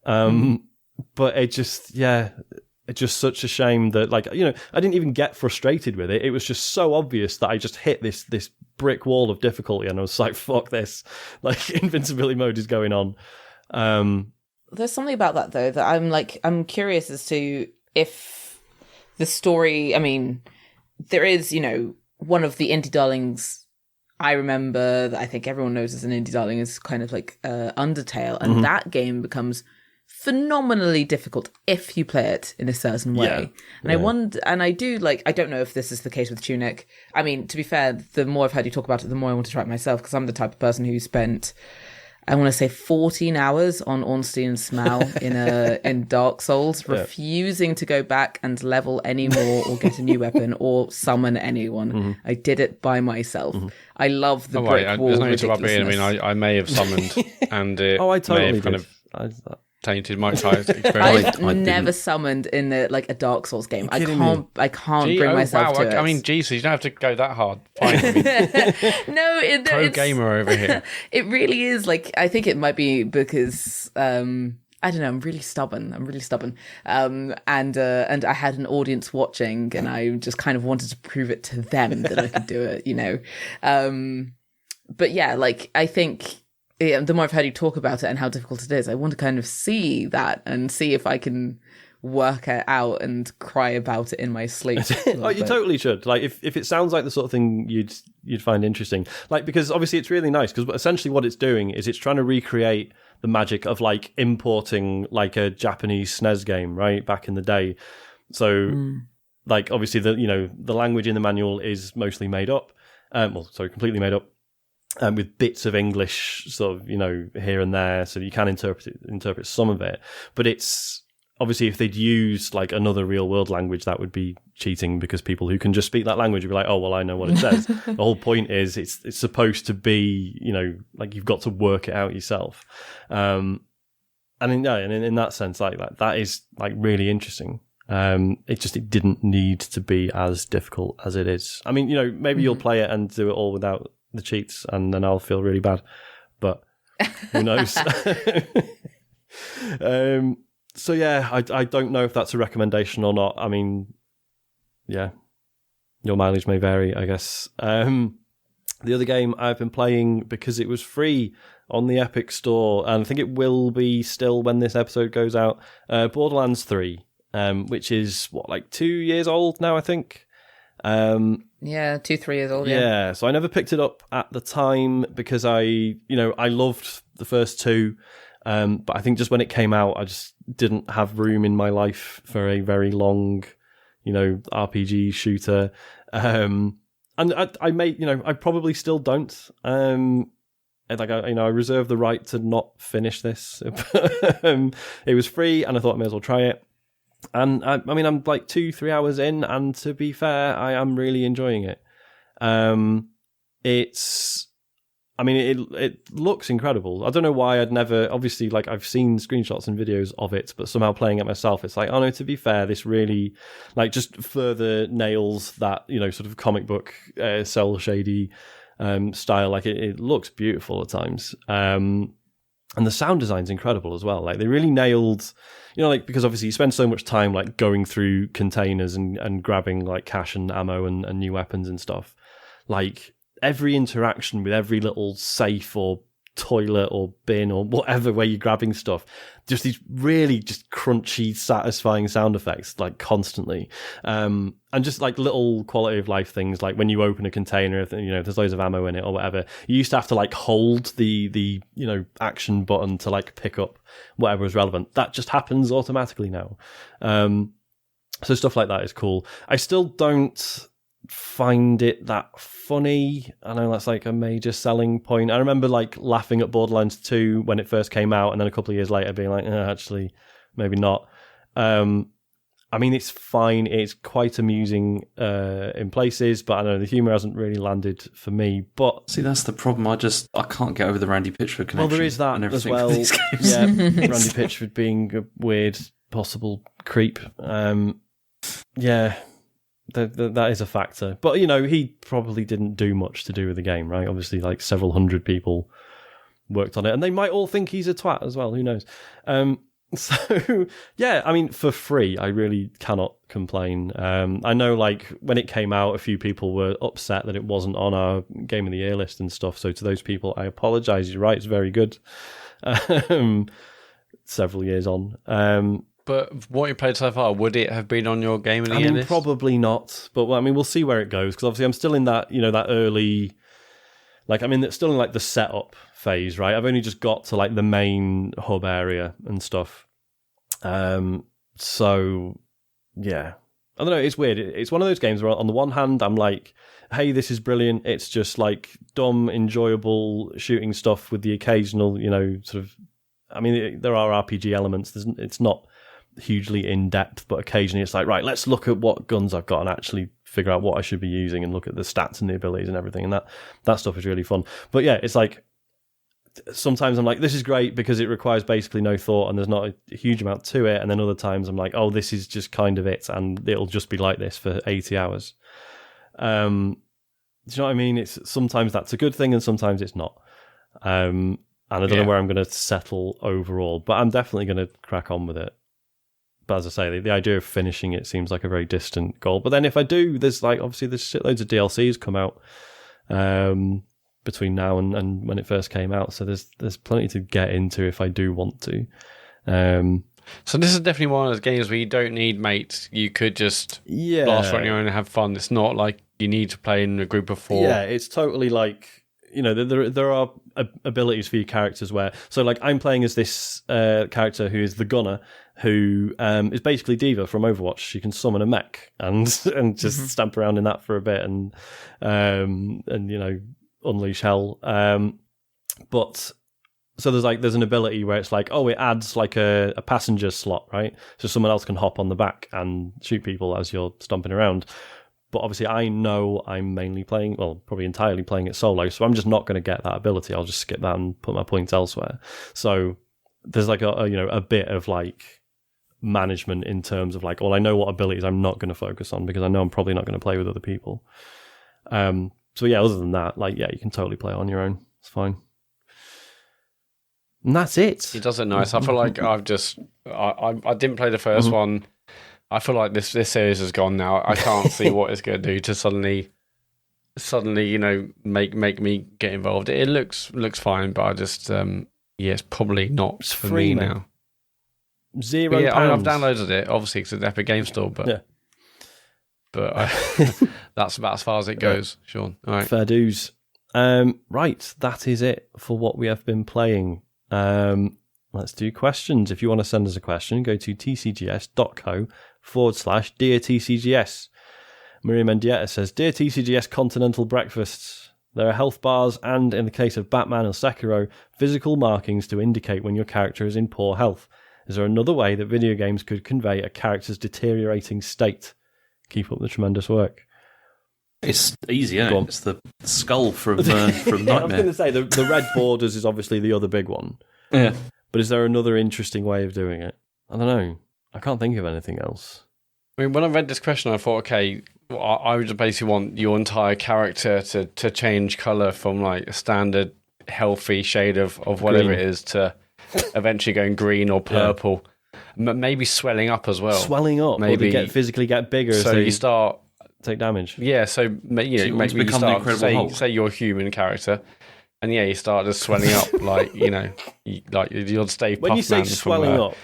But it's just such a shame that, like, you know, I didn't even get frustrated with it. It was just so obvious that I just hit this brick wall of difficulty, and I was like, fuck this. Like, invincibility mode is going on. There's something about that, though, that I'm curious as to if the story, I mean, there is, you know, one of the indie darlings I remember that I think everyone knows as an indie darling is kind of like Undertale, and that game becomes phenomenally difficult if you play it in a certain way. I wonder, and I don't know if this is the case with Tunic. I mean, to be fair, the more I've heard you talk about it, the more I want to try it myself, because I'm the type of person who spent, I want to say, 14 hours on Ornstein and Smaug in Dark Souls, refusing to go back and level any more or get a new weapon or summon anyone. I did it by myself. I love the brick wall. There's no need to rub it in. I mean, I may have summoned, and it I totally may have kind of tainted my entire experience. I've never summoned in a Dark Souls game. I can't bring myself to it. I mean, geez, so you don't have to go that hard. Fine. No, pro gamer over here. It really is. Like, I think it might be because I don't know. I'm really stubborn. And I had an audience watching, and I just kind of wanted to prove it to them that I could do it. You know. But yeah, like, I think, the more I've heard you talk about it and how difficult it is, I want to kind of see that and see if I can work it out and cry about it in my sleep. Oh, you totally should. Like, if it sounds like the sort of thing you'd find interesting, like, because obviously it's really nice, because essentially what it's doing is it's trying to recreate the magic of like importing like a Japanese SNES game, right, back in the day. So like obviously the language in the manual is mostly made up, completely made up, with bits of English sort of here and there, so you can interpret some of it. But it's obviously if they'd used like another real world language, that would be cheating, because people who can just speak that language would be like, oh well, I know what it says. The whole point is it's supposed to be like you've got to work it out yourself. And in that sense, like that is like really interesting. It didn't need to be as difficult as it is. I mean, maybe you'll play it and do it all without the cheats, and then I'll feel really bad. But who knows? So yeah, I don't know if that's a recommendation or not. I mean, yeah, your mileage may vary, I guess. The other game I've been playing because it was free on the Epic Store, and I think it will be still when this episode goes out, Borderlands 3, which is, like 2 years old now, I think. 2-3 years old, yeah. So I never picked it up at the time because I loved the first two, but I think just when it came out, I just didn't have room in my life for a very long, RPG shooter. And I probably still don't. I reserve the right to not finish this. It was free, and I thought I may as well try it. And I'm like 2-3 hours in, and to be fair, I am really enjoying it. It looks incredible. I don't know why I'd never, obviously, like I've seen screenshots and videos of it, but somehow playing it myself, it's like, oh no, to be fair, this really like just further nails that, sort of comic book, cell shady, style. Like it looks beautiful at times. And the sound design's incredible as well. Like they really nailed, because obviously you spend so much time like going through containers and grabbing like cash and ammo and new weapons and stuff. Like every interaction with every little safe or toilet or bin or whatever where you're grabbing stuff, just these really just crunchy, satisfying sound effects like constantly. And just like little quality of life things, like when you open a container, if there's loads of ammo in it or whatever, you used to have to like hold the action button to like pick up whatever was relevant. That just happens automatically now. So stuff like that is cool. I still don't find it that funny. I know that's like a major selling point. I remember like laughing at Borderlands 2 when it first came out, and then a couple of years later being like, actually, maybe not. It's fine. It's quite amusing in places, but I know the humour hasn't really landed for me. But see, that's the problem. I can't get over the Randy Pitchford connection. Well, there is that as well. Yeah, Randy Pitchford being a weird, possible creep. Yeah. That is a factor. But, he probably didn't do much to do with the game, right? Obviously, like several hundred people worked on it, and they might all think he's a twat as well. Who knows? So, yeah, for free, I really cannot complain. I know, like, when it came out, a few people were upset that it wasn't on our Game of the Year list and stuff. So to those people, I apologise. You're right, it's very good. Several years on. But what you played so far, would it have been on your Game of the Year list? Probably not. But we'll see where it goes, because obviously I'm still in that, that early, like still in like the setup phase, right? I've only just got to like the main hub area and stuff. So yeah, I don't know. It's weird. It's one of those games where on the one hand I'm like, hey, this is brilliant. It's just like dumb, enjoyable shooting stuff with the occasional, sort of. There are RPG elements. It's not hugely in depth, but occasionally it's like, right, let's look at what guns I've got and actually figure out what I should be using and look at the stats and the abilities and everything, and that stuff is really fun. But yeah, it's like sometimes I'm like, this is great because it requires basically no thought and there's not a huge amount to it, and then other times I'm like, oh, this is just kind of it, and it'll just be like this for 80 hours. Do you know what I mean? It's sometimes that's a good thing and sometimes it's not. And I don't know where I'm going to settle overall, but I'm definitely going to crack on with it. But as I say, the idea of finishing it seems like a very distant goal. But then if I do, there's shitloads of DLCs come out between now and when it first came out. So there's plenty to get into if I do want to. So this is definitely one of those games where you don't need mates. You could just blast on your own and have fun. It's not like you need to play in a group of 4. Yeah, it's totally like, there are abilities for your characters where, so like I'm playing as this character who is the gunner, who is basically D.Va from Overwatch. She can summon a mech and just stamp around in that for a bit and unleash hell. But so there's an ability where it's like, oh, it adds like a passenger slot, right? So someone else can hop on the back and shoot people as you're stomping around. But obviously I know I'm mainly playing, well, probably entirely playing it solo, so I'm just not going to get that ability. I'll just skip that and put my points elsewhere. So there's like a bit of like management in terms of like, well, I know what abilities I'm not going to focus on because I know I'm probably not going to play with other people. So yeah, other than that, like, yeah, you can totally play it on your own. It's fine. And that's it. He does it nice. I feel like I didn't play the first one. I feel like this series has gone now. I can't see what it's going to do to suddenly, make me get involved. It looks fine, but I just, it's probably not it's for free me now. £0. Yeah, I've downloaded it, obviously, because it's Epic Game Store, but yeah. But that's about as far as it goes, Sean. All right. Fair dues. Right, that is it for what we have been playing. Let's do questions. If you want to send us a question, go to tcgs.co/Dear TCGS. Miriam Mendieta says, Dear TCGS Continental Breakfasts, there are health bars and, in the case of Batman and Sekiro, physical markings to indicate when your character is in poor health. Is there another way that video games could convey a character's deteriorating state? Keep up the tremendous work. It's easy, isn't it? It's the skull from Nightmare. I was going to say, the red borders is obviously the other big one. Yeah. But is there another interesting way of doing it? I don't know. I can't think of anything else. I mean, when I read this question, I thought, okay, I would basically want your entire character to change colour from like a standard healthy shade of whatever Green. it is to eventually going green or purple. Yeah. Maybe swelling up as well. Swelling up? Maybe or physically get bigger so as you start... take damage. Yeah, so maybe you start, say you're a human character, and you start just swelling up like you'll stay. When you say swelling up,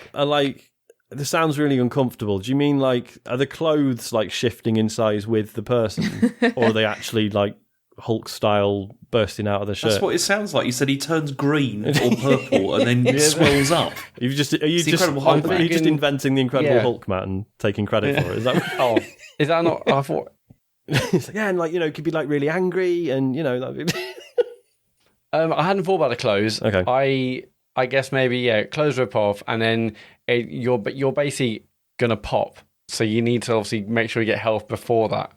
this sounds really uncomfortable. Do you mean like are the clothes like shifting in size with the person, or are they actually like Hulk style bursting out of the shirt? That's what it sounds like. You said he turns green or purple and then it swells up. Are you just inventing the Incredible Hulk, Matt, and taking credit for it? Is that? Oh, is that not? I thought. It's like, yeah, and it could be like really angry, and that'd be... I hadn't thought about the clothes. Okay. I guess maybe clothes rip off, and then you're basically gonna pop. So you need to obviously make sure you get health before that.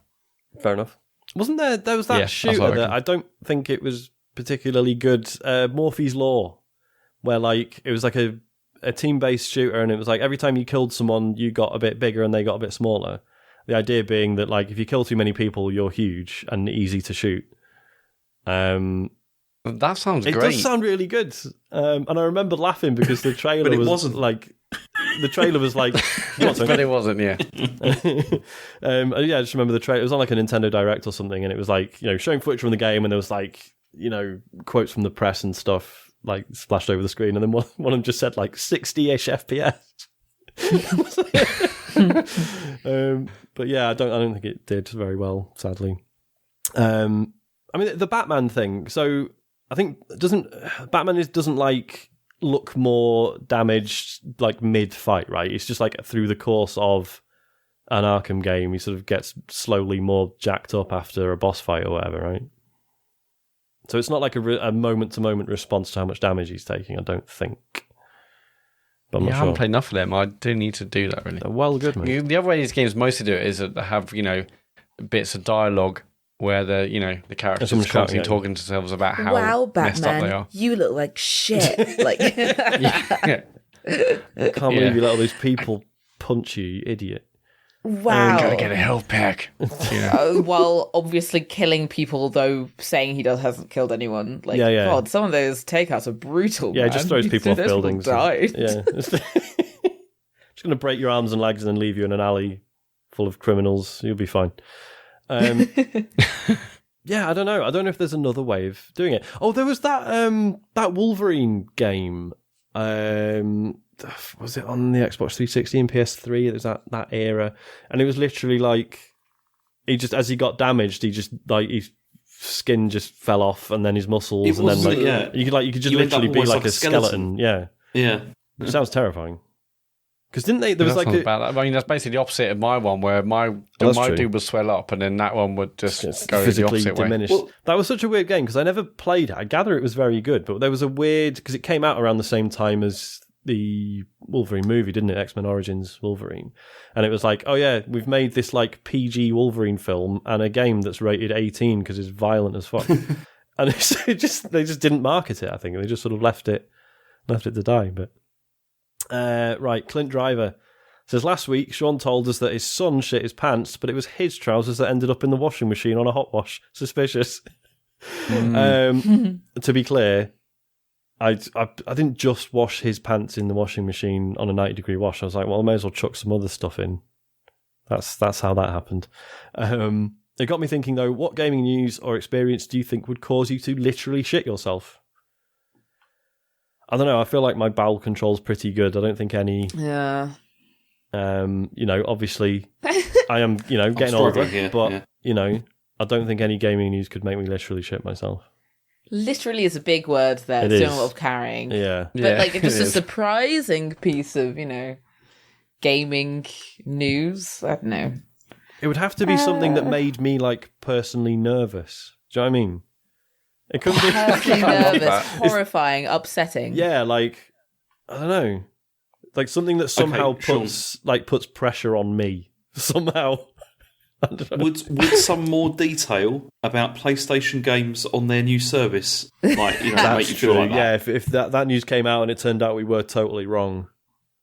Fair enough. Wasn't there was that shooter that I don't think it was particularly good, Morphe's Law, where like it was like a team-based shooter, and it was like every time you killed someone, you got a bit bigger and they got a bit smaller. The idea being that like if you kill too many people, you're huge and easy to shoot. That sounds great. It does sound really good. And I remember laughing because the trailer wasn't like... The trailer was like... But it wasn't, yeah. I just remember the trailer. It was on like a Nintendo Direct or something, and it was like, showing footage from the game, and there was like, quotes from the press and stuff like splashed over the screen, and then one of them just said like 60-ish FPS. But yeah, I don't think it did very well, sadly. I mean, the Batman thing. So I think Batman doesn't like look more damaged like mid fight, right? It's just like through the course of an Arkham game, he sort of gets slowly more jacked up after a boss fight or whatever, right? So it's not like a moment to moment response to how much damage he's taking, I don't think. But I'm not sure. I haven't played enough of them. I do need to do that, really. They're well good, mate. The other way these games mostly do it is that they have, bits of dialogue where the characters are constantly talking to themselves about how messed up they are. You look like shit. Like, I can't believe you let all those people punch you, you idiot. Wow. Gotta get a health pack. While obviously killing people, though saying he hasn't killed anyone. Like, God, some of those takeouts are brutal. Yeah, man. it just throws people off buildings. Died. Yeah. Just going to break your arms and legs and then leave you in an alley full of criminals. You'll be fine. Yeah, I don't know. I don't know if there's another way of doing it. Oh, there was that Wolverine game. Was it on the Xbox 360 and PS3? It was that era, and it was literally like he just, as he got damaged, he just like he skin just fell off, and then his muscles, It and then was, yeah. you could just You end up literally be almost like a skeleton. Yeah, Yeah. it sounds terrifying. Because didn't they? There was That like sounds bad. I mean, that's basically the opposite of my one, where my true. dude would swell up, and then that one would just go physically the opposite diminished. way. Well- That was such a weird game because I never played it. I gather it was very good, but there was a weird because it came out around the same time as the Wolverine movie, didn't it? X-Men Origins Wolverine, and it was like, oh yeah, we've made this like PG Wolverine film and a game that's rated 18 because it's violent as fuck, and they just didn't market it. I think they just sort of left it to die. But right, Clint Driver says last week Sean told us that his son shit his pants, but it was his trousers that ended up in the washing machine on a hot wash. Suspicious. To be clear, I didn't just wash his pants in the washing machine on a 90-degree wash. I was like, well, I may as well chuck some other stuff in. That's how that happened. It got me thinking though, what gaming news or experience do you think would cause you to literally shit yourself? I don't know. I feel like my bowel control's pretty good. I don't think any. Yeah. Obviously, I am, getting older, here, but yeah. I don't think any gaming news could make me literally shit myself. Literally is a big word there. It It's is. doing a lot of carrying. Yeah. But like, it's just it a is. surprising piece of, gaming news. I don't know. It would have to be something that made me like personally nervous. Do you know what I mean? It couldn't be. Personally I love nervous, that. horrifying, upsetting. Yeah, like I don't know, like something that somehow Sean. puts pressure on me somehow. I don't know. Would some more detail about PlayStation games on their new service, make you feel like that? Yeah, if that news came out and it turned out we were totally wrong.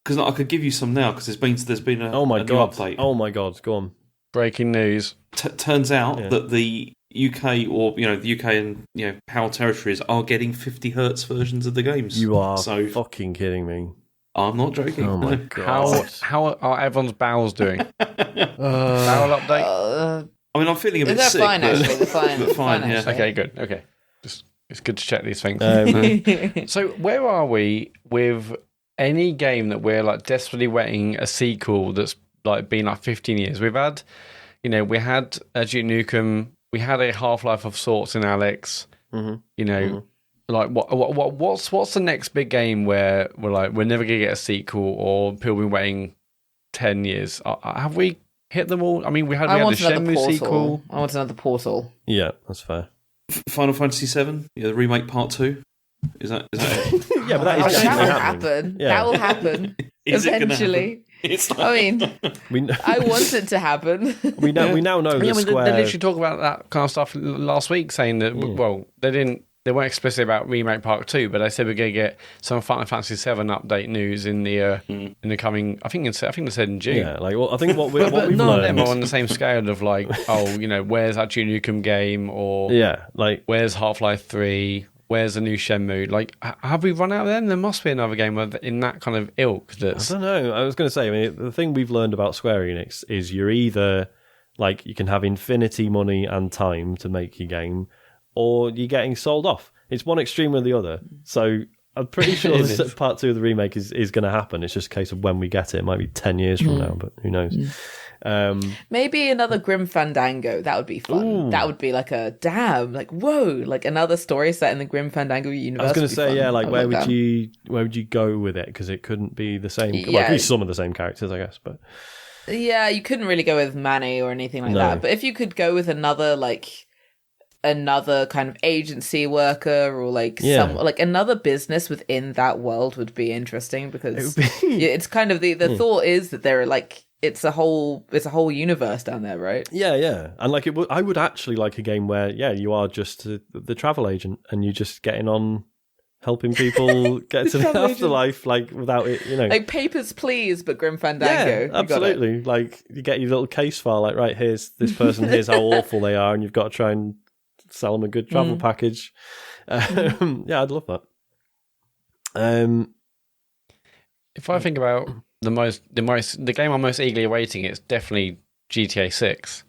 Because I could give you some now because there's been a, Oh my a new god! update. Oh my god! Go on. Breaking news. Turns out Yeah. that the UK or the UK and PAL territories are getting 50 hertz versions of the games. You are so fucking kidding me. I'm not joking. Oh my god! How are everyone's bowels doing? Bowel update. I mean, I'm feeling a bit They're sick. fine, but, actually. They're fine. but fine, Fine, yeah. actually. Okay, good. Okay, just it's good to check these things. Um, So where are we with any game that we're like desperately waiting a sequel that's like been like 15 years? We've had, we had Duke Nukem, we had a Half-Life of sorts in Alex. Like what's the next big game where we're never gonna get a sequel or people been waiting 10 years? Have we hit them all? I mean, we had I the want another Shenmue Portal. sequel. I want another Portal. yeah, that's fair. Final Fantasy VII, the remake part 2. Is that it? Yeah, but that is That definitely will happening. happen. Yeah. That will happen. Is it gonna Eventually. happen? It's I mean, We I want it to happen. we now know Yeah, that I mean, Square. they literally talk about that kind of stuff last week, saying that they weren't explicit about remake part 2, but they said we're going to get some Final Fantasy VII update news in the coming. I think they said in June. Yeah, like I think what But we've none of them learned. are on the same scale of like, where's that Duke Nukem game, or Yeah, like where's Half-Life 3, where's the new Shenmue? Like, have we run out of them? There must be another game in that kind of ilk. I That's don't know. I was going to say, I mean, the thing we've learned about Square Enix is you're either like you can have infinity money and time to make your game, or you're getting sold off. It's one extreme or the other. So I'm pretty sure It this is. part 2 of the remake is going to happen. It's just a case of when we get it. It might be 10 years from now, but who knows? Maybe another Grim Fandango. That would be fun. Ooh. That would be like whoa, like another story set in the Grim Fandango universe. I was going would to be say, fun. yeah, I like where like would that. you go with it? Because it couldn't be the same. Well, Yeah. at least some of the same characters, I guess. But Yeah, you couldn't really go with Manny or anything like No. that. But if you could go with another kind of agency worker or another business within that world would be interesting because it's kind of the thought is that there are like it's a whole universe down there, right? yeah, and like I would actually like a game where you are just the travel agent and you're just getting on helping people get to the travel agent. afterlife, like without it, Like Papers, Please, but Grim Fandango. Yeah, You got it. absolutely. Like you get your little case file, like right, here's this person, here's how awful they are, and you've got to try and sell them a good travel package. Yeah, I'd love that. if I think about the game I'm most eagerly awaiting, it's definitely GTA 6.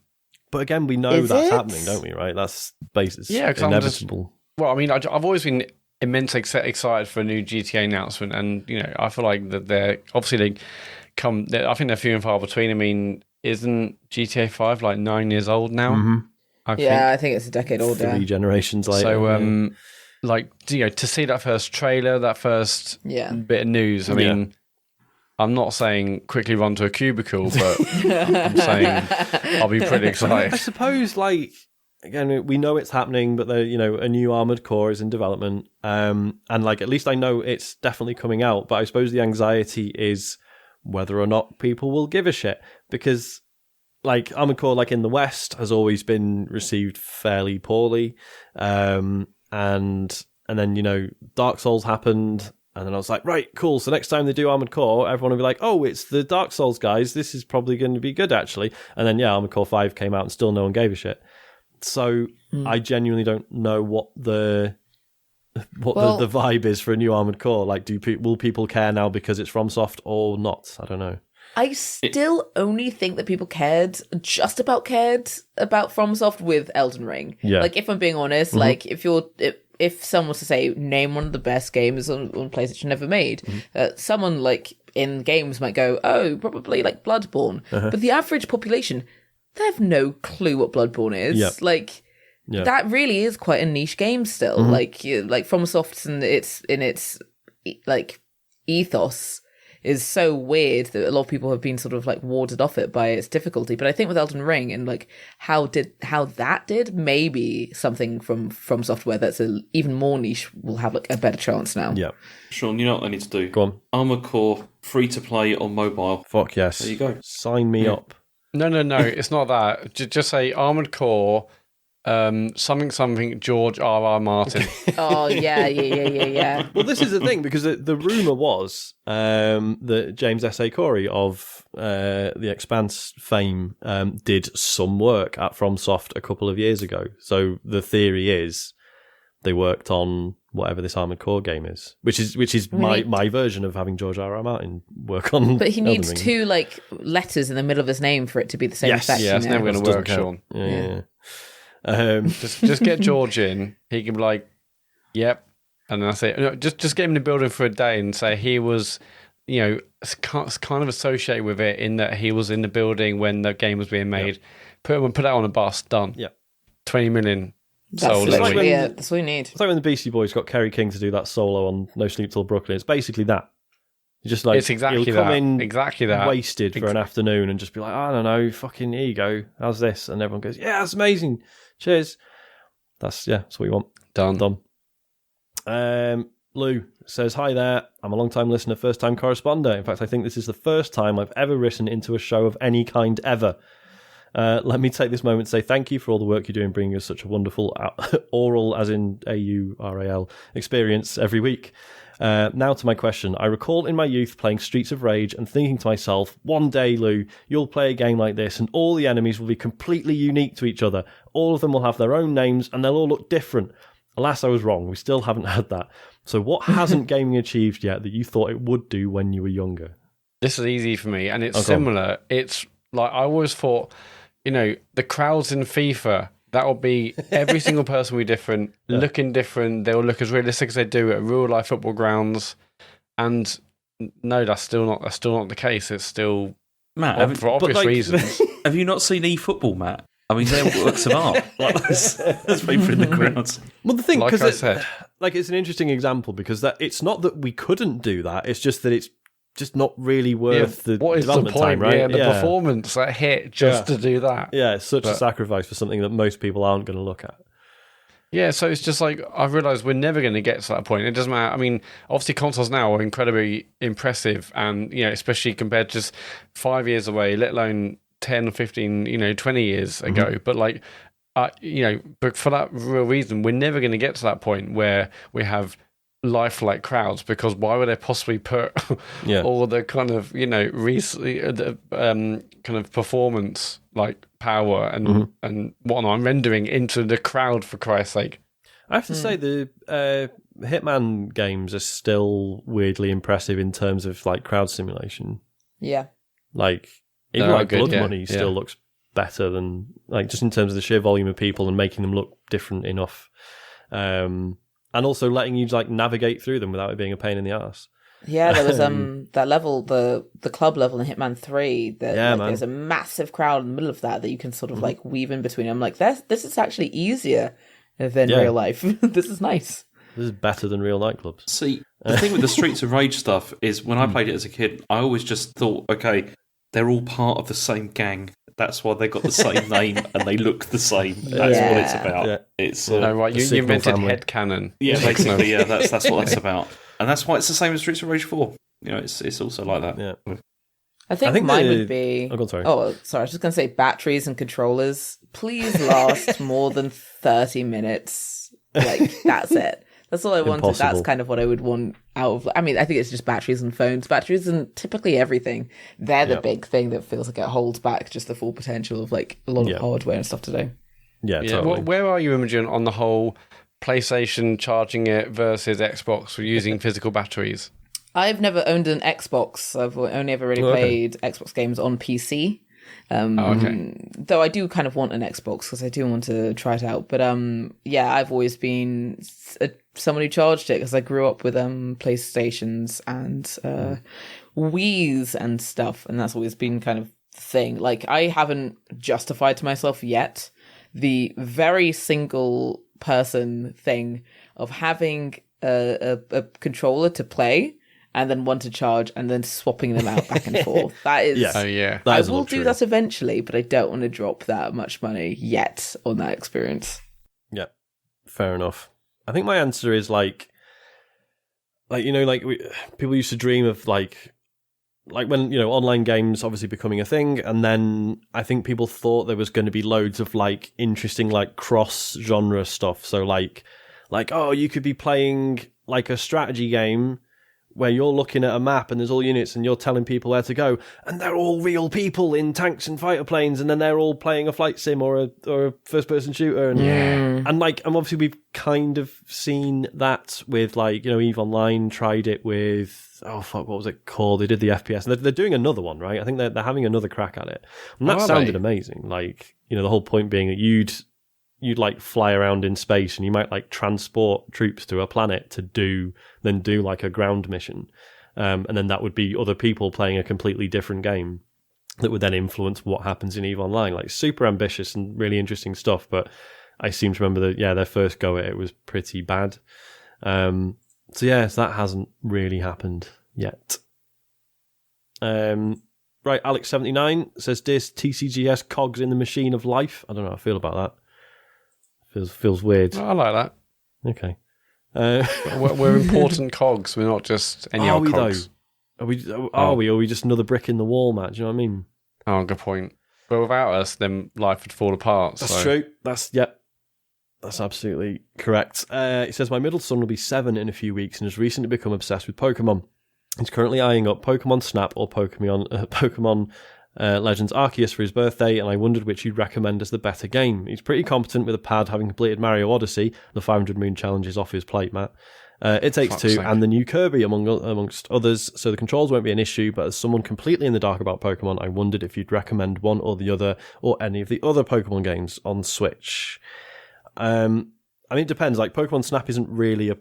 But again, we know Is that's it? happening, don't we? Right? That's basis. Yeah, 'cause I'm inevitable. Well, I mean, I've always been immensely excited for a new GTA announcement, and I feel like that they're obviously I think they're few and far between. I mean, isn't GTA 5 like 9 years old now? I think it's a decade older. 3 generations later. So, like, you know, to see that first trailer, that first bit of news, I mean, I'm not saying quickly run to a cubicle, but I'm saying I'll be pretty excited. I suppose, like, again, we know it's happening, but a new Armored Core is in development, and like at least I know it's definitely coming out. But I suppose the anxiety is whether or not people will give a shit, because like Armored Core, like in the West, has always been received fairly poorly, and then Dark Souls happened. And then I was like, right, cool. So next time they do Armored Core, everyone will be like, oh, it's the Dark Souls guys. This is probably going to be good, actually. And then, Armored Core 5 came out and still no one gave a shit. So I genuinely don't know what the vibe is for a new Armored Core. Like, will people care now because it's FromSoft or not? I don't know. I still only think that people cared about FromSoft with Elden Ring. Yeah. Like, if I'm being honest, like, if someone was to say, name one of the best games on PlayStation ever made, someone like in games might go, oh, probably like Bloodborne. But the average population, they have no clue what Bloodborne is. Yep. Like, that really is quite a niche game still. Like FromSoft and its like ethos is so weird that a lot of people have been sort of like warded off it by its difficulty. But I think with Elden Ring and like how that did, maybe something from software that's even more niche will have like a better chance now. Yeah. Sean, you know what I need to do? Go on. Armored Core, free to play on mobile. Fuck yes. There you go. Sign me up. No, it's not that. Just say Armored Core, something George R.R. Martin. Oh, yeah. Well, this is the thing, because the rumour was that James S.A. Corey of The Expanse fame did some work at FromSoft a couple of years ago. So the theory is they worked on whatever this Armored Core game is, which is my version of having George R.R. Martin work on. But he needs 2 like letters in the middle of his name for it to be the same effect. Yeah, it's never going to work, Sean. Yeah. Just get George in. He can be like, yep, and then I say, no, just get him in the building for a day and say he was, kind of associated with it in that he was in the building when the game was being made. Yep. Put that on a bus. Done. Yeah, 20 million. That's literally it. That's what we need. It's like when the Beastie Boys got Kerry King to do that solo on No Sleep Till Brooklyn. It's basically that. Just like it's exactly he'll come that. in exactly that. Wasted for an afternoon and just be like, I don't know, fucking here you go. How's this? And everyone goes, yeah, that's amazing. Cheers. That's what you want. Done. Lou says, hi there. I'm a long-time listener, first-time correspondent. In fact, I think this is the first time I've ever written into a show of any kind ever. Let me take this moment to say thank you for all the work you do in bringing us such a wonderful oral, as in AURAL, experience every week. Now to my question. I recall in my youth playing Streets of Rage and thinking to myself, one day, Lou, you'll play a game like this and all the enemies will be completely unique to each other. All of them will have their own names and they'll all look different. Alas, I was wrong. We still haven't had that. So what hasn't gaming achieved yet that you thought it would do when you were younger? This is easy for me, and it's similar. It's like I always thought, the crowds in FIFA, that will be every single person will be different, looking different. They will look as realistic as they do at real life football grounds. And no, that's still not the case. It's still Matt, for obvious reasons. Have you not seen eFootball, Matt? I mean, they're works of art. Like there's people in the crowds. Well, the thing, like I said, it's an interesting example because it's not that we couldn't do that. It's just that it's just not really worth the what is development the point, time, right? Yeah, the performance that hit just to do that. Yeah, it's such a sacrifice for something that most people aren't going to look at. Yeah, so it's just like I've realised we're never going to get to that point. It doesn't matter. I mean, obviously consoles now are incredibly impressive, and especially compared to just 5 years away, let alone 10 or 15, 20 years ago. But like, but for that real reason, we're never going to get to that point where we have lifelike crowds, because why would they possibly put all the kind of kind of performance like power and whatnot rendering into the crowd, for Christ's sake? I have to say the Hitman games are still weirdly impressive in terms of like crowd simulation. Yeah, like even like Blood Money still looks better than like just in terms of the sheer volume of people and making them look different enough. And also letting you like navigate through them without it being a pain in the ass. Yeah, there was that level, the club level in Hitman 3. There's a massive crowd in the middle of that you can sort of like weave in between. I'm like, this is actually easier than real life. This is nice. This is better than real nightclubs. See, the thing with the Streets of Rage stuff is when I played it as a kid, I always just thought, okay, they're all part of the same gang. That's why they got the same name and they look the same. That's what it's about. Yeah. It's right. You invented headcanon. Yeah, basically, that's what that's about, and that's why it's the same as Streets of Rage 4. You know, it's also like that. Yeah. I think mine would be. Oh, sorry. Oh, sorry. I was just going to say batteries and controllers. Please last more than 30 minutes. Like that's it. That's all I wanted. Impossible. That's kind of what I would want out of. I mean, I think it's just batteries and phones. Batteries and typically everything. They're the big thing that feels like it holds back just the full potential of like a lot of hardware and stuff today. Yeah, totally. Where are you, Imogen, on the whole PlayStation charging it versus Xbox for using physical batteries? I've never owned an Xbox. I've only ever really played Xbox games on PC. Though I do kind of want an Xbox because I do want to try it out. But I've always been someone who charged it because I grew up with PlayStations and Wii's and stuff, and that's always been kind of the thing. Like I haven't justified to myself yet the very single person thing of having a controller to play and then one to charge, and then swapping them out back and forth. That is, I will do that eventually, but I don't want to drop that much money yet on that experience. Yeah, fair enough. I think my answer is people used to dream of like when online games obviously becoming a thing, and then I think people thought there was going to be loads of like interesting like cross genre stuff. So like you could be playing like a strategy game where you're looking at a map and there's all units and you're telling people where to go, and they're all real people in tanks and fighter planes, and then they're all playing a flight sim or a first person shooter, and obviously we've kind of seen that with EVE Online tried it with what was it called? They did the FPS, and they're doing another one, right? I think they're having another crack at it, and that sounded amazing. Like, the whole point being that you'd like fly around in space and you might like transport troops to a planet to do like a ground mission. And then that would be other people playing a completely different game that would then influence what happens in EVE Online. Like super ambitious and really interesting stuff. But I seem to remember that, their first go at it was pretty bad. So that hasn't really happened yet. Right, Alex79 says, "This TCGS cogs in the machine of life." I don't know how I feel about that. Feels weird. I like that. Okay. We're important cogs. We're not just any old cogs. Though? Are we? Or are we just another brick in the wall, Matt? Do you know what I mean? Oh, good point. But without us, then life would fall apart. That's true. That's absolutely correct. It says, "My middle son will be 7 in a few weeks and has recently become obsessed with Pokemon. He's currently eyeing up Pokemon Snap or Pokemon Legends Arceus for his birthday, and I wondered which you'd recommend as the better game. He's pretty competent with a pad, having completed Mario Odyssey, the 500 Moon Challenge is off his plate, Matt. It Takes Two, and the new Kirby, amongst others, so the controls won't be an issue, but as someone completely in the dark about Pokemon, I wondered if you'd recommend one or the other, or any of the other Pokemon games on Switch." I mean, it depends. Like, Pokemon Snap isn't really a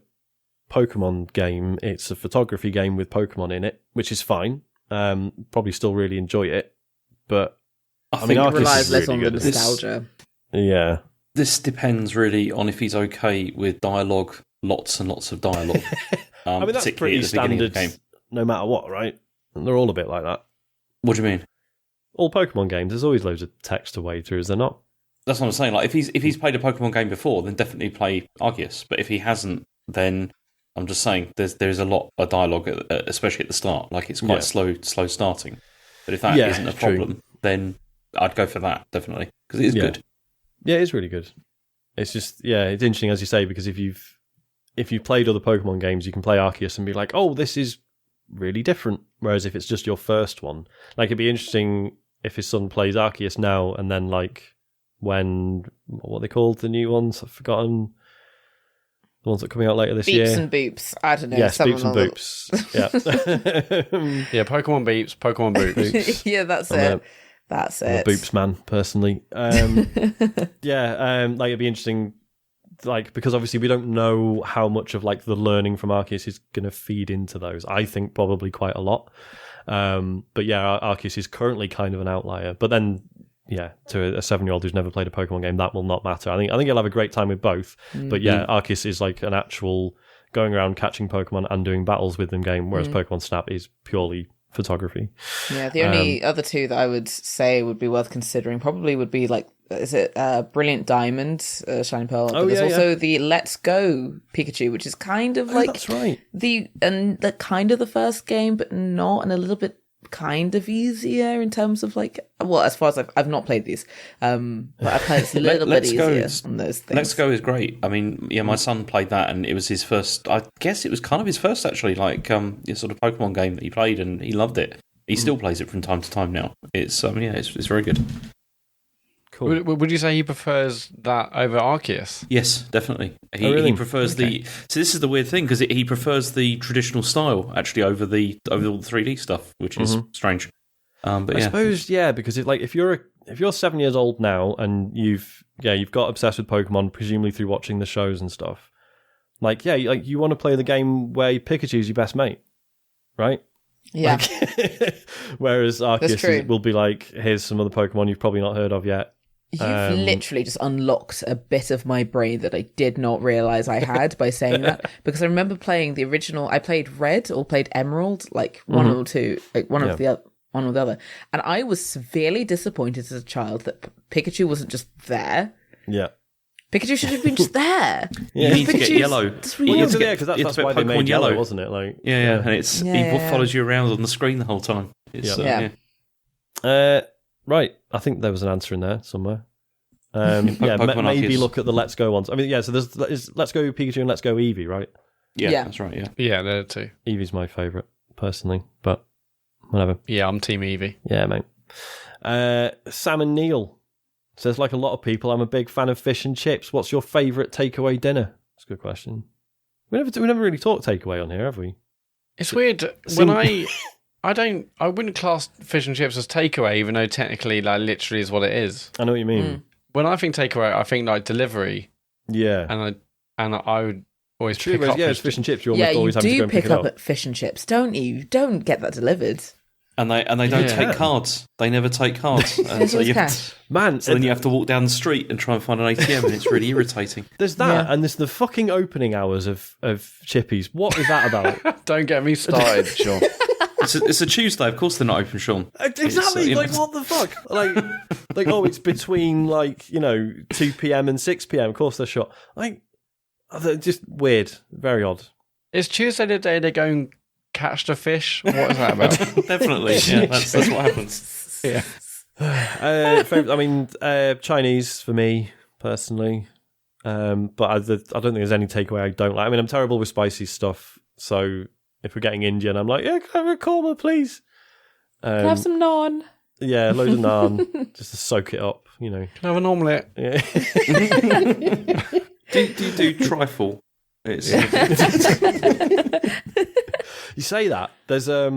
Pokemon game, it's a photography game with Pokemon in it, which is fine. Probably still really enjoy it. But I think it relies less really on the nostalgia. This depends really on if he's okay with dialogue, lots and lots of dialogue. I mean, that's pretty standard no matter what, right? And they're all a bit like that. What do you mean? All Pokemon games, there's always loads of text to wade through, is there not? That's what I'm saying. Like, if he's played a Pokemon game before, then definitely play Arceus. But if he hasn't, then I'm just saying there's a lot of dialogue, especially at the start. Like, it's quite slow starting. But if that isn't a problem, then I'd go for that, definitely. Because it is good. Yeah, it is really good. It's just, it's interesting, as you say, because if you've played other Pokemon games, you can play Arceus and be like, oh, this is really different. Whereas if it's just your first one, like, it'd be interesting if his son plays Arceus now, and then, like, what are they called, the new ones? I've forgotten. The ones that are coming out later this year. Beeps and Boops. I don't know. Yes, Beeps and Boops. Yeah. Pokemon Beeps, Pokemon Boops. Yeah, that's it. That's I'm it. a Boops man, personally. Like, it'd be interesting like, because obviously we don't know how much of like the learning from Arceus is going to feed into those. I think probably quite a lot. But yeah, Arceus is currently kind of an outlier. But then, yeah, to a 7-year-old who's never played a Pokemon game, that will not matter. I think you'll have a great time with both. But yeah, Arceus is like an actual going around catching Pokemon and doing battles with them game, whereas Pokemon Snap is purely photography. Yeah, the only other two that I would say would be worth considering probably would be like, is it Brilliant Diamond, Shining Pearl? But there's also the Let's Go Pikachu, which is kind of like that's right. the kind of the first game, but not, and a little bit kind of easier in terms of like, well, as far as I've not played these, but I've heard it's a little bit easier on those things. Let's Go is great. I mean, yeah, my son played that, and it was his first. I guess it was kind of his first actually, like sort of Pokemon game that he played, and he loved it. He still plays it from time to time now. It's it's very good. Cool. Would you say he prefers that over Arceus? Yes, definitely. Really? He prefers the. So this is the weird thing, because he prefers the traditional style actually over all the 3D stuff, which is strange. But I suppose, because it, like if you're 7 years old now and you've got obsessed with Pokemon, presumably through watching the shows and stuff. Like you want to play the game where Pikachu's your best mate, right? Yeah. Whereas Arceus will be like, here's some other Pokemon you've probably not heard of yet. You've literally just unlocked a bit of my brain that I did not realize I had by saying that, because I remember playing the original. I played Red or played Emerald, like one or two, like one or the other, and I was severely disappointed as a child that Pikachu wasn't just there. Yeah. Pikachu should have been just there. You need to get yellow. Because that's why they made yellow, wasn't it? Like, and he follows you around on the screen the whole time. Right, I think there was an answer in there somewhere. Maybe look at the Let's Go ones. I mean, so there's Let's Go Pikachu and Let's Go Eevee, right? Yeah, that's right. Yeah, there are two. Eevee's my favourite personally, but whatever. Yeah, I'm Team Eevee. Yeah, mate. Sam and Neil says, like a lot of people, I'm a big fan of fish and chips. What's your favourite takeaway dinner? That's a good question. We never really talked takeaway on here, have we? It's weird when I wouldn't class fish and chips as takeaway, even though technically, like, literally is what it is. I know what you mean. When I think takeaway, I think like delivery. Yeah, and I would always pick up. Yeah, it's fish and chips. You always have to go and pick it up. You do pick up at fish and chips, don't you? You don't get that delivered. And they don't take cards. They never take cards. And so then you have to walk down the street and try and find an ATM, and it's really irritating. There's that, and there's the fucking opening hours of Chippies. What is that about? Don't get me started, Sean. It's a Tuesday. Of course they're not open, Sean. Exactly. What the fuck? It's between 2 p.m. and 6 p.m. Of course they're shut. They're just weird. Very odd. Is Tuesday the day they go and catch the fish? What is that about? Definitely. Yeah, that's what happens. Yeah. Chinese for me personally. But I don't think there's any takeaway I don't like. I mean, I'm terrible with spicy stuff, so if we're getting Indian, I'm like, yeah, can I have a korma, please? Can I have some naan? Yeah, loads of naan, just to soak it up, Can I have an omelette? Yeah. Do you do trifle? You say that. There's a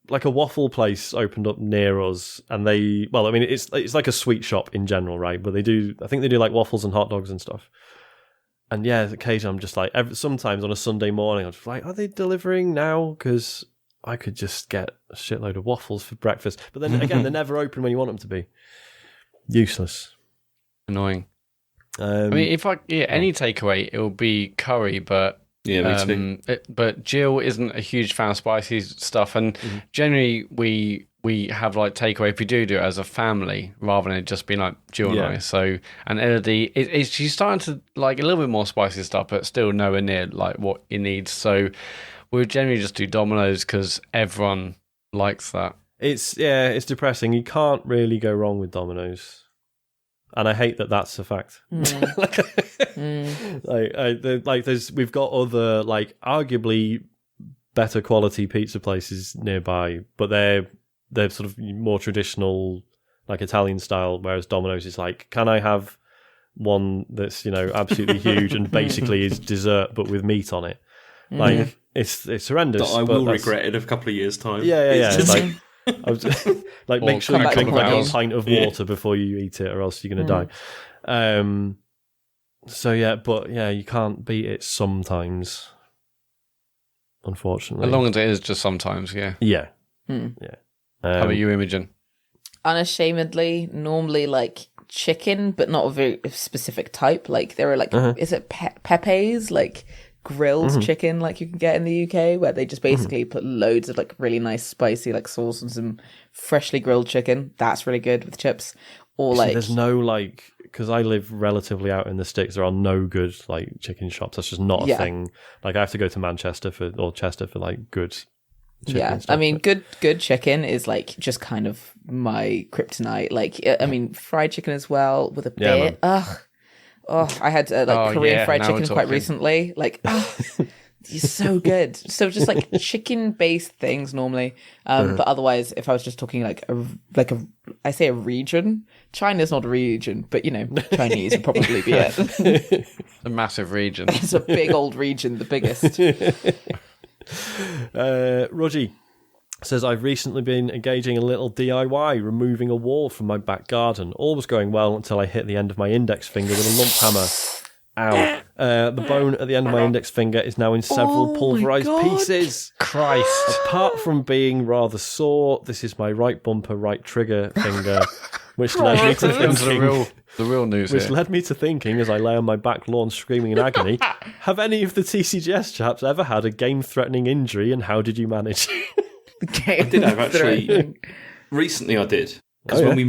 waffle place opened up near us, and it's like a sweet shop in general, right? But I think they do like waffles and hot dogs and stuff. And yeah, occasionally I'm just like, sometimes on a Sunday morning, I'm just like, are they delivering now? Because I could just get a shitload of waffles for breakfast. But then again, they're never open when you want them to be. Useless. Annoying. I mean, if any takeaway, it will be curry, but yeah, me too. But Jill isn't a huge fan of spicy stuff, and generally we have like takeaway if we do it as a family rather than it just being like Jill and I. So, and Elodie, she's starting to like a little bit more spicy stuff, but still nowhere near like what it needs. So we generally just do Domino's because everyone likes that. It's depressing. You can't really go wrong with Domino's. And I hate that that's a fact. We've got other arguably better quality pizza places nearby, but they're sort of more traditional, like Italian style. Whereas Domino's is like, can I have one that's absolutely huge and basically is dessert but with meat on it? Like it's horrendous. That I will regret in a couple of years' time. Yeah. Make sure you drink a pint of water before you eat it, or else you're going to die. So yeah, but yeah, you can't beat it sometimes. Unfortunately, As long as it is just sometimes, yeah. Yeah. Hmm. Yeah. How about you, Imogen? Unashamedly, normally like chicken, but not a very specific type. Like there are like, is it Pepe's, like grilled chicken, like you can get in the UK, where they just basically put loads of like really nice spicy like sauce and some freshly grilled chicken. That's really good with chips. Or like, there's no like, because I live relatively out in the sticks, there are no good like chicken shops. That's just not a thing. Like I have to go to Manchester or Chester for like good chicken. Yeah, stuff, I mean, good chicken is like just kind of my kryptonite. Like, I mean, fried chicken as well with a bit. I had Korean fried chicken quite recently. Like, it's so good. So just like chicken based things normally. But otherwise, if I was just talking I say a region. China's not a region, but you know, Chinese would probably be it. A massive region. It's a big old region, the biggest. Rogie says, I've recently been engaging a little DIY, removing a wall from my back garden. All was going well until I hit the end of my index finger with a lump hammer. Ow. The bone at the end of my index finger is now in several pulverized pieces. Christ. Apart from being rather sore, this is my right bumper, right trigger finger, which led me to thinking... The real news Which here. led me to thinking, as I lay on my back lawn screaming in agony, have any of the TCGS chaps ever had a game-threatening injury, and how did you manage? I did have, actually. Recently I did. Because when we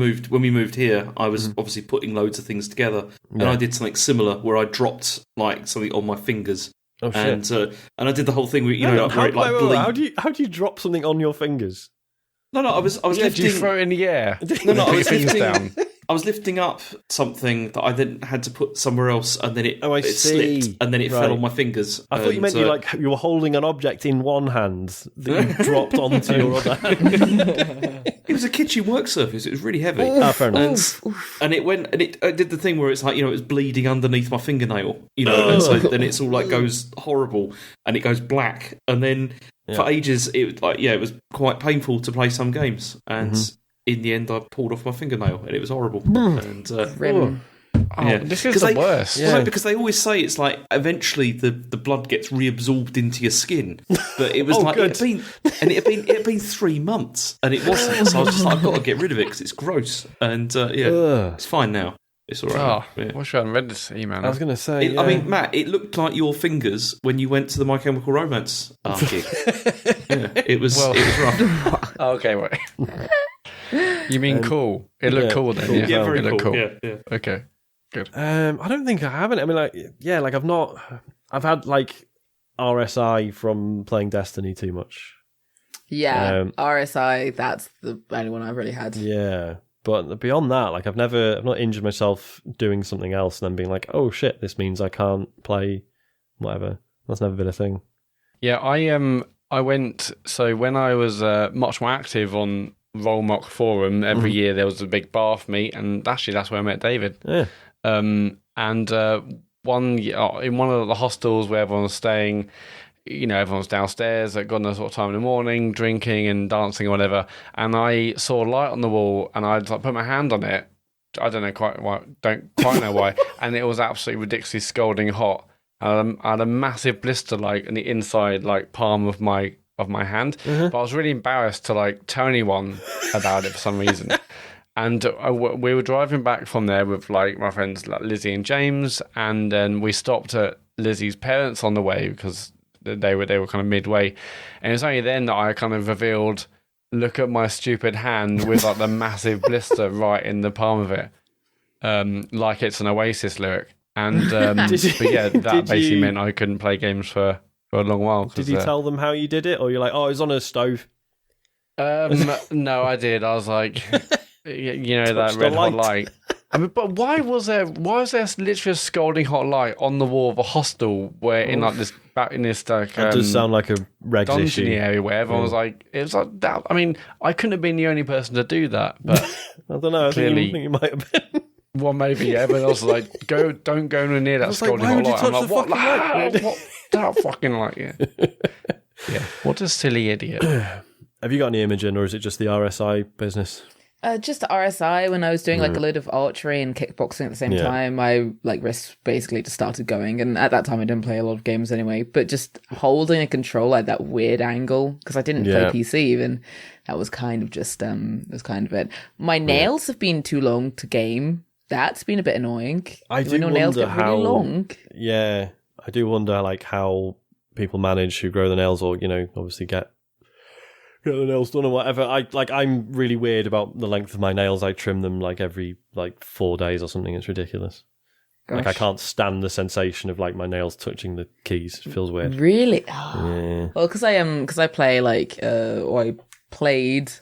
moved here, I was obviously putting loads of things together, and I did something similar where I dropped like something on my fingers. Oh shit! And I did the whole thing where how do you drop something on your fingers? No, I was lifting. Did you throw it in the air? No, I was things lifting down. I was lifting up something that I then had to put somewhere else, and then it slipped, and then it fell on my fingers. I thought you meant you were holding an object in one hand that you dropped onto your other hand. It was a kitchen work surface. It was really heavy. Fair enough. And it went, and it did the thing where it's like, you know, it was bleeding underneath my fingernail, you know, and so then it's all like goes horrible, and it goes black, and then for ages it was quite painful to play some games, and in the end I pulled off my fingernail, and it was horrible. And this is the worst. Yeah. Because they always say it's like eventually the blood gets reabsorbed into your skin, but it was it had been 3 months, and it wasn't. So I was just like, I've got to get rid of it because it's gross. And it's fine now. It's all right. I wish I hadn't read this email. I was going to say, I mean, Matt, it looked like your fingers when you went to the My Chemical Romance gig. It was rough. Okay, wait. You mean cool? It looked cool then. Cool. Yeah, very it looked cool. cool. Yeah. Okay, good. I don't think I haven't. I mean, I've had like RSI from playing Destiny too much. Yeah, RSI, that's the only one I've really had. Yeah. But beyond that, like I've not injured myself doing something else and then being like, oh shit, this means I can't play whatever. That's never been a thing. Yeah, I went, so when I was much more active on Roll Mock Forum, every year there was a big bath meet, and actually that's where I met David. Yeah. One year, in one of the hostels where everyone was staying, you know, everyone's downstairs at God knows what time in the morning, drinking and dancing or whatever, and I saw a light on the wall, and I like put my hand on it. I don't quite know why, and it was absolutely ridiculously scalding hot. I had a massive blister like in the inside like palm of my hand, but I was really embarrassed to like tell anyone about it for some reason. And we were driving back from there with like my friends like Lizzie and James, and then we stopped at Lizzie's parents on the way because they were kind of midway, and it was only then that I kind of revealed, look at my stupid hand with like the massive blister right in the palm of it, like it's an Oasis lyric. And but yeah, that basically meant I couldn't play games for a long while. Did you tell them how you did it, or you're like, oh, it was on a stove? No, I did. I was like, you know, that red hot light. I mean, but why was there literally a scalding hot light on the wall of a hostel where in like this like that does sound like a regs dungeon issue area where everyone was like, it was like that. I mean, I couldn't have been the only person to do that, but I don't know. Clearly, I think you might have been. Well, maybe everyone else was like, don't go near that scalding hot light. I'm like, what? What? That fucking light? Yeah. What a silly idiot. Have you got any Imogen, or is it just the RSI business? Just RSI, when I was doing like a load of archery and kickboxing at the same time, my like wrists basically just started going. And at that time, I didn't play a lot of games anyway. But just holding a controller at that weird angle, because I didn't play PC even, that was kind of just it. My nails have been too long to game. That's been a bit annoying. I do wonder nails get how really long. Yeah, I do wonder like how people manage who grow the nails, or obviously get the nails done or whatever. I'm really weird about the length of my nails. I trim them like every 4 days or something. It's ridiculous. Gosh. Like I can't stand the sensation of like my nails touching the keys. It feels weird. Really? Yeah. Well, because I play I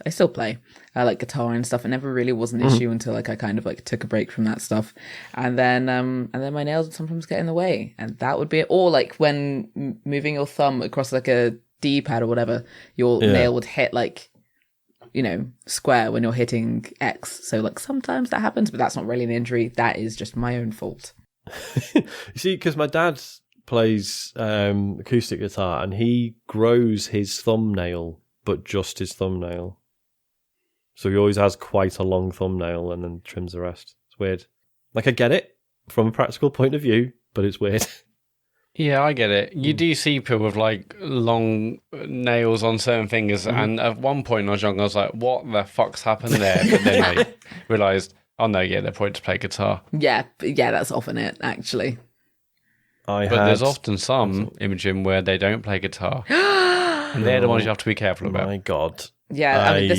still play like guitar and stuff. It never really was an issue until like I kind of like took a break from that stuff, and then my nails would sometimes get in the way, and that would be it. Or like when moving your thumb across like a D-pad or whatever, your nail would hit like square when you're hitting X. So like sometimes that happens, but that's not really an injury. That is just my own fault. You see, because my dad plays acoustic guitar, and he grows his thumbnail, but just his thumbnail. So he always has quite a long thumbnail and then trims the rest. It's weird. Like, I get it from a practical point of view, but it's weird. Yeah, I get it. You do see people with like long nails on certain fingers, and at one point when I was young, I was like, what the fuck's happened there? But then I realised, oh no, they're probably to play guitar. Yeah, that's often it, actually. But there's often some, Imogen, where they don't play guitar. And they're the ones you have to be careful about. My God. Yeah, I mean,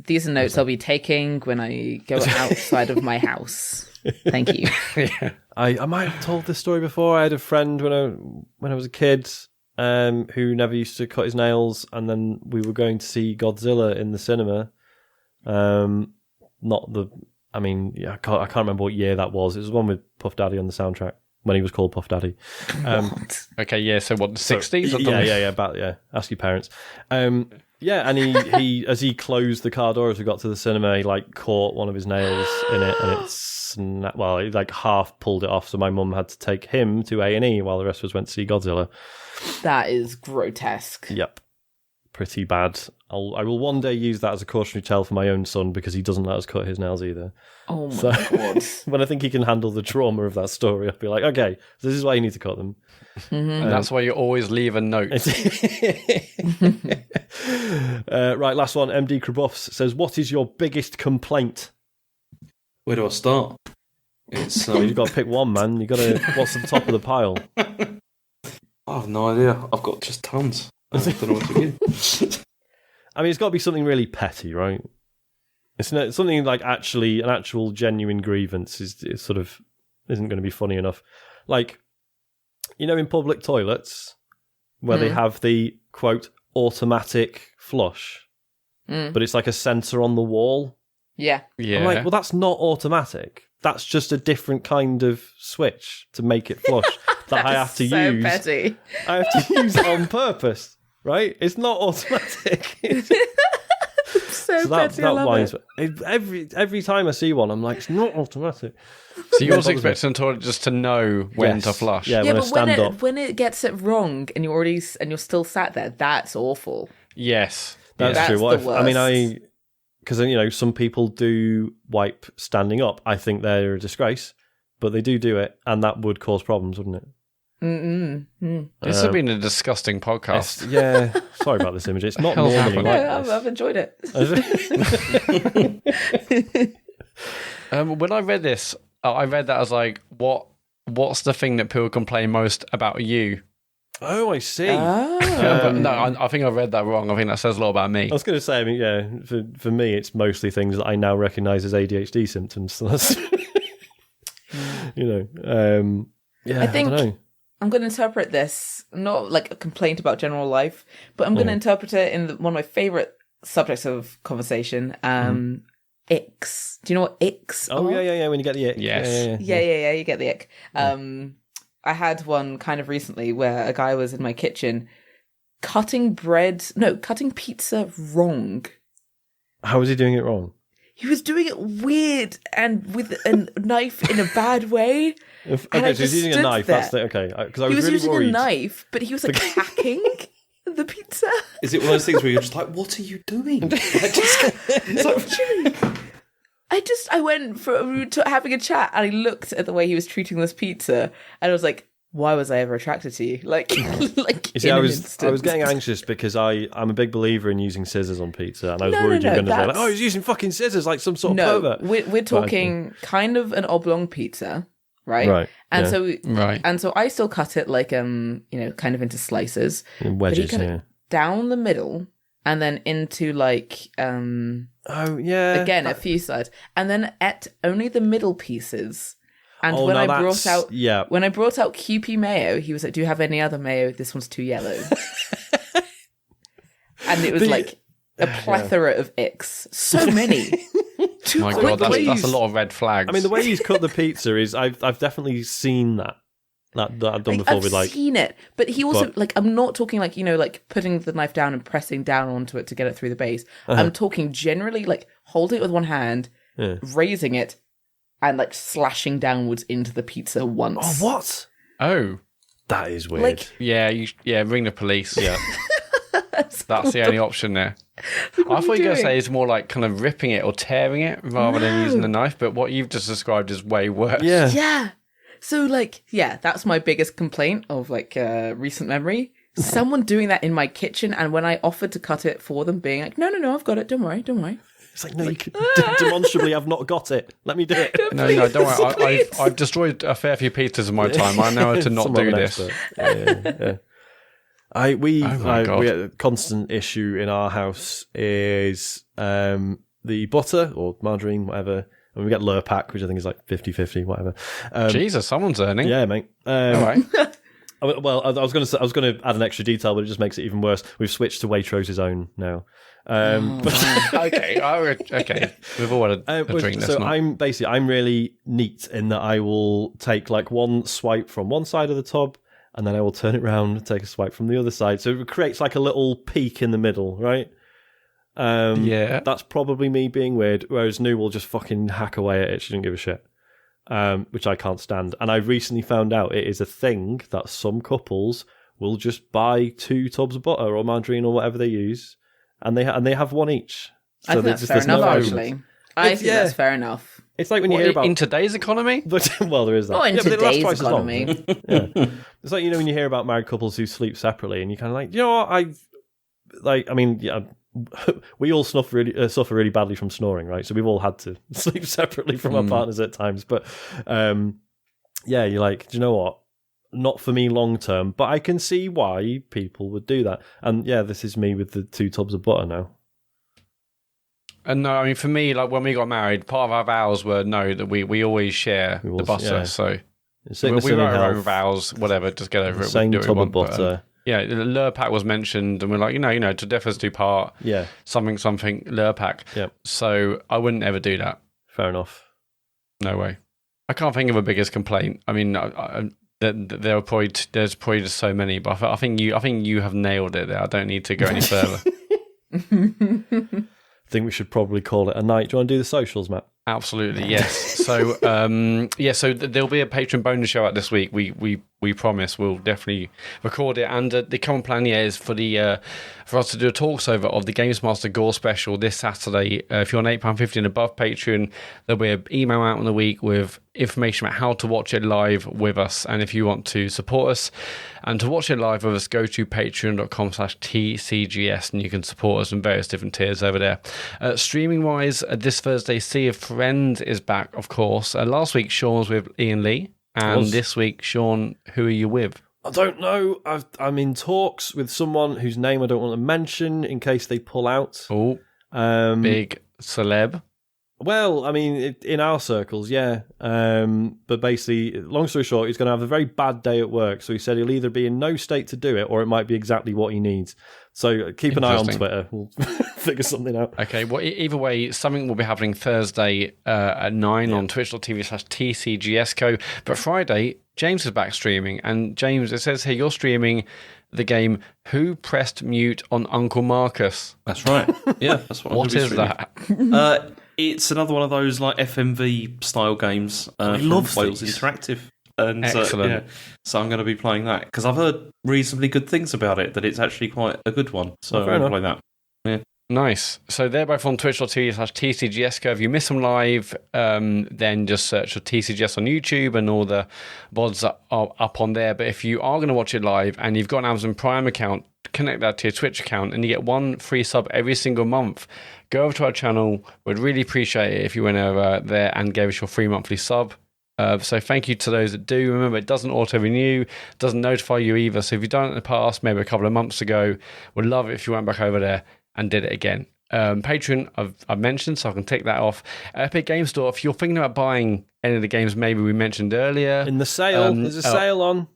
these are notes I'll be taking when I go outside of my house. Thank you. Yeah. I might have told this story before. I had a friend when I was a kid who never used to cut his nails, and then we were going to see Godzilla in the cinema. I can't remember what year that was. It was one with Puff Daddy on the soundtrack, when he was called Puff Daddy. Okay, yeah, so what, the 60s? Yeah, ask your parents. And he as he closed the car door as we got to the cinema, he like caught one of his nails in it, and he like half pulled it off, so my mum had to take him to A&E while the rest of us went to see Godzilla. That is grotesque. Yep. Pretty bad. I will one day use that as a cautionary tale for my own son, because he doesn't let us cut his nails either. Oh my God. When I think he can handle the trauma of that story, I'll be like, okay, this is why you need to cut them. And that's why you always leave a note. Right, last one. MD Krabuffs says, what is your biggest complaint? Where do I start? It's You've got to pick one, man. What's at the top of the pile? I have no idea. I've got just tons. I don't know what to give. I mean, it's got to be something really petty, right? It's not something like actually an actual genuine grievance is sort of isn't going to be funny enough. Like, in public toilets where they have the quote automatic flush, but it's like a sensor on the wall. Yeah. I'm like, well, that's not automatic. That's just a different kind of switch to make it flush that I have to use. Petty. I have to use it on purpose, right? It's not automatic. So petty, I love it. Every time I see one, I'm like, it's not automatic. So you're also expecting the toilet just to know when to flush. Yeah, when I stand up. When it gets it wrong and you're still sat there, that's awful. Yes. That's true. The worst. Because some people do wipe standing up. I think they're a disgrace, but they do it, and that would cause problems, wouldn't it? This has been a disgusting podcast. Yeah, sorry about this image. It's not normally like this. I've enjoyed it. When I read this, I read that as like, what's the thing that people complain most about you? Oh, I see. But no, I think I read that wrong. I think that says a lot about me. I was going to say, I mean, for me, it's mostly things that I now recognise as ADHD symptoms. So that's, I think I don't know. I'm going to interpret this not like a complaint about general life, but I'm going to interpret it in one of my favourite subjects of conversation. Icks. Do you know what icks are? Oh, yeah. When you get the ick. Yes. Yeah, you get the ick. I had one kind of recently where a guy was in my kitchen cutting pizza wrong. How was he doing it wrong? He was doing it weird and with a knife in a bad way. Okay, so he's using a knife. There. That's okay. Because I was he was really using worried. a knife, but he was like hacking the pizza. Is it one of those things where you're just like, what are you doing? It's like, I went to having a chat, and I looked at the way he was treating this pizza, and I was like, why was I ever attracted to you? Like, you see, I was getting anxious because I'm a big believer in using scissors on pizza, and I was worried you were going to be like, oh, he's using fucking scissors like some sort of pervert. We're talking kind of an oblong pizza, right? Right. And so I still cut it like kind of into slices, in wedges, down the middle, and then into like again a few sides, and then ate only the middle pieces. And when I brought out QP mayo, he was like, "Do you have any other mayo? This one's too yellow." And it was like a plethora of icks. So many. My God, that's a lot of red flags. I mean, the way he's cut the pizza is I've definitely seen that I've done before. I've seen it, but he also like I'm not talking like like putting the knife down and pressing down onto it to get it through the base. I'm talking generally like holding it with one hand, raising it, and like slashing downwards into the pizza once. Oh, what? Oh, that is weird. Like, ring the police. Yeah, that's the only option there. I thought you were going to say it's more like kind of ripping it or tearing it rather than using the knife, but what you've just described is way worse. Yeah. So that's my biggest complaint of like recent memory. Someone doing that in my kitchen, and when I offered to cut it for them, being like, no, I've got it. Don't worry. It's like, no, you demonstrably I've not got it. Let me do it. No, don't worry. I've destroyed a fair few pizzas in my time. I know how to not do this. Yeah. We had a constant issue in our house is the butter or margarine, whatever. And we get Lurpak, which I think is like 50-50, whatever. Jesus, someone's earning. Yeah, mate. All right. Well, I was going to add an extra detail, but it just makes it even worse. We've switched to Waitrose's own now. Okay. We've all had a drink. So I'm really neat in that I will take like one swipe from one side of the tub, and then I will turn it round and take a swipe from the other side. So it creates like a little peak in the middle, right? That's probably me being weird. Whereas Nu will just fucking hack away at it. She doesn't give a shit. Which I can't stand. And I've recently found out it is a thing that some couples will just buy 2 tubs of butter or margarine or whatever they use, and they have one each. So I think that's fair enough, actually. I think that's fair enough. It's like when you hear about... In today's economy? Well, there is that. Oh, in today's economy. It's like, when you hear about married couples who sleep separately, and you're kind of like, what, we all suffer really badly from snoring, right? So we've all had to sleep separately from our partners at times. But you're like, do you know what? Not for me long term, but I can see why people would do that. And this is me with the 2 tubs of butter now. And no, I mean, for me, like when we got married, part of our vows were that we always share the butter. Yeah. So we wrote our own vows, whatever, just get over it. Same tub of butter. The Lurpak was mentioned, and we're like, to death us do part. Yeah. Something Lurpak. Yeah. So I wouldn't ever do that. Fair enough. No way. I can't think of a biggest complaint. I mean, there's probably just so many, but I think you have nailed it there. I don't need to go any further. I think we should probably call it a night. Do you want to do the socials, Matt? Absolutely, yes. So, so there'll be a patron bonus show out this week. We promise we'll definitely record it. And the current plan is for us to do a talks over of the Games Master Gore special this Saturday. If you're on £8.50 and above Patreon, there'll be an email out in the week with information about how to watch it live with us. And if you want to support us and to watch it live with us, go to patreon.com/TCGS and you can support us in various different tiers over there. Streaming wise, this Thursday, Sea of Friends is back, of course. Last week, Sean was with Ian Lee. And this week, Sean, who are you with? I don't know. I'm in talks with someone whose name I don't want to mention in case they pull out. Oh, big celeb. Well, I mean, in our circles, yeah. But basically, long story short, he's going to have a very bad day at work. So he said he'll either be in no state to do it or it might be exactly what he needs. So keep an eye on Twitter. We'll figure something out. Okay, well, either way, something will be happening Thursday at 9 on twitch.tv/TCGSCO. But Friday, James is back streaming. And James, it says here, you're streaming the game Who Pressed Mute on Uncle Marcus. That's right. Yeah, that's what is that? It's another one of those like FMV style games I love Wales Interactive. And excellent. So I'm going to be playing that because I've heard reasonably good things about it, that it's actually quite a good one. So I'm going to play that. Yeah. Nice. So they're both on twitch.tv/TCGSCO. If you miss them live, then just search for TCGS on YouTube and all the VODs are up on there. But if you are going to watch it live and you've got an Amazon Prime account, connect that to your Twitch account and you get one free sub every single month. Go over to our channel. We'd really appreciate it if you went over there and gave us your free monthly sub. So thank you to those that do. Remember, it doesn't auto-renew, doesn't notify you either. So if you've done it in the past, maybe a couple of months ago, we'd love it if you went back over there and did it again. Patreon, I've mentioned, so I can take that off. Epic Game Store, if you're thinking about buying any of the games maybe we mentioned earlier. In the sale, there's a sale on.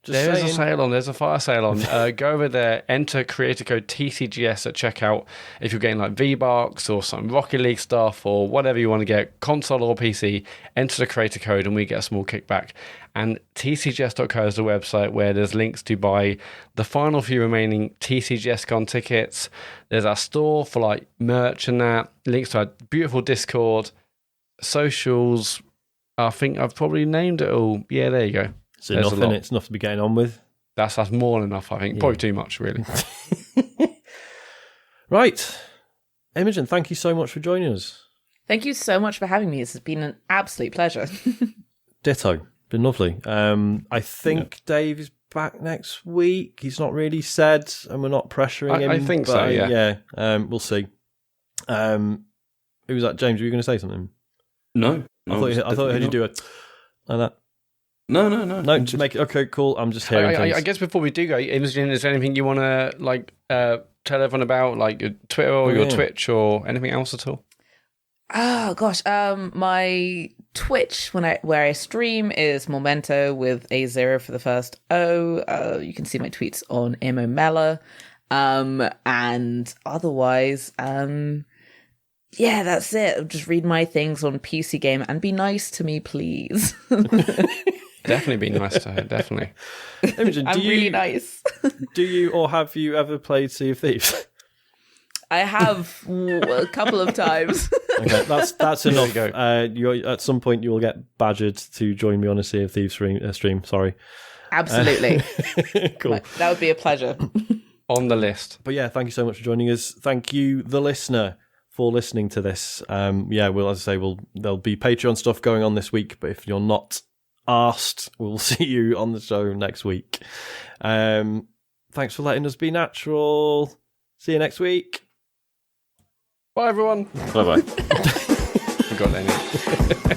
There's a sale on. There's a fire sale on. Go over there, enter creator code TCGS at checkout. If you're getting like V-Bucks or some Rocket League stuff or whatever you want to get, console or PC, enter the creator code and we get a small kickback. And tcgs.co is the website where there's links to buy the final few remaining TCGSCON tickets. There's our store for like merch and that. Links to our beautiful Discord, socials. I think I've probably named it all. Yeah, there you go. It's enough, and it's enough to be getting on with. That's more than enough, I think. Probably too much, really. Right. Imogen, thank you so much for joining us. Thank you so much for having me. This has been an absolute pleasure. Ditto. Been lovely. I think Dave is back next week. He's not really said, and we're not pressuring him. I think so, yeah. We'll see. Who was that? James, were you going to say something? No. I thought I heard you do it like that. No. Just make it okay. Cool. I'm just hearing things. I guess before we do go, Imogen, is there anything you want to tell everyone about, like your Twitter or your Twitch or anything else at all? Oh gosh, my Twitch where I stream is Momento with A0 for the first O. You can see my tweets on Imogen Mellor. And otherwise, that's it. Just read my things on PC Game and be nice to me, please. Definitely be nice to her, definitely. Imogen, I'm really nice. Do you or have you ever played Sea of Thieves? I have a couple of times. Okay, that's enough. At some point you will get badgered to join me on a Sea of Thieves stream. Sorry. Absolutely. Cool. That would be a pleasure. On the list. But yeah, thank you so much for joining us. Thank you, the listener, for listening to this. Well, as I say, there'll be Patreon stuff going on this week, but if you're not asked, we'll see you on the show next week. Thanks for letting us be natural. See you next week. Bye, everyone. Bye-bye. Forgot any.